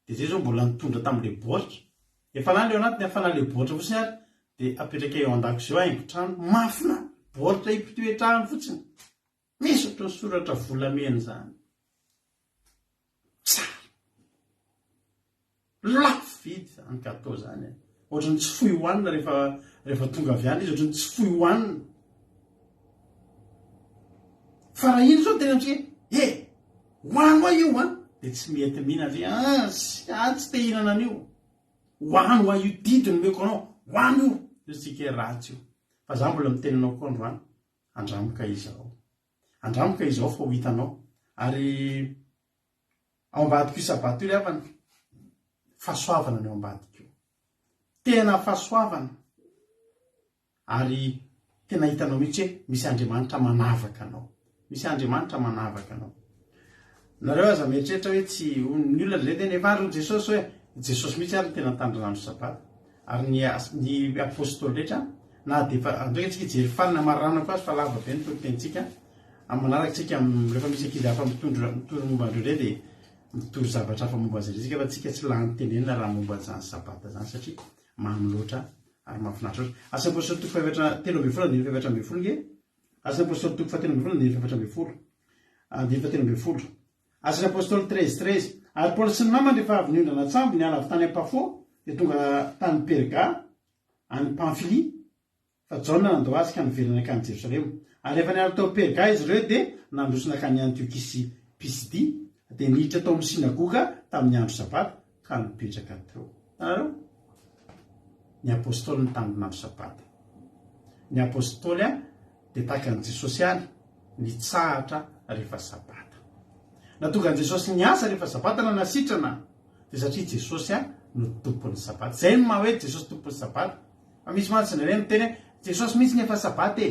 B: dia zay zao mbola nitondra tamin'le baoritra efa lany eo anatiny afa na le baoritra fotsiny azy dia apetraka eo an-dako zao haingo-trano mafina baoritra ipitoetrahany fotsiny misy ohatry ny soratra volamena zany tsara lafo vidy zany gateau zany ohatry ny tsy fohy hohanina rehefa tonga avy any izy ohatry ny tsy fohy hohanina fa raha iny zao tena amitsika hoano a io dia tsy mety mihina tsy te hinana an'io hoano a io didy no meko anao hoano io tsika ratsy io fa za mbola mitenanao koa androany andramoka izao fa ho hitanao ary ao ambadika io sabata io ry havana fahasoavana ny ao ambadika io tena fahasoavana ary tena hitanao mihitsy hoe misy Andriamanitra manavaka anao nareo aza mieritreritra hoe tsy ny olona zay tena efa ary Jesosy hoe Jesosy mihitsy ary tena tandrinandro sabata ary ny apôstôly rehetra na dia andraika tsika jery farina maranako azy fa lava be ny torotentsika amin'ny manaraka tsika rehefa misy ankizy hafa mitory momba andreo re dia mitory zavatra hafa momba azy resika fa tsika tsy lany tenenina raha momba zany sabata zany satria mamy loatra ary mahafinaritra loatra asa apôstôly toko telo ambin'ny folo andiny efatra ambin'ny folo nge asa apôstôly toko fahatelo ambin'ny folo andiny efatra ambin'ny folo andiny fahatelo ambin'ny folo asa apôstôly 13 ary Paoly sy ny namany rehefa avy niondrana antsambo ny ala avy tany Pafo dia tonga tany Perga any Pamfilia fa Jaona nandao azy ka niverina ka ny Jerosalema ary rehefa niara tao Perga izy ireo dia nandrosina ka ny Antiokia sy Pisidia dia niditra tao amin'ny sinagoga tamin'ny andro sabata ka nipetraka teo tanareo ny apôstôly ny tandrinandro sabata ny apôstôly dia tahaka ny Jesosy any nitsahatra rehefa sabata natonga ny Jesosy ny asa rehefa sabata na nasitrana dia satria Jesosy no tompon'ny sabata zay no maha hoe Jesosy tompon'ny sabata fa misy mantsy ny reny miteny hoe Jesosy mihitsy ny efa sabata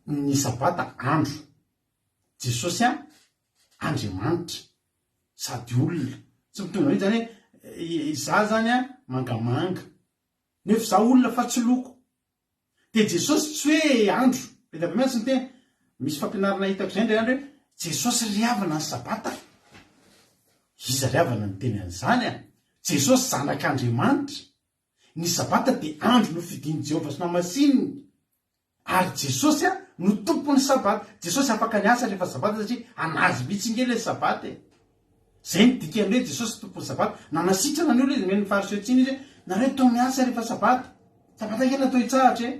B: ny sabata andro Jesosy Andriamanitra sady olona tsy mitonga hoe zany hoe za zany mangamanga nefa za olona fa tsy loko de Jesosy tsy hoe andro le davamiantsy ny tena misy fampianarana hitako zay ndray andro hoe Jesosy riavana ny sabata iza riavana ny teny an'izany Jesosy zanak'Andriamanitra ny sabata de andro no fidiny Jehovah sy namasininy ary Jesosy no tompony sabata Jesosy afaka niasa rehefa sabata satria anazy mitsingely sabata zay ny dikan'le Jesosy tompony sabata nanasitrana ny olona izy meny fariseo-tsiny izy nareo to miasa rehefa sabata kely atao hitsahatra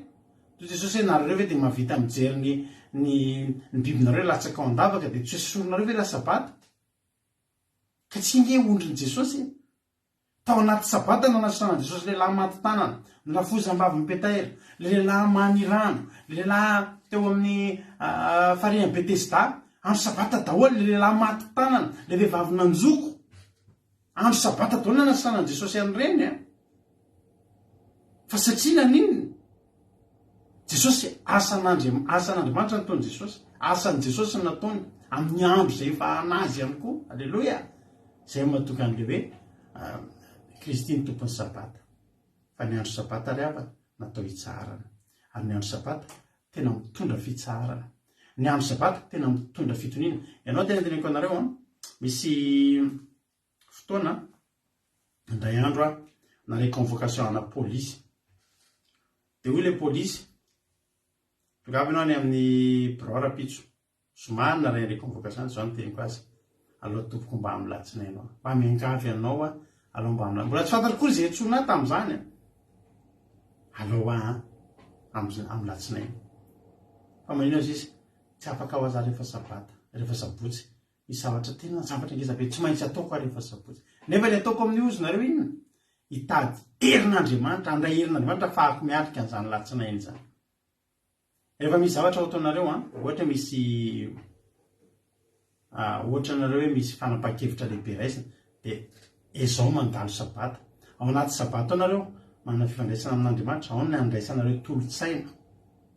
B: toy Jesosy hoe nareo hoe de mahavita mijery ny bibinareo latsaka ao andavaka de tsy soronareo hoe la sabata ka tsy nge ondriny Jesosy tao anaty sabata nanasana Jesosy lehilahy maty tanana nylafozam-bavy mipetahira le lehilahy manirano le lehilahy teo amin'ny fariany Betesda andro sabata daholo le lehilahy maty tanana le vehivavy nanjoko andro sabata daholo nanasana Jesosy an'ireny fa satria naninona Jesosy asan'Andriamanitra nataony Jesosy asan'ny Jesosy nataony amin'ny andro zay efa anazy ihany koa alleloia zay mahatoka an'le hoe Kristy ny tompony sabata fa ny andro sabata riavana natao hitsarana ary ny andro sabata tena mitondra fitsarana ny andro sabata tena mitondra fitonina ianao tena teneniko anareo misy fotoana indray andro nare convocation ana polisy de hoy le polisy tongavy ianao any amin'ny birao-rapitso somary narain'le convocation zao ny teniko azy aloha tompoko mba amin'ny latsinainao mba miangavy anao aloha mba amin'ny mbola tsy fantatra kory zay tsona tam'izany aloha amin'ny latsinaina fa manino azy izy tsy afaka ho aza rehefa sabata rehefa sabotsy misy zavatra tena zavatra ngezabe tsy maintsy ataoko rehefa sabotsy nefa le ataoko amin'ny ozy nareo inona hitady herin'Andriamanitra andray herin'Andriamanitra fahako miatrika an'izany latsinainy zany rehefa misy zavatra ho ataonareo ohatra misy ohatra nareo hoe misy fanapa-kevitra lehibe raisina de ezao mandalo sabata ao anaty sabata ao nareo manana fifandraisana amin'Andriamanitra ao ny andraisanareo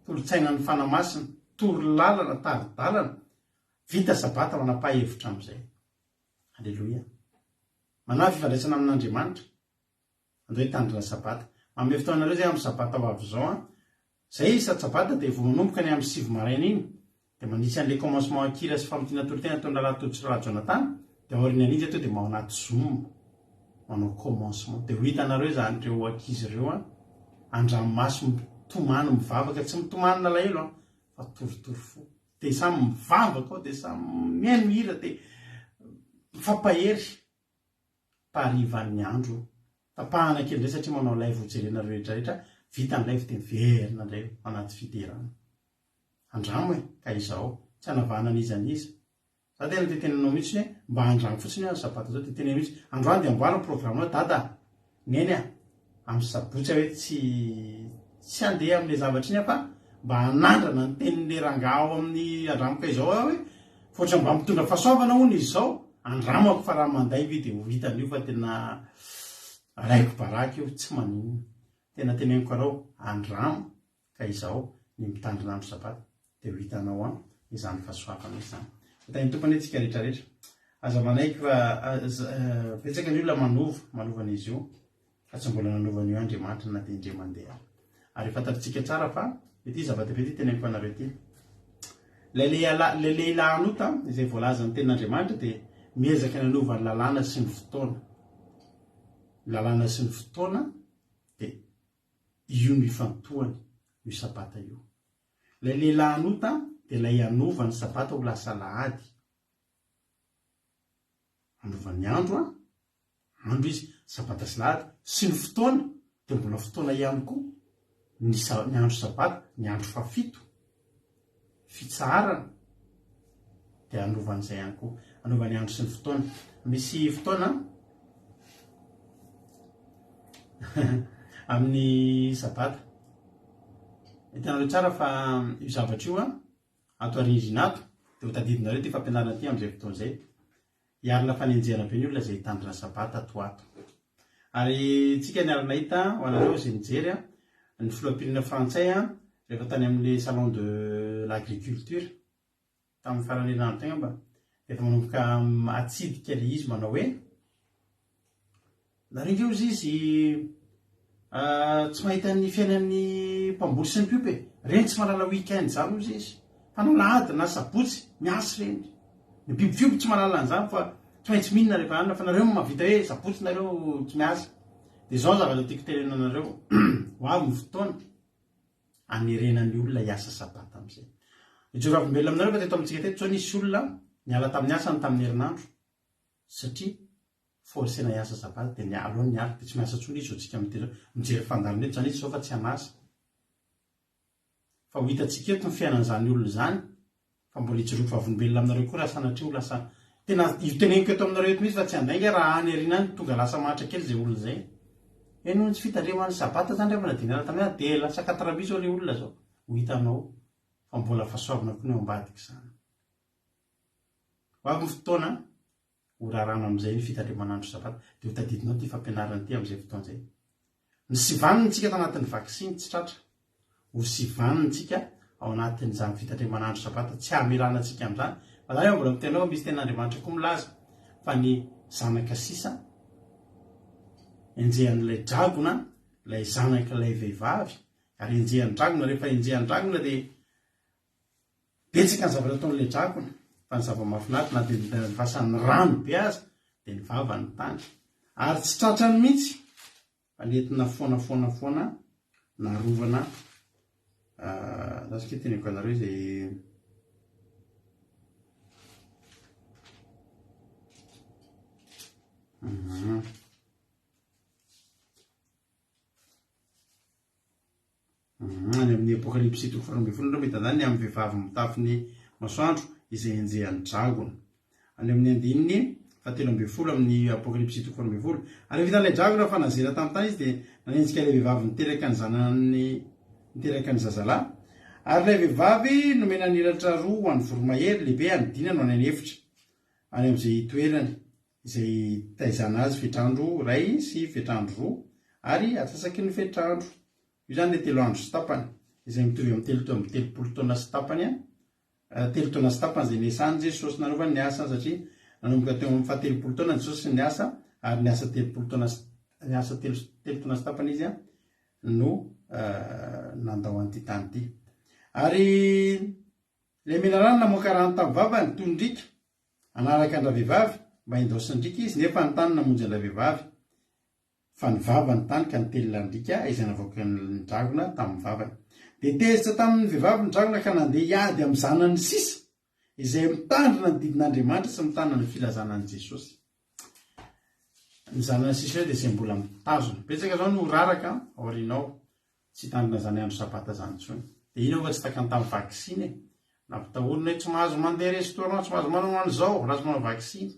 B: tolotsaina ny fanamasina toro lalana taridalana vita sabata manapa-hevitra am'izay alleloia manana fifandraisana amin'Andriamanitra andao hitandrina sabata manome fotoanareo zay amin'ny sabata ho avy zao zay isa sabata de vao manomboka ny amin'ny 7 maraina iny de manisy an'le commencement akira sy famitiana toro-tena tao Lalatotsy Jonathan de aoriny an'izy ato de mao anaty zoom manao commencement de ho hitanareo zany reo ankizy ireo andranomasy mitomany mivavaka tsy mitomany nalahelo fa toritory fo de samy mivavaka ao de samy mihaino hira de mifampahery parivan'ny andro tapahana kely ndray satria manao live hojerenareo rehetrarehetra vita ny live de miverina indray anaty fiderana andramo ka izao tsy hanavahana an'izy an'iza za tena tetenanao mihitsy hoe mba andramo fotsiny sabata zao tetena mihitsy androany de amboariny programme dada neny amin'ny sabotsy hoe tsy andeha amin'le zavatra iny fa mba hanandrana ny tenin'le ranga ao amin'ny andramoka izao hoe foatra mba mitondra fahasoavana hono izy zao andramako fa raha manday vi de ho hitan'io fa tena raiko baraky io tsy maninona tena teneniko arao andramo ka izao ny mitandrina andro sabata de ho hitanao izany fahasoavana izany tany tompony etsika rehetrarehetra aza manaiky fa betsaka ny olona manovana izy io fa tsy mbola nanovana io Andriamanitra na de indre mandeha ary fantatritsika tsara fa ity zava-dehibe ty teneniko anareo ty le lehilahy anota izay voalaza ny tenin'Andriamanitra de miezaka ny anaovany lalàna sy ny fotoana de io mifantohany io sabata io le lehilahy anota de lay anovany sabata ho lasa lahady anovany andro izy sabata sy lahady sy ny fotoana de mbola fotoana ihany koa ny andro sabata ny andro fafito fitsarana de anovan'izay ihany koa anovany andro sy ny fotoana misy fotoana amin'ny sabata hitanareo tsara fa io zavatra io ato arindrinato de ho tadidinareo ty fampianarana ty am'izay fotoana zay hiarina fanenjena be ny olona zay hitandrina sabata ato ary tsika niarina hita ho anareo zay nijery ny filoham-pirenena frantsay rehefa tany amin'le salon de l'agriculture tamin'ny farany rano tegna mba efa manomboka atsidika le izy manao hoe nareo izy tsy mahita ny fiainan'ny mpamboly sy ny piope reny tsy malala weekend zany ozy izy fa nalahady na sabotsy miasy reny ny bibifiopo tsy malala an'izany fa tsy maintsy mihinana rehefa anina fa nareo mahavita hoe sabotsy nareo tsy miasa dia zao zavatra tiako tenenanareo ho avy ny fotoana anerenan'ny olona hiasa sabata amin'izay ijoroavim-belona aminareo fa teto amintsika teto sao nisy olona niala tamin'ny asany tamin'ny herinandro satria forcena hiasa sabata dia nialo ny niala dia tsy miasa tsony izy otsika mijery fandarina eto zany izy sao fa tsy hanasa fa ho hitantsika eto ny fiainan'izany olona zany fa mbola ijoroavim-belona aminareo koa raha sanatria ho lasa tena iteneniko eto aminareo eto mihitsy fa tsy handainga raha any ariana any tonga lasa mahatra kely zay olona zay noho tsy fitandremany sabata zany rehefa nadinana tamin'ny dia lasa katrabi zao le olona zao ho hitanao fa mbola fahasoavana koa ny ao ambadika zany ho avy ny fotoana ho raharano amin'izay ny fitandremanandro sabata dia ho tadidinao ty fampianarana ty amin'izay fotoan'izay ny sivanintsika tanatin'ny vaksiny tsy tratra ho sivanintsika ao anatin'izany fitandremanandro sabata tsy hameranantsika amin'izany fa zany mbola mitenao misy ten'andriamanitra koa milaza fa ny zanaka sisa enjehan'ilay dragona ilay zanaka ilay vehivavy ary enjehan'ny dragona rehefa enjehan'ny dragona dia betsaka ny zavatra ataon'ilay dragona fa ny zava-mafinaritra na dia nivasan'ny rano be aza dia ny vava ny tany ary tsy tratrany mihitsy fa nentina foana narovana zasika teneko anareo izay any amin'ny apokalypsy 7:12 mitandany amin'ny vehivavy mitafiny masoandro izay enjehan'ny dragona any amin'ny andininy 7:12 amin'ny apokalypsy 7:12 ary vitan'ilay dragona fa nazera tamin'ny tany izy dia nanenjika ilay vehivavy niteraka ny zanany niteraka ny zazalahy ary ilay vehivavy nomena nilatra roa ho an'ny voromahery lehibe anydina no any any efitra any amin'izay toerany izay taizana azy fetrandro ray sy fetrandro roa ary atsasaky ny fetrandro io zany le 3 andro sy tapany izay mitovy amin'ny telopolo taona sy tapany telo taona sy tapany izay niasany Jesosy nanovany ny asa satria nanomboka teo amin'ny 7 taona Jesosy ny asa ary niasa 3 taona sy tapany izy no nandao an'ity tany ity ary le mena rano namoaka rano tamin'ny vavany toy ny drika anaraka andra vehivavy mba endosiny drika izy nefa ny tany namonjy andra vehivavy fa ny vavany tany ka nitelona ny drika izay navoaka ny dragona tamin'ny vavany dia tezitra tamin'ny vehivavy ny dragona ka nandeha hiady amin'ny zanany sisa izay mitandrina ny didin'Andriamanitra sy mitandrina ny filazanan'i Jesosy ny zanany sisa dia izay mbola mitazona betsaka zao no raraka aorianao tsy tandrina zany andro sabata zany intsony dia ino fa tsy takany tamin'ny vaksiny nampitahorina hoe tsy mahazo mandeha restaurant tsy mahazo manao an'izao raha tsy manao vaksiny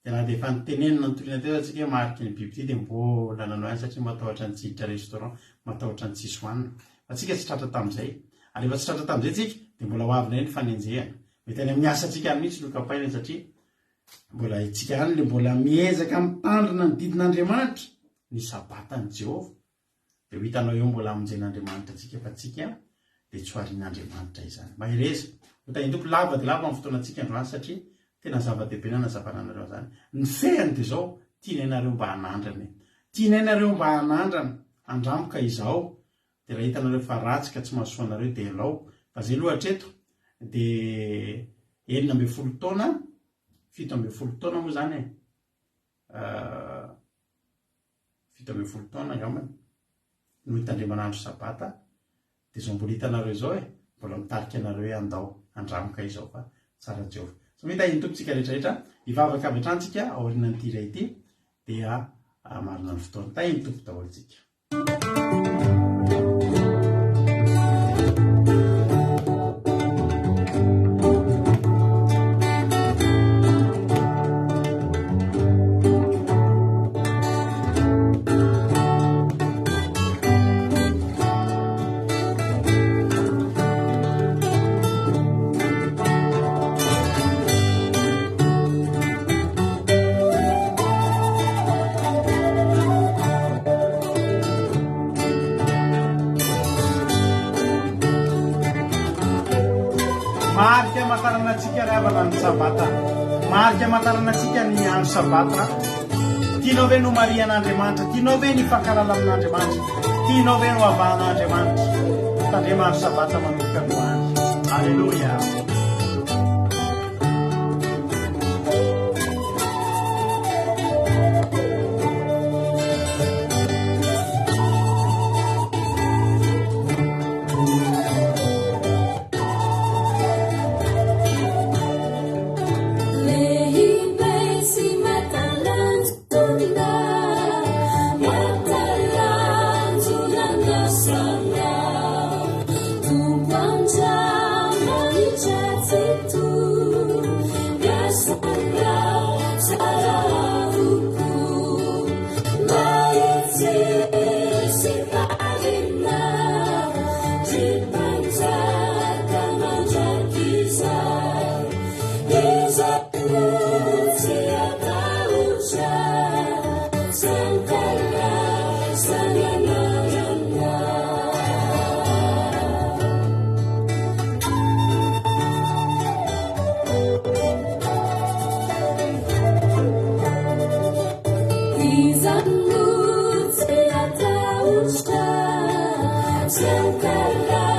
B: dia na dia efa nitenenina nytoriana teo atsika hoe mariky ny biby ity dia mbola nanao any satria matahotra ny tsiditra restaurant matahotra ny tsisy hoanina fa tsika tsy tratra tamin'izay ary efa tsy tratra tamin'izay tsika dia mbola ho avina ny fanenjehana mety any amin'ny asa tsika any mihitsy no kapaina satria mbola itsika any le mbola miezaka mitandrina ny didin'Andriamanitra ny sabatany Jehova dia ho hitanao eo mbola amonjen'Andriamanitra tsika fa tsika dia tsy ho arian'Andriamanitra izany mahireza ho taindoko lava dia lava amin'ny fotoanantsika androany satria tena zava-dehibe na nazavananareo zany ny fehany dia zao tianainareo mba hanandrana tianainareo mba hanandrana andramoka izao dia raha hitanareo fa ratsy ka tsy mahasoanareo dia alao fa zay lohatra eto dia 9 taona 7 taona moa zany 7 taona angambany no hitandremanandro sabata dia zao mbola hitanareo zao mbola mitarika anareo hoe andao andramoka izao fa tsara Jehova so mety hintompotsika rehetrarehetra hivavaka avy hatrany aorianan'ity iray ity dia marina ny fotoana tahintompo daholo tsika marika matarana antsika ry havana ny sabata, marika matarana antsika ny andro sabata. Tianao ve no marian'Andriamanitra, tianao ve ny fankalala amin'Andriamanitra, tianao ve no avahan'Andriamanitra, tandremandro sabata manomboka no andro. Alleluia.
F: Izan lutzea eta usta, zeukala